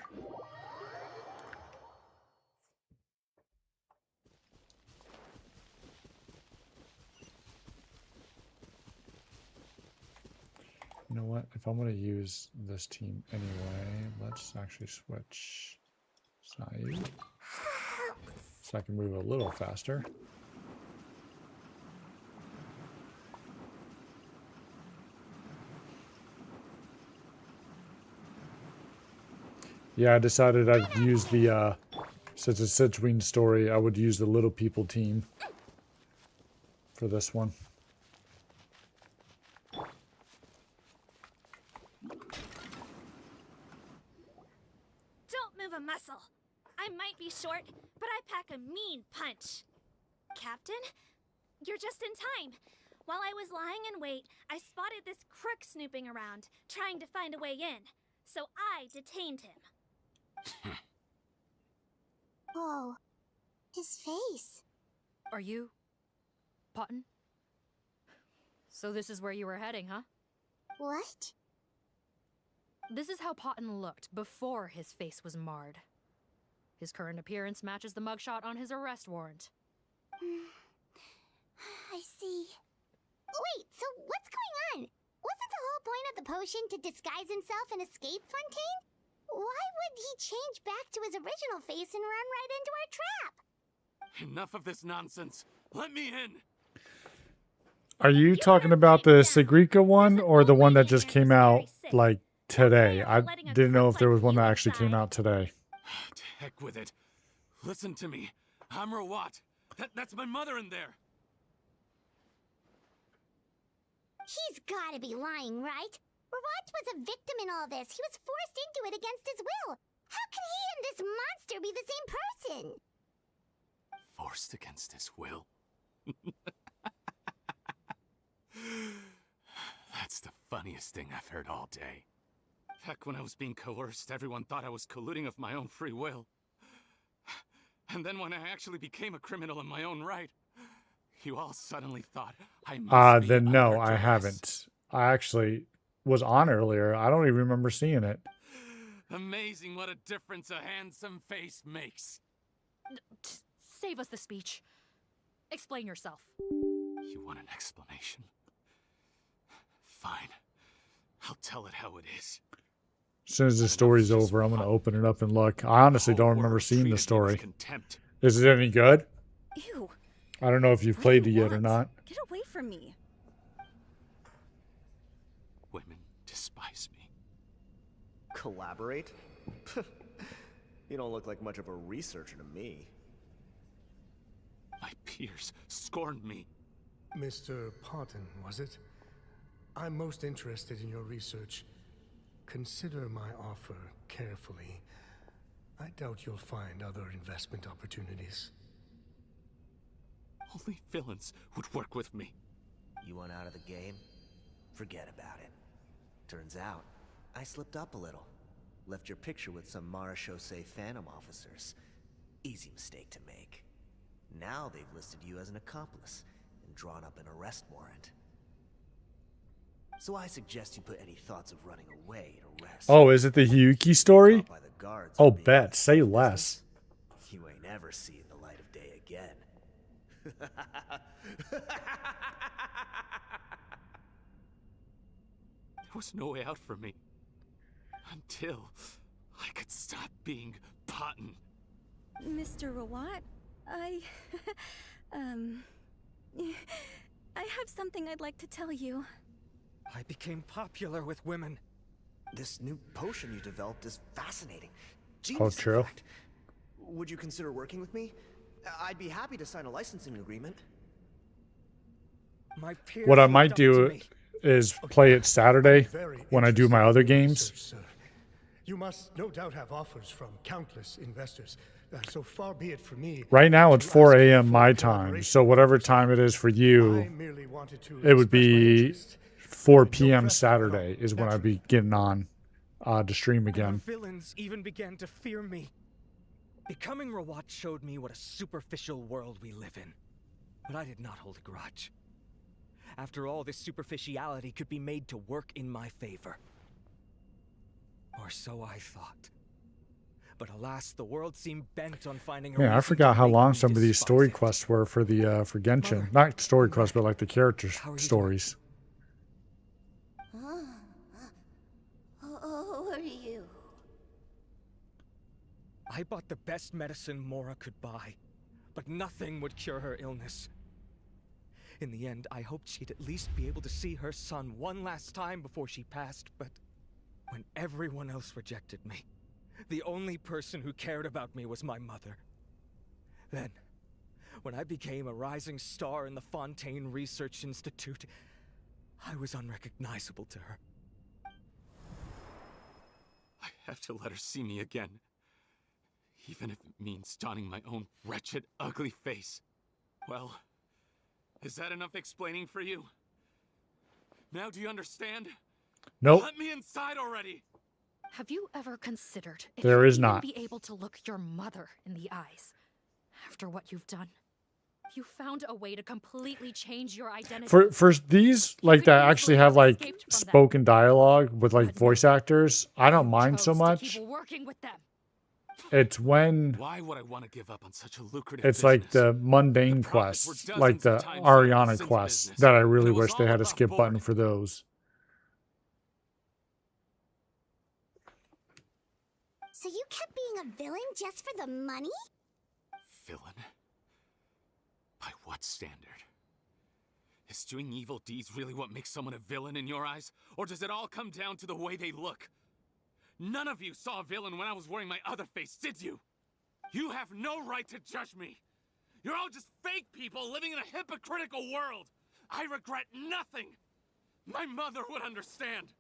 You know what? If I'm going to use this team anyway, let's actually switch side so I can move a little faster. Yeah, I decided I'd use the, since it's Citrine story, I would use the Little People team for this one. Don't move a muscle. I might be short, but I pack a mean punch. Captain, you're just in time. While I was lying in wait, I spotted this crook snooping around, trying to find a way in. So I detained him. Oh, his face. Are you Potten? So this is where you were heading, huh? What? This is how Potten looked before his face was marred. His current appearance matches the mugshot on his arrest warrant. I see. Wait, so what's going on? Wasn't the whole point of the potion to disguise himself and escape Fontaine? Why would he change back to his original face and run right into our trap? Enough of this nonsense. Let me in. Are you talking about the Sigrika one or the one that just came out like today? I didn't know if there was one that actually came out today. To heck with it. Listen to me. I'm Rawat. That's my mother in there. He's gotta be lying, right? Rawat was a victim in all this. He was forced into it against his will. How can he and this monster be the same person? Forced against his will? That's the funniest thing I've heard all day. Heck, when I was being coerced, everyone thought I was colluding of my own free will. And then when I actually became a criminal in my own right, you all suddenly thought I must be Then no, under I duress. haven't. I actually was on earlier. I don't even remember seeing it. Amazing what a difference a handsome face makes. Save us the speech. Explain yourself. You want an explanation? Fine. I'll tell it how it is. As soon as the story's over, I'm going to open it up and look. I honestly don't remember seeing the story. Is it any good? Ew. I don't know if you've played it yet or not. Get away from me. despise me. Collaborate? You don't look like much of a researcher to me. My peers scorned me. Mr. Parton, was it? I'm most interested in your research. Consider my offer carefully. I doubt you'll find other investment opportunities. Only villains would work with me. You want out of the game? Forget about it. Turns out, I slipped up a little. Left your picture with some Marechaussee Phantom officers. Easy mistake to make. Now they've listed you as an accomplice and drawn up an arrest warrant. So I suggest you put any thoughts of running away to rest. Oh, is it the Hiyuki story? By the guards Oh, for being bet. Say less. You ain't ever seeing the light of day again. There was no way out for me. Until I could stop being Potton. Mr. Rawat, I have something I'd like to tell you. I became popular with women. This new potion you developed is fascinating. Oh, Genius, in true. fact. Would you consider working with me? I'd be happy to sign a licensing agreement. My peers What I looked might up do to me. is play it Saturday when I do my other games. Sir. You must no doubt have offers from countless investors. So far be it for me. Right now it's 4 a.m. my time, so whatever time it is for you, it would be 4 p.m. Saturday is when I'd be getting on to stream And again. the villains even began to fear me. Becoming Rawat showed me what a superficial world we live in. But I did not hold a grudge. After all, this superficiality could be made to work in my favor. Or so I thought. But alas, the world seemed bent on finding a Man, I reason forgot to how make long me some of these despise story it. quests were for the for Genshin. Not story quests, but like the character stories. Who are you? I bought the best medicine Mora could buy, but nothing would cure her illness. In the end, I hoped she'd at least be able to see her son one last time before she passed, but when everyone else rejected me, the only person who cared about me was my mother. Then, when I became a rising star in the Fontaine Research Institute, I was unrecognizable to her. I have to let her see me again. Even if it means donning my own wretched, ugly face. Well, is that enough explaining for you? Now do you understand? Nope. Let me inside already! Have you ever considered if There you'll is even not. be able to look your mother in the eyes after what you've done? You found a way to completely change your identity. For these like that actually have like spoken dialogue with like voice actors, I don't mind so much. Keep working with them. It's when Why would I want to give up on such a lucrative it's business? like the mundane quests, like the dozens of times over in Ariana Sin's quests, business, that I and really it was wish they all had a above skip board. button for those. So you kept being a villain just for the money? Villain? By what standard? Is doing evil deeds really what makes someone a villain in your eyes? Or does it all come down to the way they look? None of you saw a villain when I was wearing my other face, did you? You have no right to judge me! You're all just fake people living in a hypocritical world! I regret nothing! My mother would understand!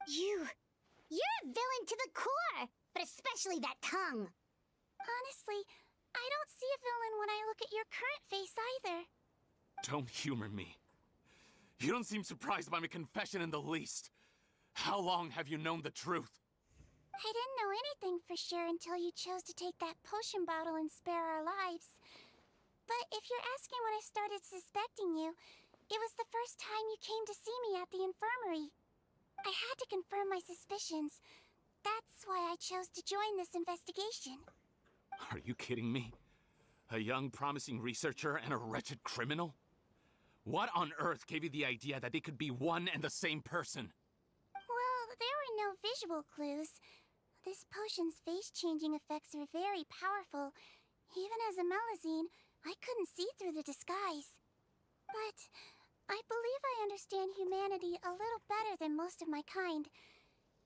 You're a villain to the core, but especially that tongue. Honestly, I don't see a villain when I look at your current face either. Don't humor me. You don't seem surprised by my confession in the least. How long have you known the truth? I didn't know anything for sure until you chose to take that potion bottle and spare our lives. But if you're asking when I started suspecting you, it was the first time you came to see me at the infirmary. I had to confirm my suspicions. That's why I chose to join this investigation. Are you kidding me? A young, promising researcher and a wretched criminal? What on earth gave you the idea that they could be one and the same person? Well, there were no visual clues. This potion's face-changing effects are very powerful. Even as a Melusine, I couldn't see through the disguise. But I believe I understand humanity a little better than most of my kind.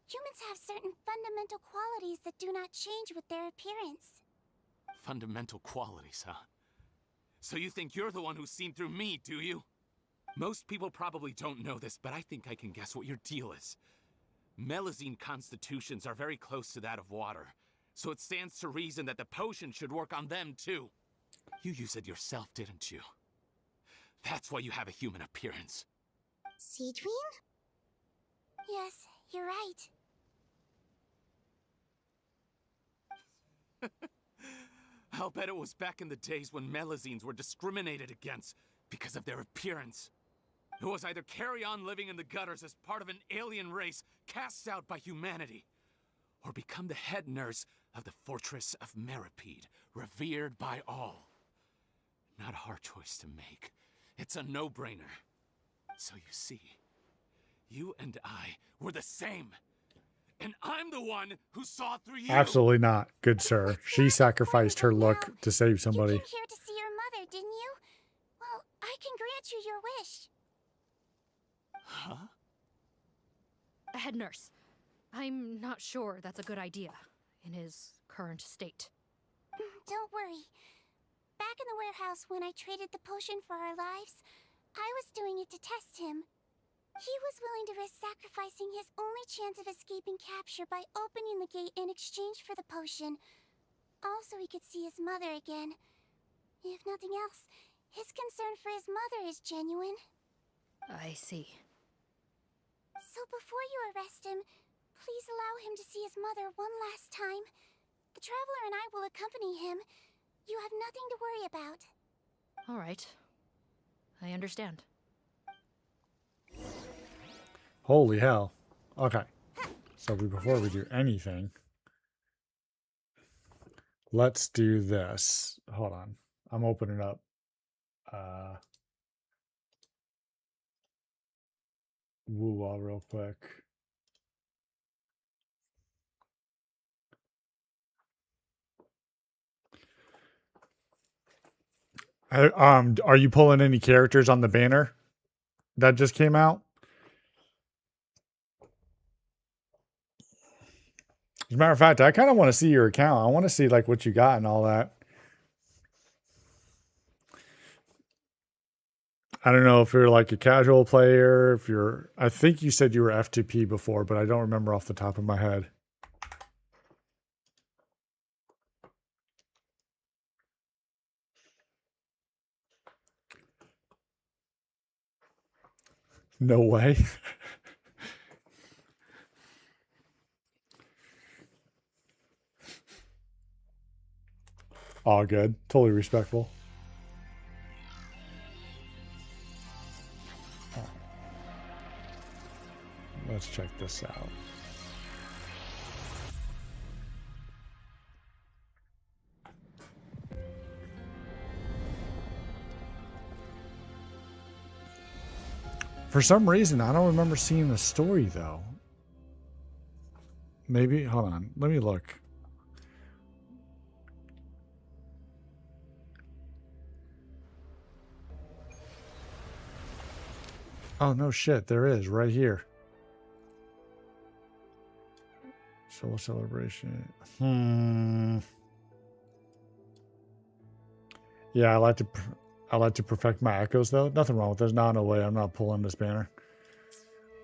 Humans have certain fundamental qualities that do not change with their appearance. Fundamental qualities, huh? So you think you're the one who's seen through me, do you? Most people probably don't know this, but I think I can guess what your deal is. Melazine constitutions are very close to that of water, so it stands to reason that the potion should work on them too. You used it yourself, didn't you? That's why you have a human appearance. Cedrine? Yes, you're right. I'll bet it was back in the days when Melazines were discriminated against because of their appearance. It was either carry on living in the gutters as part of an alien race cast out by humanity, or become the head nurse of the fortress of Meripede, revered by all. Not a hard choice to make. It's a no-brainer. So you see, you and I were the same. And I'm the one who saw through you. Absolutely not, good sir. She sacrificed her look to save somebody. You came here to see your mother, didn't you? Well, I can grant you your wish. Huh? Head nurse, I'm not sure that's a good idea in his current state. Don't worry. Back in the warehouse when I traded the potion for our lives, I was doing it to test him. He was willing to risk sacrificing his only chance of escaping capture by opening the gate in exchange for the potion. Also, he could see his mother again. If nothing else, his concern for his mother is genuine. I see. So before you arrest him, please allow him to see his mother one last time. The Traveler and I will accompany him. You have nothing to worry about. All right. I understand. Holy hell. Okay. So before we do anything, let's do this. Hold on. I'm opening up. Woo-wah real quick. Are you pulling any characters on the banner that just came out? As a matter of fact, I kind of want to see your account. I want to see like what you got and all that. I don't know if you're like a casual player, if you're, I think you said you were F2P before, but I don't remember off the top of my head. No way. All good. Totally respectful. Let's check this out. For some reason, I don't remember seeing the story, though. Maybe, hold on. Let me look. Oh, no shit. There is, right here. Soul Celebration. Yeah, I like to perfect my echoes, though. Nothing wrong with this. No way. I'm not pulling this banner.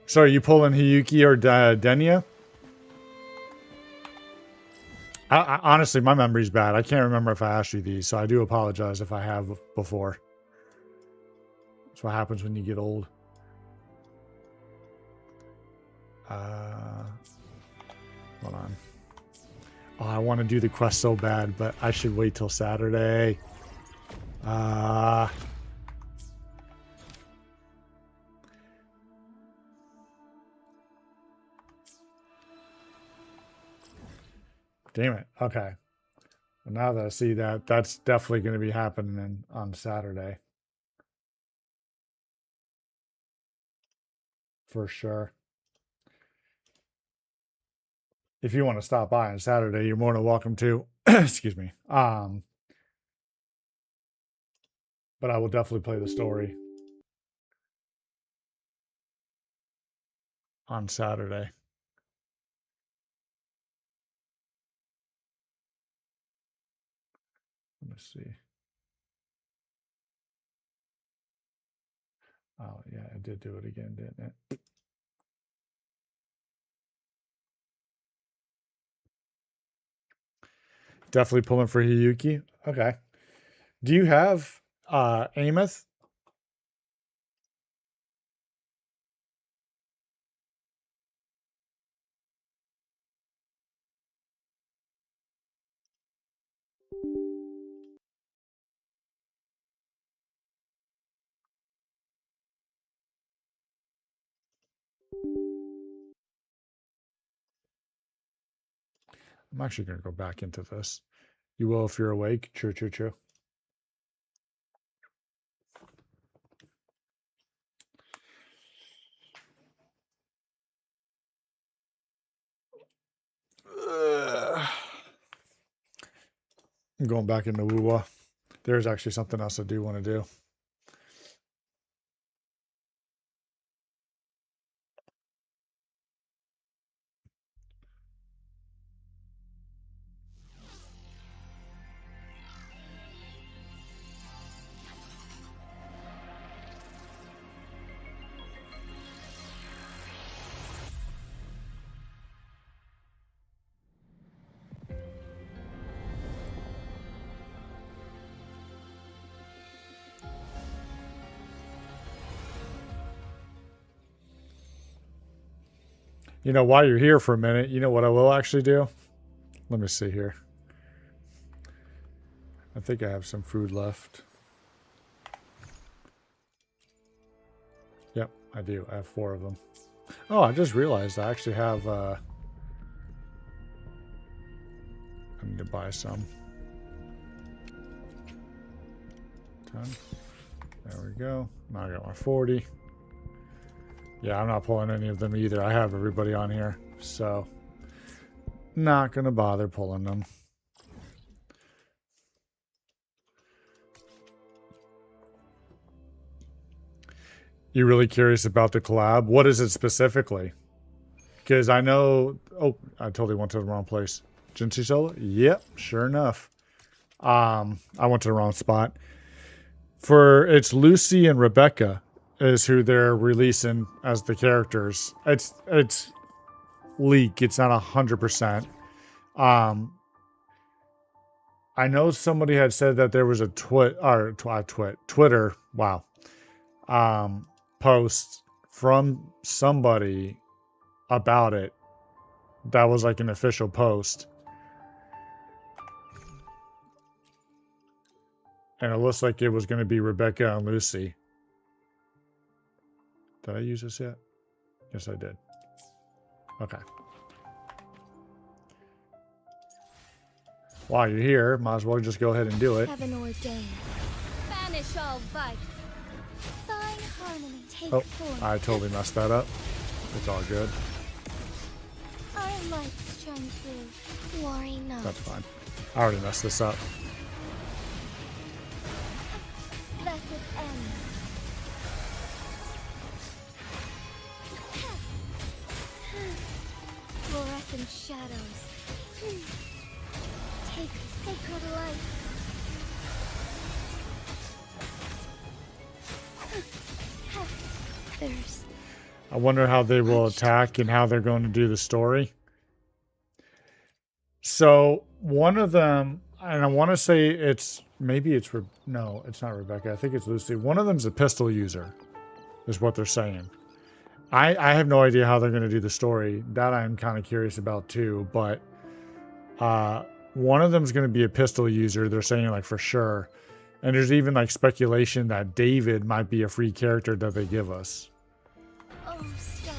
So are you pulling Hiyuki or Denya? Honestly, my memory's bad. I can't remember if I asked you these, so I do apologize if I have before. That's what happens when you get old. Hold on. Oh, I want to do the quest so bad, but I should wait till Saturday. Damn it. Okay. Well, now that I see that, that's definitely going to be happening on Saturday. For sure. If you want to stop by on Saturday, you're more than welcome to. Excuse me. But I will definitely play the story. on Saturday. Let me see. Oh, yeah, I did do it again, didn't it? Definitely pulling for Hiyuki. Okay. Do you have Amos? I'm actually going to go back into this. You will if you're awake. True, true, true. I'm going back into Wuwa. There's actually something else I do want to do. You know, while you're here for a minute, you know what I will actually do? Let me see here. I think I have some food left. Yep, I do. I have 4 of them. Oh, I just realized I actually have... I need to buy some. 10. There we go. Now I got my 40. Yeah, I'm not pulling any of them either. I have everybody on here, so not going to bother pulling them. You really curious about the collab? What is it specifically? Because I know... Oh, I totally went to the wrong place. Genshin Solo? Yep, sure enough. I went to the wrong spot. It's Lucy and Rebecca is who they're releasing as the characters. It's leak. It's not 100%. I know somebody had said that there was a Twitter. Wow. Post from somebody about it. That was like an official post. And it looks like it was going to be Rebecca and Lucy. Did I use this yet? Yes, I did. Okay. While you're here, might as well just go ahead and do it. Heaven ordained. Banish all vice. Find harmony. Take Oh, form. I totally messed that up. It's all good. Our lights shine through. Worry not. That's fine. I already messed this up. Blessed end. Fluorescent shadows. Take sacred light. There's... I wonder how they will attack and how they're going to do the story. So one of them, and I want to say it's no, it's not Rebecca. I think it's Lucy. One of them's a pistol user, is what they're saying. I have no idea how they're going to do the story. That I'm kind of curious about too. But one of them's going to be a pistol user. They're saying like for sure. And there's even like speculation that David might be a free character that they give us. Oh, stars.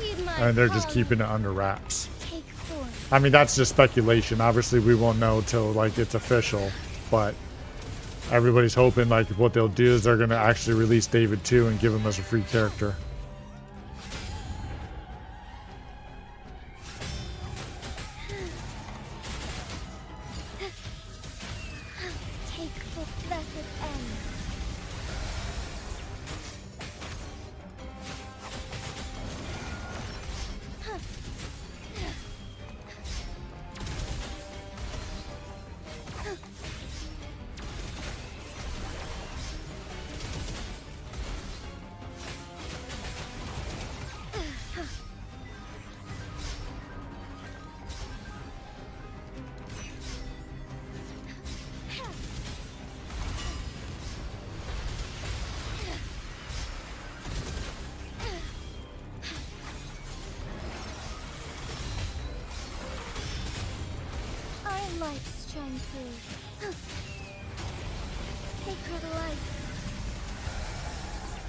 Read my And they're just folly. keeping it under wraps. Take form. I mean, that's just speculation. Obviously, we won't know till like it's official. But everybody's hoping like what they'll do is they're going to actually release David too and give him as a free character. Take the blessed end. lights shine through. Sacred light.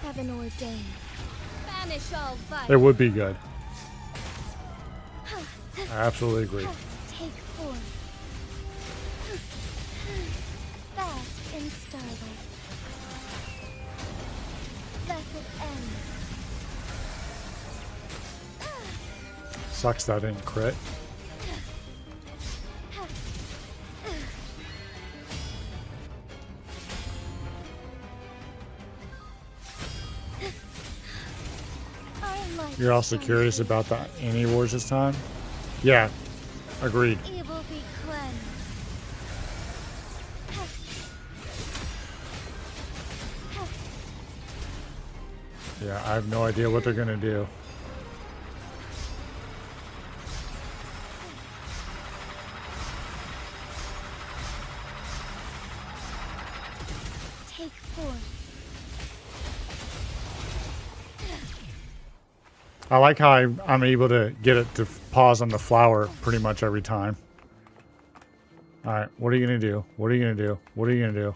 Heaven ordained. Banish all violence. It would be good. I absolutely agree. Take form. Bask in starlight. Blessed end. Sucks that didn't crit. You're also curious about the Annie Wars this time? Yeah, agreed. Evil be cleansed. Yeah, I have no idea what they're gonna do. Take form. I like how I'm able to get it to pause on the flower pretty much every time. Alright, what are you gonna do? What are you gonna do? What are you gonna do?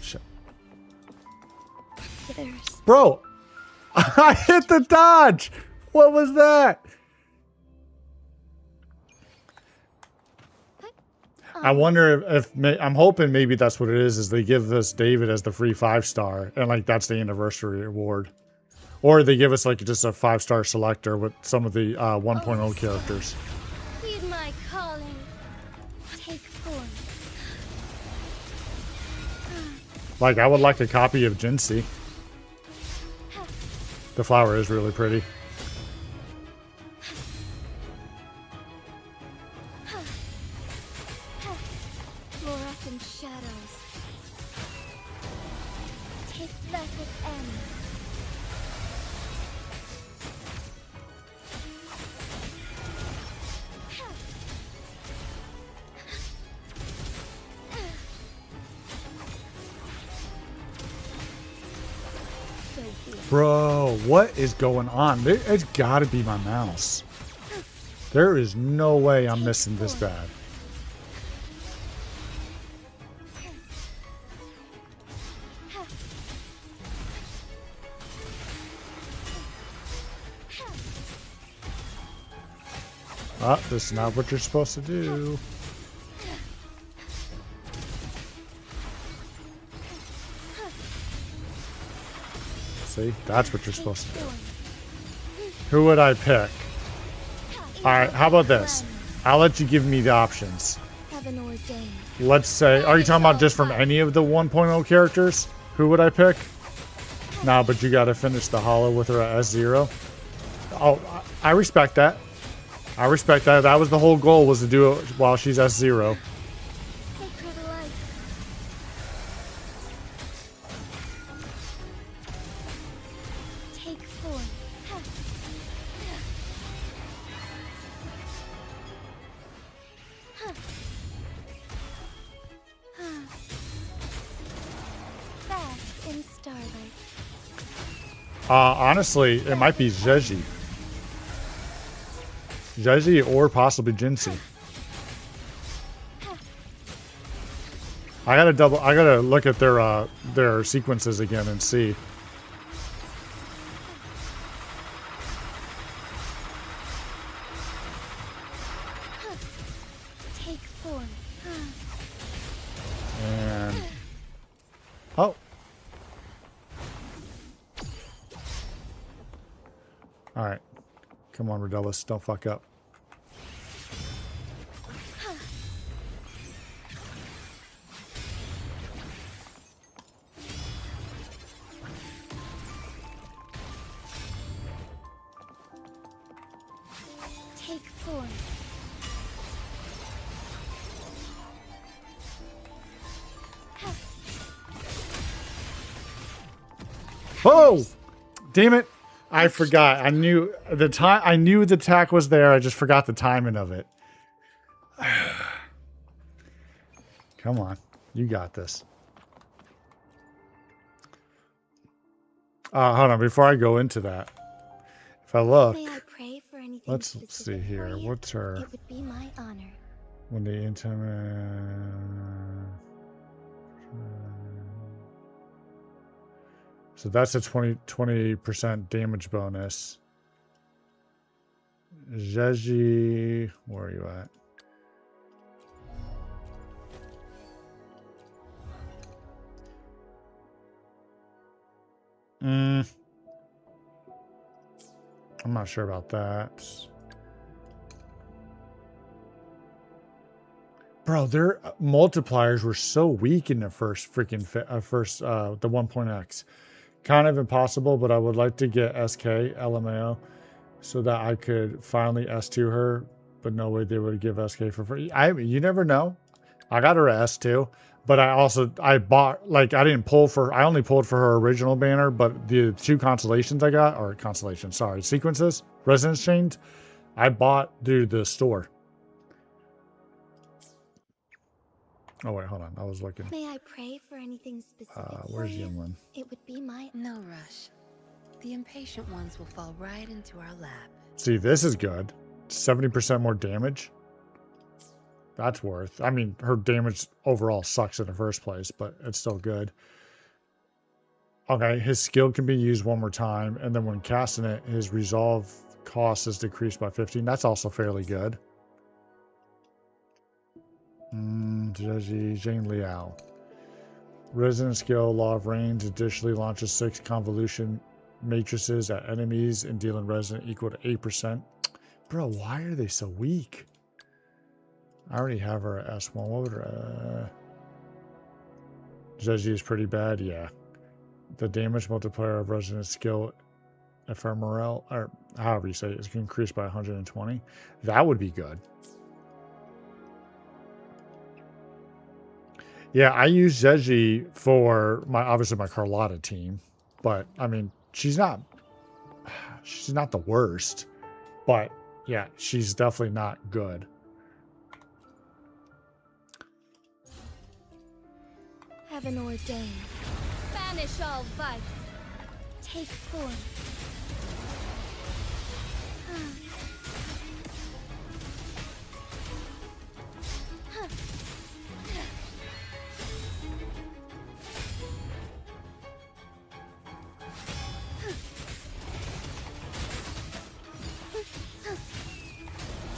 Shit. Bro! I hit the dodge! What was that? I wonder if I'm hoping maybe that's what it is they give us David as the free 5-star, and like that's the anniversary award. Or they give us like just a 5-star selector with some of the 1.0 characters. Heed my calling. Take form. Like I would like a copy of Jinsei. The flower is really pretty. Fluorescent shadows. Take blessed end. Bro, what is going on? It's gotta be my mouse. There is no way I'm missing this bad. Oh, this is not what you're supposed to do. See, that's what you're supposed to do. Who would I pick? Alright, how about this? I'll let you give me the options. Heaven ordained. Let's say, are you talking about just from any of the 1.0 characters? Who would I pick? Nah, but you gotta finish the holo with her at S0. Oh, I respect that. I respect that. That was the whole goal, was to do it while she's S0. Sacred light. Take form. Bask in starlight. Honestly, it might be Zeji. Zeji or possibly Jinsei. I gotta look at their sequences again and see. Take form. And oh. Alright. Come on, Redelis, don't fuck up. Take form. Oh! Damn it. I forgot. I knew the time. I knew the attack was there. I just forgot the timing of it. Come on. You got this. Hold on, before I go into that, if I look, May I pray for anything let's see specific here. for you? What's her? It would be my honor. When the intimate. So that's a 20% damage bonus. Jeji, where are you at? I'm not sure about that. Bro, their multipliers were so weak in the first freaking the 1.x. Kind of impossible, but I would like to get SK LMAO so that I could finally S2 her, but no way they would give SK for free. You never know. I got her S2, but I bought, like, I only pulled for her original banner, but the 2 sequences, Resonance Chains, I bought through the store. Oh wait, hold on. I was looking. May I pray for anything specific where's for you? Yinlin? It would be my... No rush. The impatient ones will fall right into our lap. See, this is good. 70% more damage. That's worth. I mean, her damage overall sucks in the first place, but it's still good. Okay, his skill can be used one more time, and then when casting it, his resolve cost is decreased by 15. That's also fairly good. Zheng Liao. Resident skill, Law of Range, additionally launches 6 convolution matrices at enemies and dealing resonant equal to 8%. Bro, why are they so weak? I already have her at S1. What would her... Zeji is pretty bad, yeah. The damage multiplier of Resident skill ephemeral, or however you say it, is increased by 120. That would be good. Yeah, I use Zeji for obviously my Carlotta team, but I mean, she's not the worst, but yeah, she's definitely not good. Heaven ordained. Banish all vice. Take form.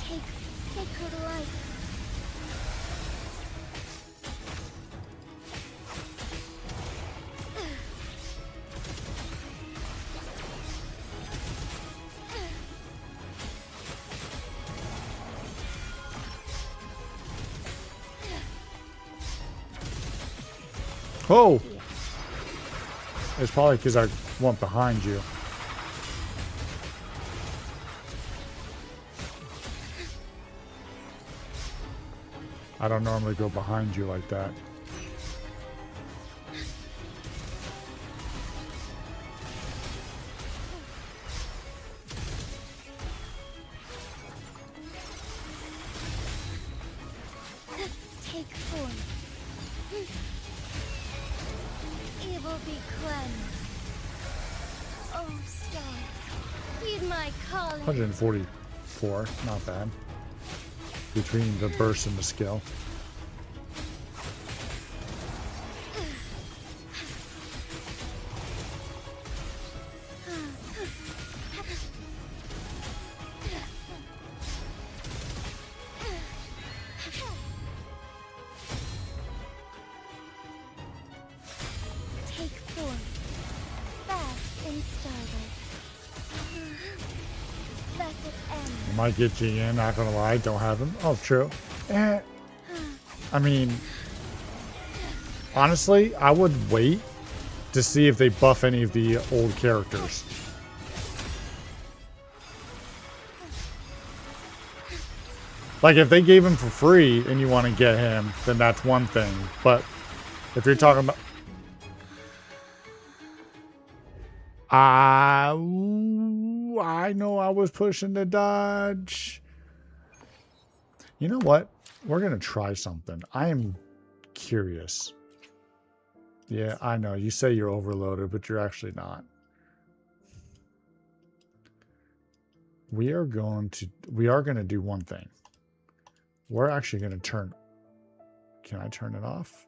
Take sacred life. Oh! It's probably because I went behind you. I don't normally go behind you like that. Take form. Evil be cleansed. Oh, star, heed my calling. 144, not bad. Between the burst and the skill. Take form. Fast in starlight. Blessed end. I might get GN, not gonna lie, don't have him. Oh, true. I mean, honestly, I would wait to see if they buff any of the old characters. Like, if they gave him for free and you want to get him, then that's one thing. But if you're talking about... I know I was pushing the dodge. You know what? We're going to try something. I am curious. Yeah, I know. You say you're overloaded, but you're actually not. we are going to do one thing. We're actually going to turn. Can I turn it off?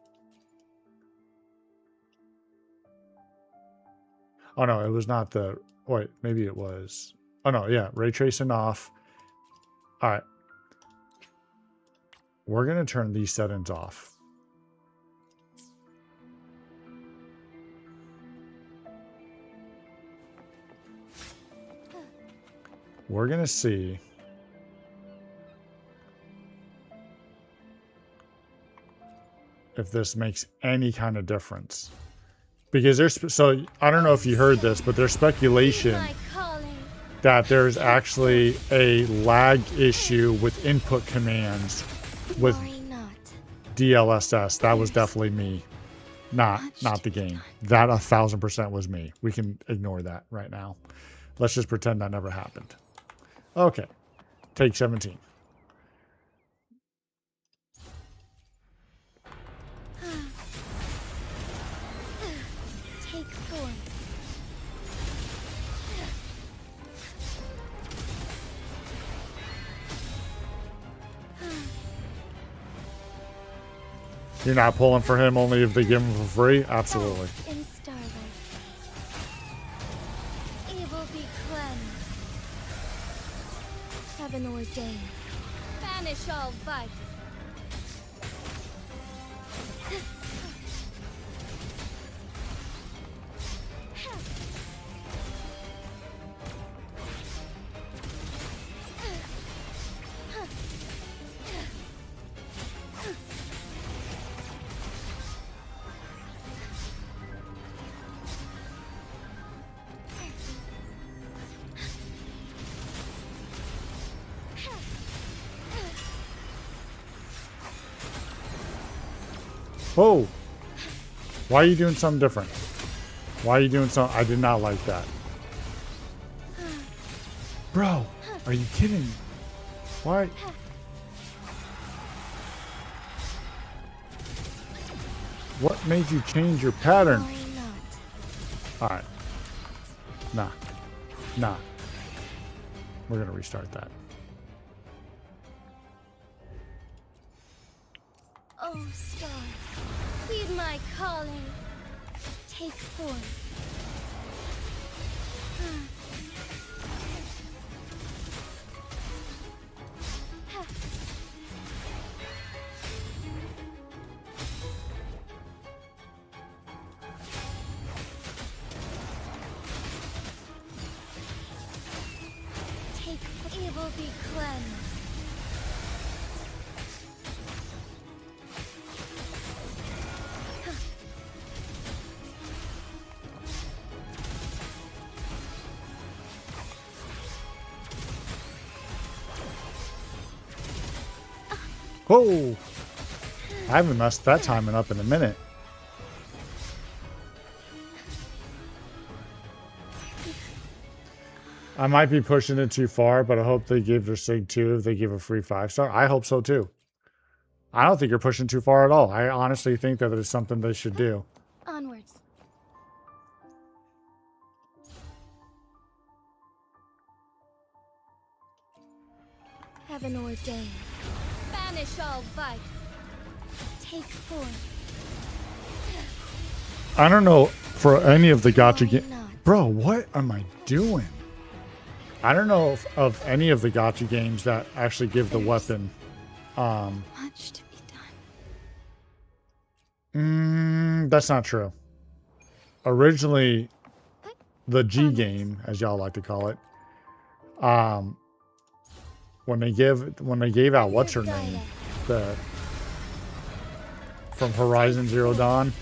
Oh no, it was not the. Wait, maybe it was. Oh no, yeah, ray tracing off. All right. We're going to turn these settings off. We're going to see if this makes any kind of difference. Because so I don't know if you heard this, but there's speculation that there's actually a lag issue with input commands with DLSS. That was definitely me, not the game. That 1000% was me. We can ignore that right now. Let's just pretend that never happened. Okay, take 17. Take 4. You're not pulling for him only if they give him for free? Absolutely. In starlight. Evil be cleansed. Heaven ordained. Banish all vice. Whoa. Why are you doing something different? Why are you doing something? I did not like that. Bro, are you kidding me? Why? What made you change your pattern? Alright. Nah. We're going to restart that. Oh, star, heed my calling. Take 4. Take evil be cleansed. Whoa! I haven't messed that timing up in a minute. I might be pushing it too far, but I hope they give their Sig 2 if they give a free 5-star. I hope so too. I don't think you're pushing too far at all. I honestly think that it's something they should do. Onwards. Heaven ordained. Banish all vice. Take 4. I don't know for any of the gacha games. Bro, what am I doing? I don't know of any of the gacha games that actually give the weapon. Much to be done. That's not true. Originally, the G game, as y'all like to call it, when they gave out what's her name, from Horizon Zero Dawn,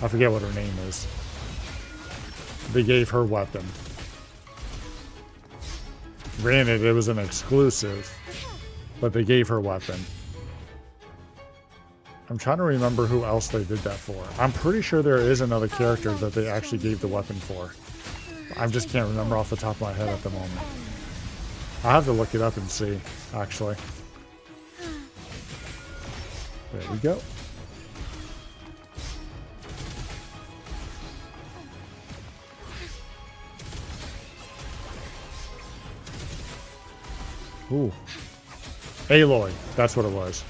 I forget what her name is. They gave her weapon. Granted, it was an exclusive, but they gave her weapon. I'm trying to remember who else they did that for. I'm pretty sure there is another character that they actually gave the weapon for. I just can't remember off the top of my head at the moment. I'll have to look it up and see, actually. There we go. Ooh. Aloy. That's what it was.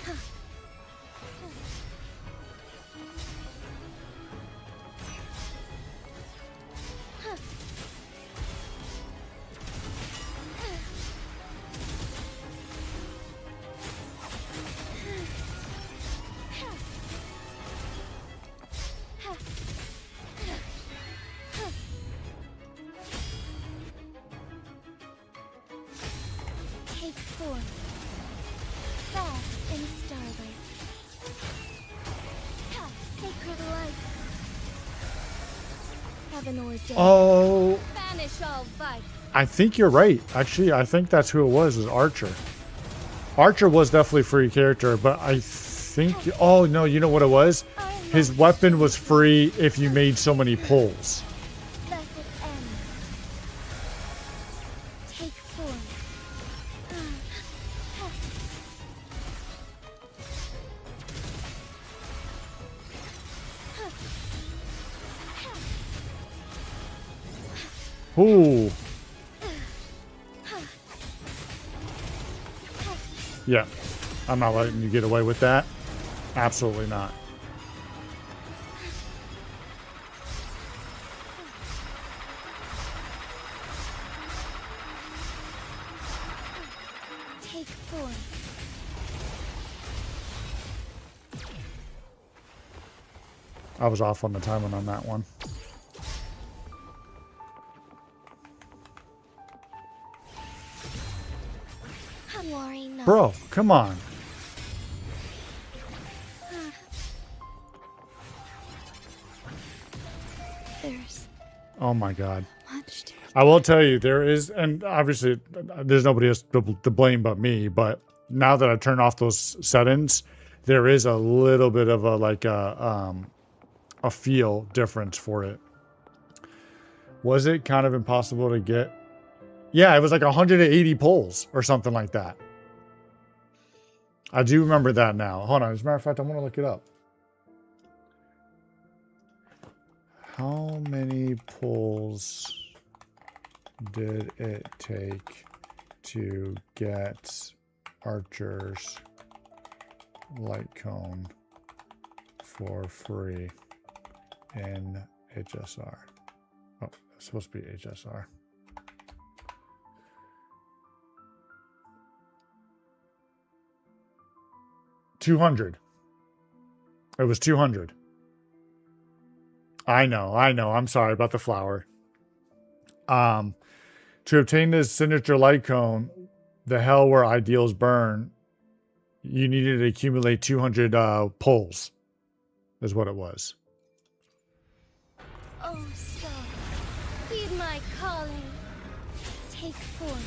Take form. Bath in starlight. Sacred light. Heaven ordained. Oh. Banish all vice. I think you're right. Actually, I think that's who it was Archer. Archer was definitely a free character, but I think... Oh, no, you know what it was? His weapon was free if you made so many pulls. Blessed end. Take form. Ooh. Yeah. I'm not letting you get away with that. Absolutely not. Take form. I was off on the timing on that one. Worry not. Bro, come on. There's Oh my god. much to I will tell you, there is, and obviously there's nobody else to blame but me, but now that I turned off those settings, there is a little bit of a, like a feel difference for it. Was it kind of impossible to get? Yeah, it was like 180 pulls or something like that. I do remember that now. Hold on, as a matter of fact, I want to look it up. How many pulls did it take to get Archer's light cone for free in HSR? Oh, it's supposed to be HSR. $200. It was 200. I know. I'm sorry about the flower. To obtain this signature light cone, the hell where ideals burn, you needed to accumulate 200 pulls, is what it was. Oh, star, heed my calling. Take form.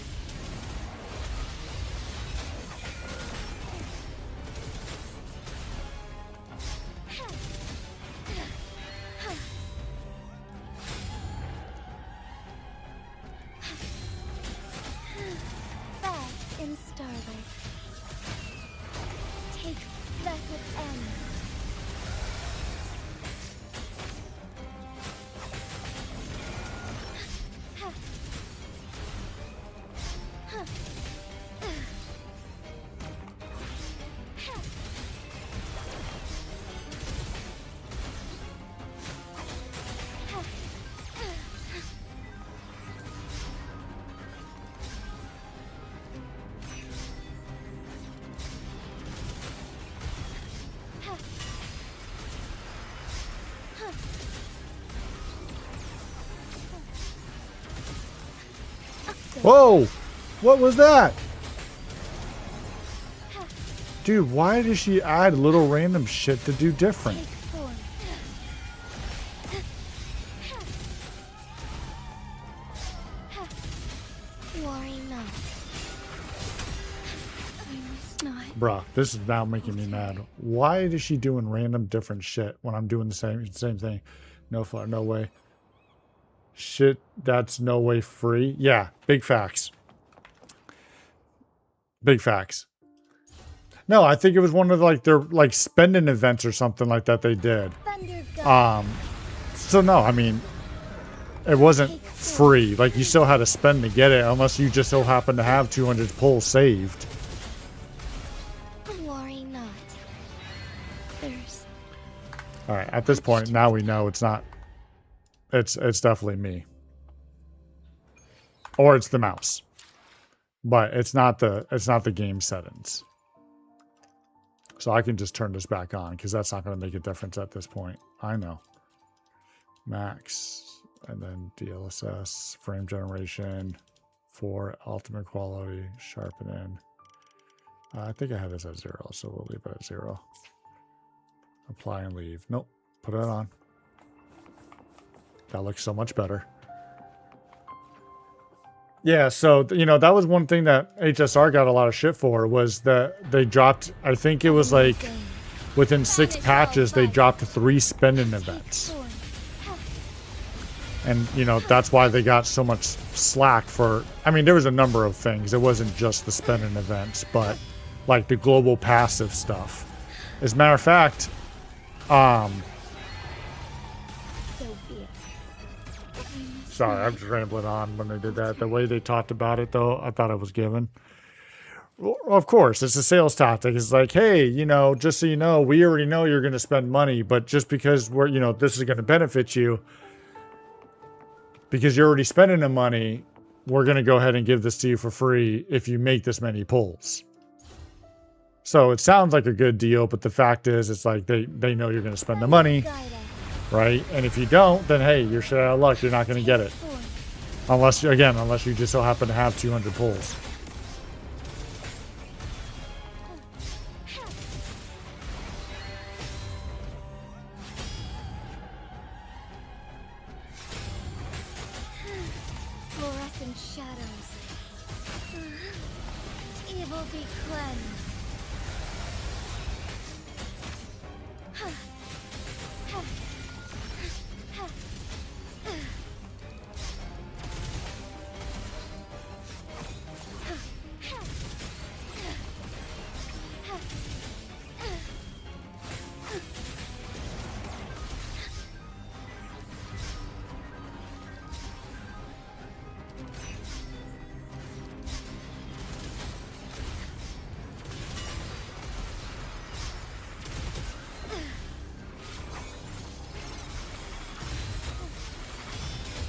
Bath in starlight. Take blessed end. Whoa! What was that? Dude, why does she add little random shit to do different? Worry not. I must not. Bruh, this is now making me mad. Why is she doing random different shit when I'm doing the same thing? No fire, no way. Shit, that's no way free. Yeah, big facts. Big facts. No, I think it was one of like their like spending events or something like that they did. So no, I mean, it wasn't free. Like, you still had to spend to get it, unless you just so happen to have 200 pulls saved. Worry not. There's All right, at this point, now we know it's not. It's definitely me, or it's the mouse, but it's not the game settings. So I can just turn this back on because that's not going to make a difference at this point. I know. Max, and then DLSS, frame generation, 4 ultimate quality, sharpening. I think I have this at 0, so we'll leave it at 0. Apply and leave. Nope. Put it on. That looks so much better. Yeah, so, you know, that was one thing that HSR got a lot of shit for, was that they dropped, I think it was like, within 6 patches, they dropped 3 spending events. And, you know, that's why they got so much slack for, I mean, there was a number of things. It wasn't just the spending events, but, like, the global passive stuff. As a matter of fact, sorry, I'm just rambling on when they did that. The way they talked about it, though, I thought it was given. Well, of course, it's a sales tactic. It's like, hey, you know, just so you know, we already know you're going to spend money, but just because we're, you know, this is going to benefit you, because you're already spending the money, we're going to go ahead and give this to you for free if you make this many pulls. So it sounds like a good deal, but the fact is, it's like they know you're going to spend the money. Right? And if you don't, then hey, you're shit out of luck. You're not going to get it. Unless you just so happen to have 200 pulls. fluorescent shadows. Evil be cleansed.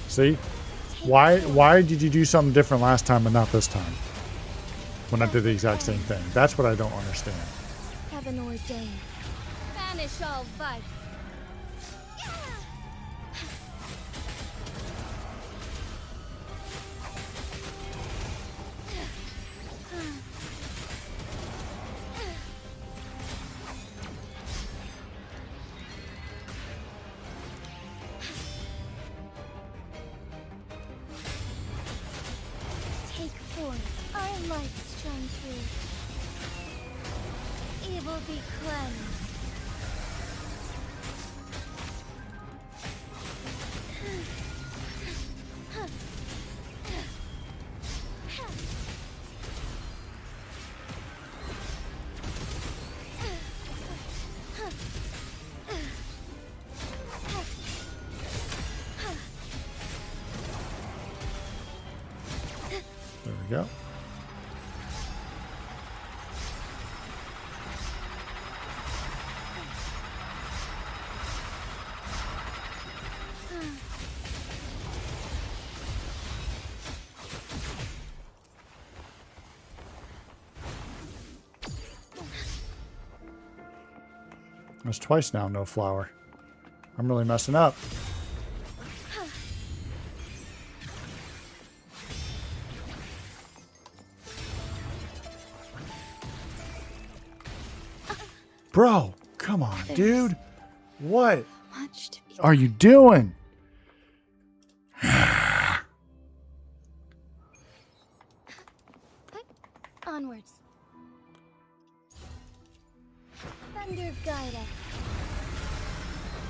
See? Why did you do something different last time and not this time? When I did the exact same thing. That's what I don't understand. Heaven ordained. Banish all vice. Take forth our lights shine through. Evil be cleansed. There we go. That's twice now, no flower. I'm really messing up. Bro, come on, dude. What are you doing? Onwards. Thunder guide us.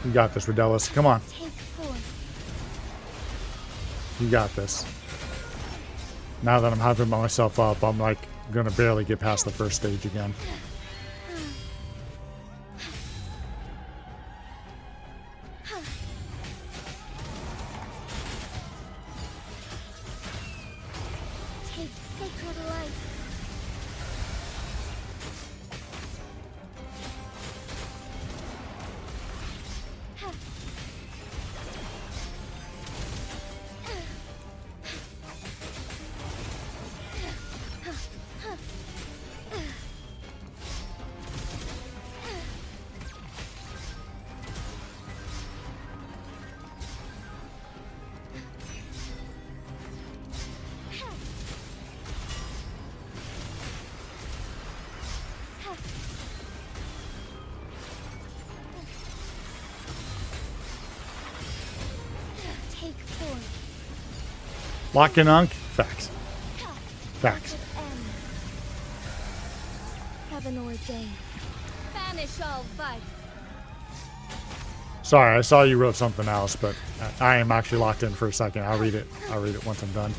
You got this, Rodellis. Come on. Take forth. You got this. Now that I'm hyping myself up, I'm like gonna barely get past the first stage again. Lock and unk. Facts. Facts. Heaven ordained. Banish all vice. Sorry, I saw you wrote something else, but I am actually locked in for a second. I'll read it. I'll read it once I'm done.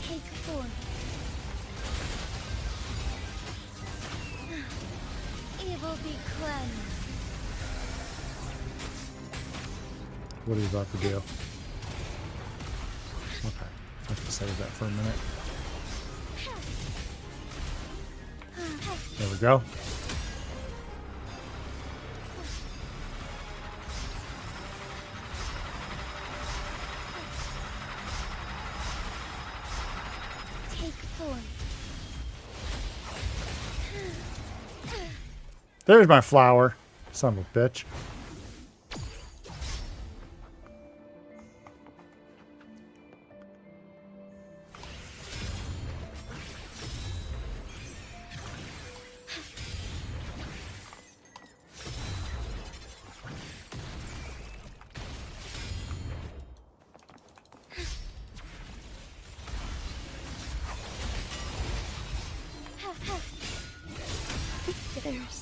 Take form. Evil be cleansed. What are you about to do? Okay, I have to save that for a minute. There we go. Take form. There's my flower. Son of a bitch.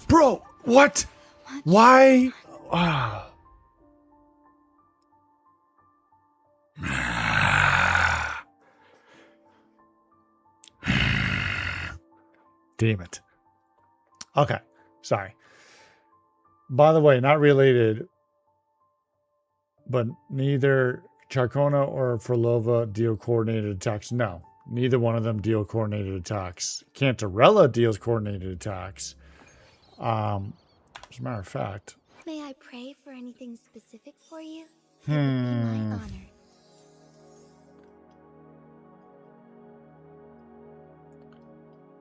Bro, what? Why? Ah. Damn it. Okay, sorry. By the way, not related, but neither Charcona or Frolova deal coordinated attacks. No, neither one of them deal coordinated attacks. Cantarella deals coordinated attacks. As a matter of fact. May I pray for anything specific for you? It would be my honor.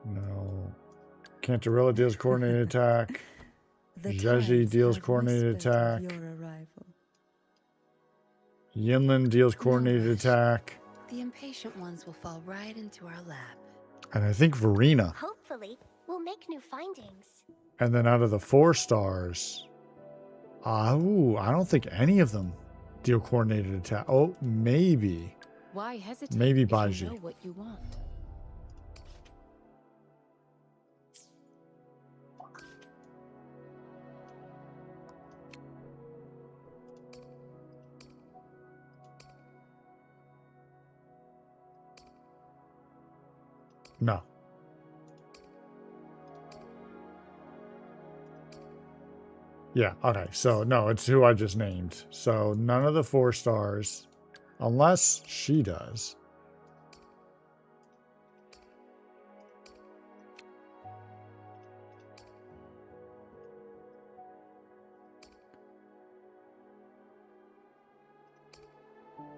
No. Cantarella deals coordinated attack. Jeji deals coordinated attack. Yinlin deals coordinated attack. The impatient ones will fall right into our lap. And I think Verena. Hopefully, we'll make new findings. And then out of the 4 stars, I don't think any of them deal coordinated attack. Oh, maybe. Why hesitate? Maybe if Baiji. You know what you want. No. Yeah, okay. So, no, it's who I just named. So, none of the 4 stars, unless she does.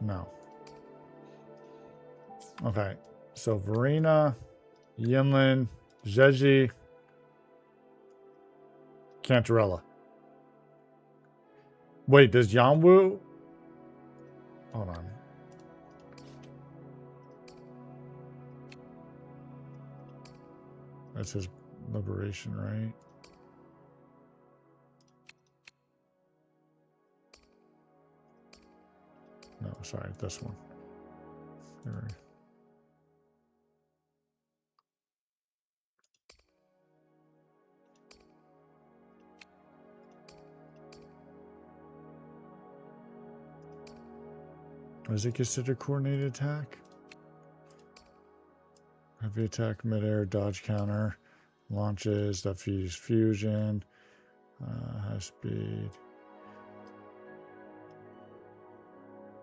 No. Okay. So, Verena, Yinlin, Jeji, Cantarella. Wait, does Yanwu? Hold on. That's his liberation, right? No, sorry, this one. Fury. Is it considered coordinated attack? Heavy attack, midair, dodge counter, launches that fuse fusion, high speed.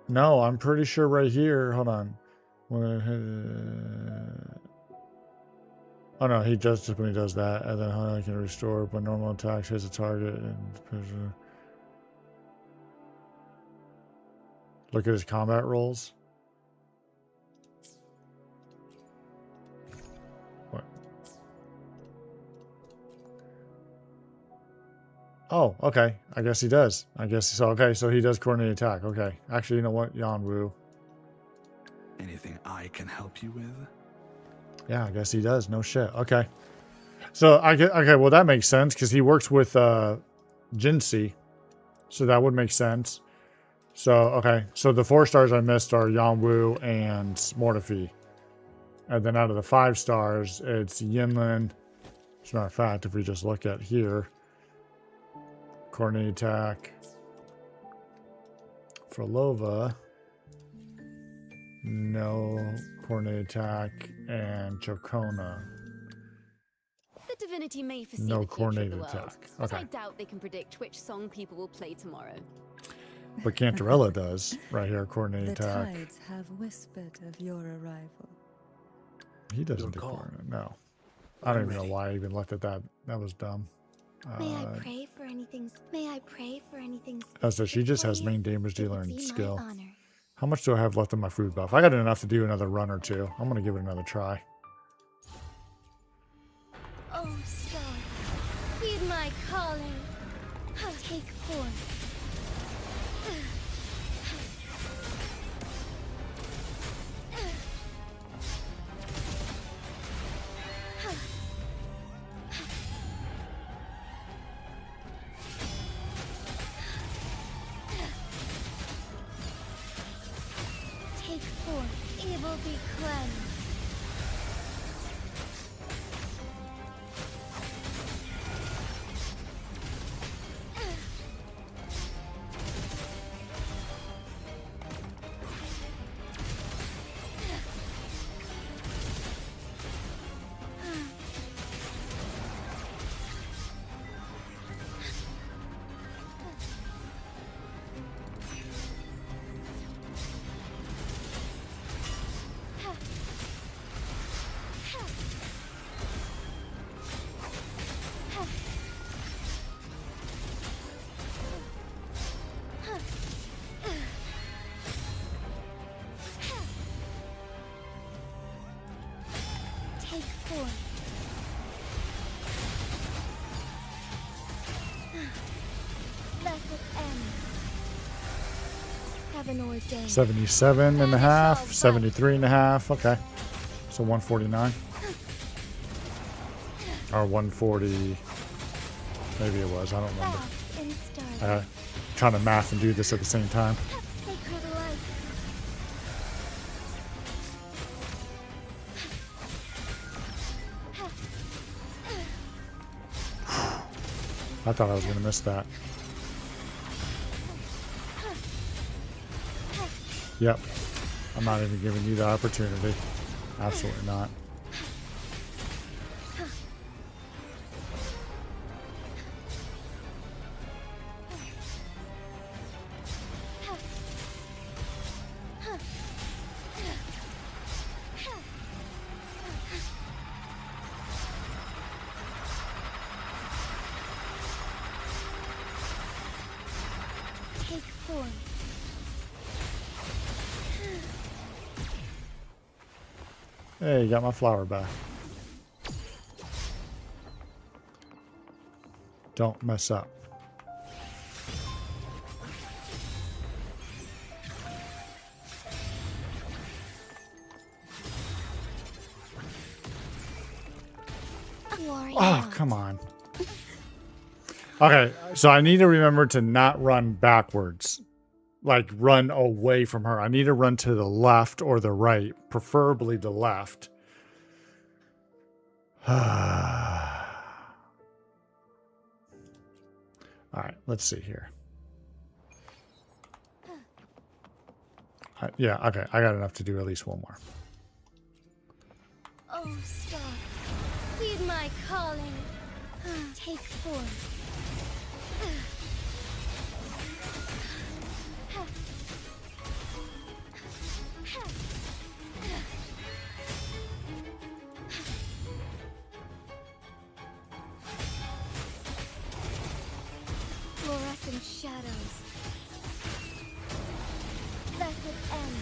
No, I'm pretty sure right here. Hold on. Oh no, he just when he does that, and then Hana can restore when normal attacks hits a target and look at his combat rolls. What? Oh, okay. I guess he does. I guess so. Okay, so he does coordinate attack. Okay. Actually, you know what? Yanwu. Anything I can help you with? Yeah, I guess he does. No shit. Okay. So I get okay. Well, that makes sense because he works with Jinsi, so that would make sense. So okay. So the 4 stars I missed are Yanwu and Mortefi, and then out of the 5 stars, it's Yinlin. As a matter of fact, if we just look at here, coordinate attack for Lova, no coordinate attack, and Chocona. The divinity may foresee No the future of coordinated the world, attack. but I Okay. doubt they can predict which song people will play tomorrow. But Cantarella does right here, The coordinate attack. tides have whispered of your arrival. He doesn't do coordinate. No, I don't even know why I even looked at that. That was dumb. May I pray for anything? May I pray for anything? Oh, so she just has main damage dealer and be my skill. honor. How much do I have left in my food buff? I got enough to do another run or two. I'm gonna give it another try. Oh, star, heed my calling. Take form. Take form. Evil be cleansed. Take form. Blessed end. Heaven ordained. 77 and a half, 73 and a half. Okay, so 149 or 140. Maybe it was. I don't remember. In star. Trying to math and do this at the same time. Sacred light. I thought I was gonna miss that. Yep. I'm not even giving you the opportunity. Absolutely not. Take form. Hey, you got my flower back. Don't mess up. Oh, come on. Okay, so I need to remember to not run backwards. Like, run away from her. I need to run to the left or the right, preferably the left. All right, let's see here. Yeah, okay, I got enough to do at least one more. Oh, star, heed my calling. Take form. Fluorescent shadows. Blessed end.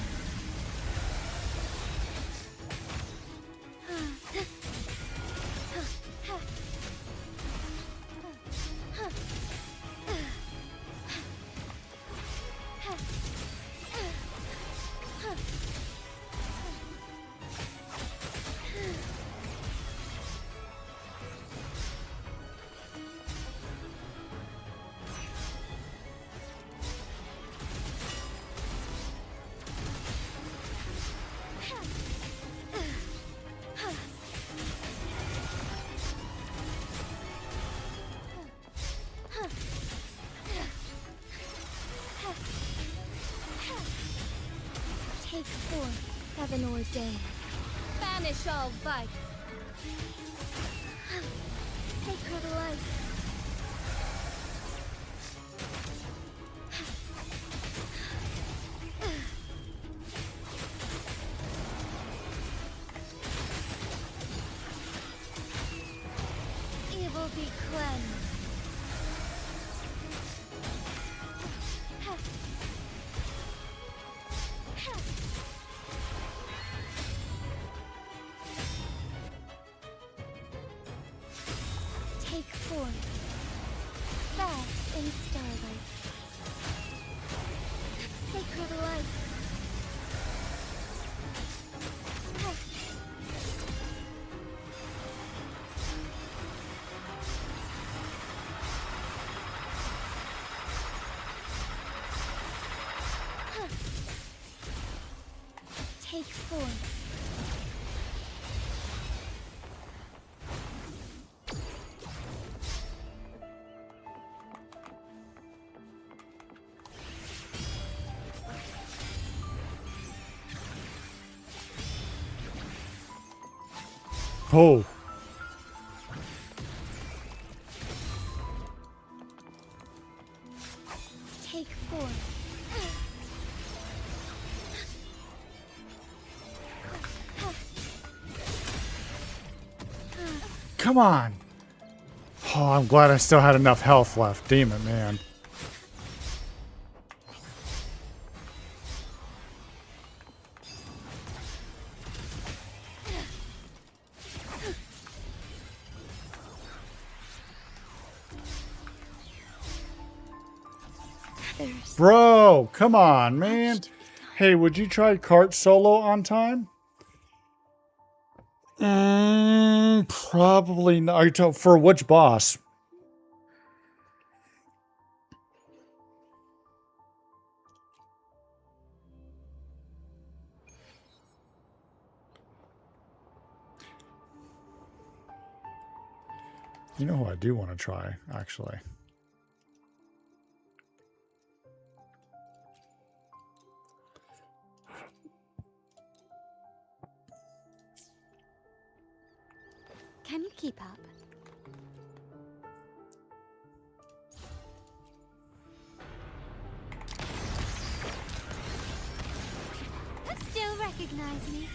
heaven ordained. Banish all vice. Sacred light. Evil be cleansed. Take form. Fast in starlight. Sacred light. Take form. Oh. Take form. Come on. Oh, I'm glad I still had enough health left. Damn it, man. Bro, come on, man. Hey, would you try cart solo on time? Probably not. Are you for which boss? You know who I do want to try, actually. Can you keep up? Still recognize me?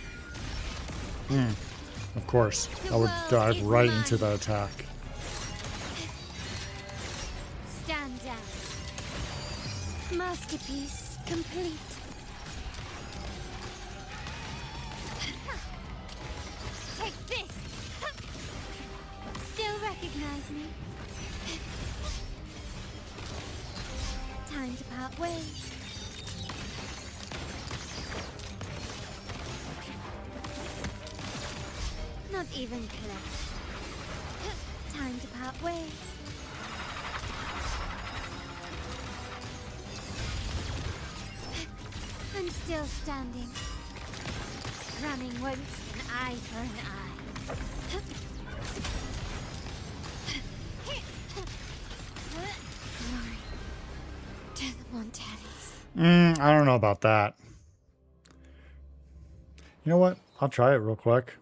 Of course. I would dive right into that attack. Stand down. Masterpiece complete. Take this. Still recognize me? Time to part ways. Not even close. Time to part ways. I'm still standing. Running once, an eye for an eye. Glory to the Montanis. I don't know about that. You know what? I'll try it real quick.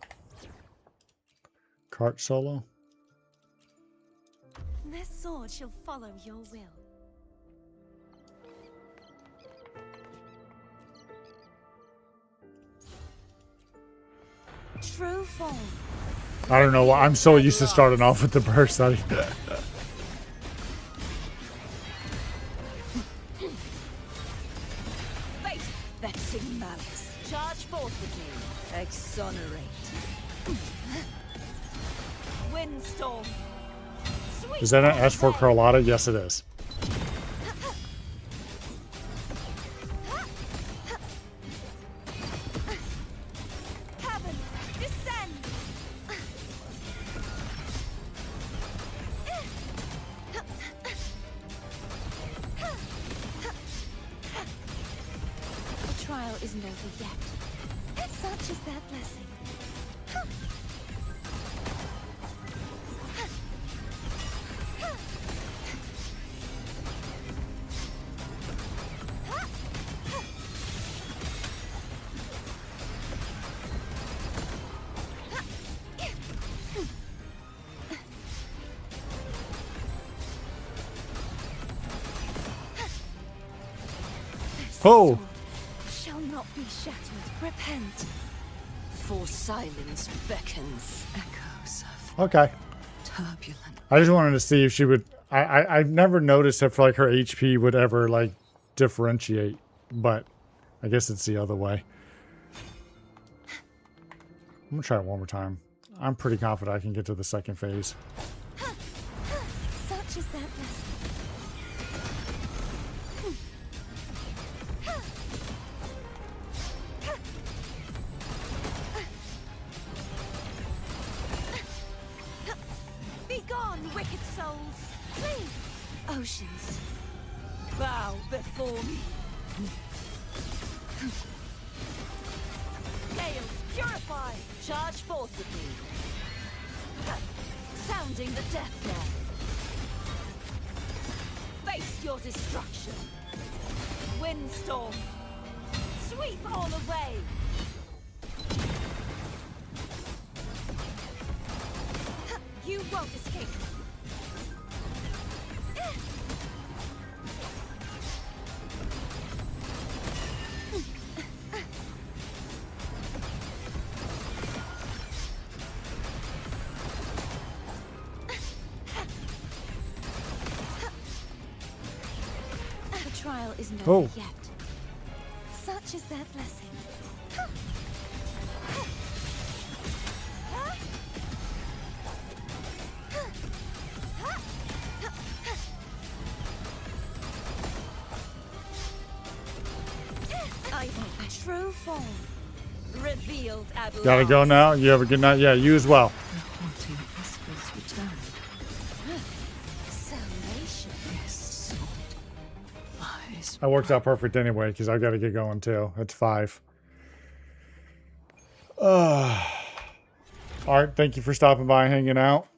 Cart solo. This sword shall follow your will. True form. I don't know why. I'm so used to starting off with the burst. Face vexing malice. Charge forth with me. Exonerate. Windstorm. Is that an S for Carlotta? Yes, it is. Heavens, descend. The trial isn't over yet. Such is that blessing. Oh! Shall not be shattered. Repent. For silence beckons. Echoes of Okay. turbulent. I just wanted to see if she would. I've never noticed if like her HP would ever like differentiate, but I guess it's the other way. I'm gonna try it one more time. I'm pretty confident I can get to the second phase. Such is that blessing. Be gone, wicked souls! Flee! Oceans, bow before me. Gales, purify! Charge forth with me. Sounding the death knell. Face your destruction. Windstorm, sweep all away. You won't escape. The trial is not Oh. yet. Such is that blessing. I true form. Revealed at Gotta last. go now. You have a good night. Yeah, you as well. Haunting whispers return. Salvation. Yes, sword. Eyes. That works out perfect anyway because I gotta get going too. It's 5. All right. Thank you for stopping by and hanging out.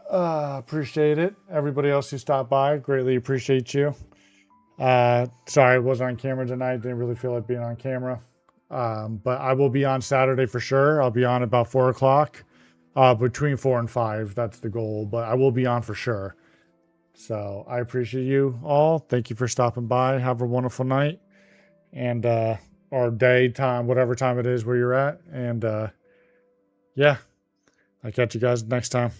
Appreciate it. Everybody else who stopped by, greatly appreciate you. Sorry I wasn't on camera tonight. Didn't really feel like being on camera. But I will be on Saturday for sure. I'll be on about 4 o'clock. Between 4 and 5. That's the goal. But I will be on for sure. So I appreciate you all. Thank you for stopping by. Have a wonderful night. And or day, time, whatever time it is where you're at. And yeah. I'll catch you guys next time.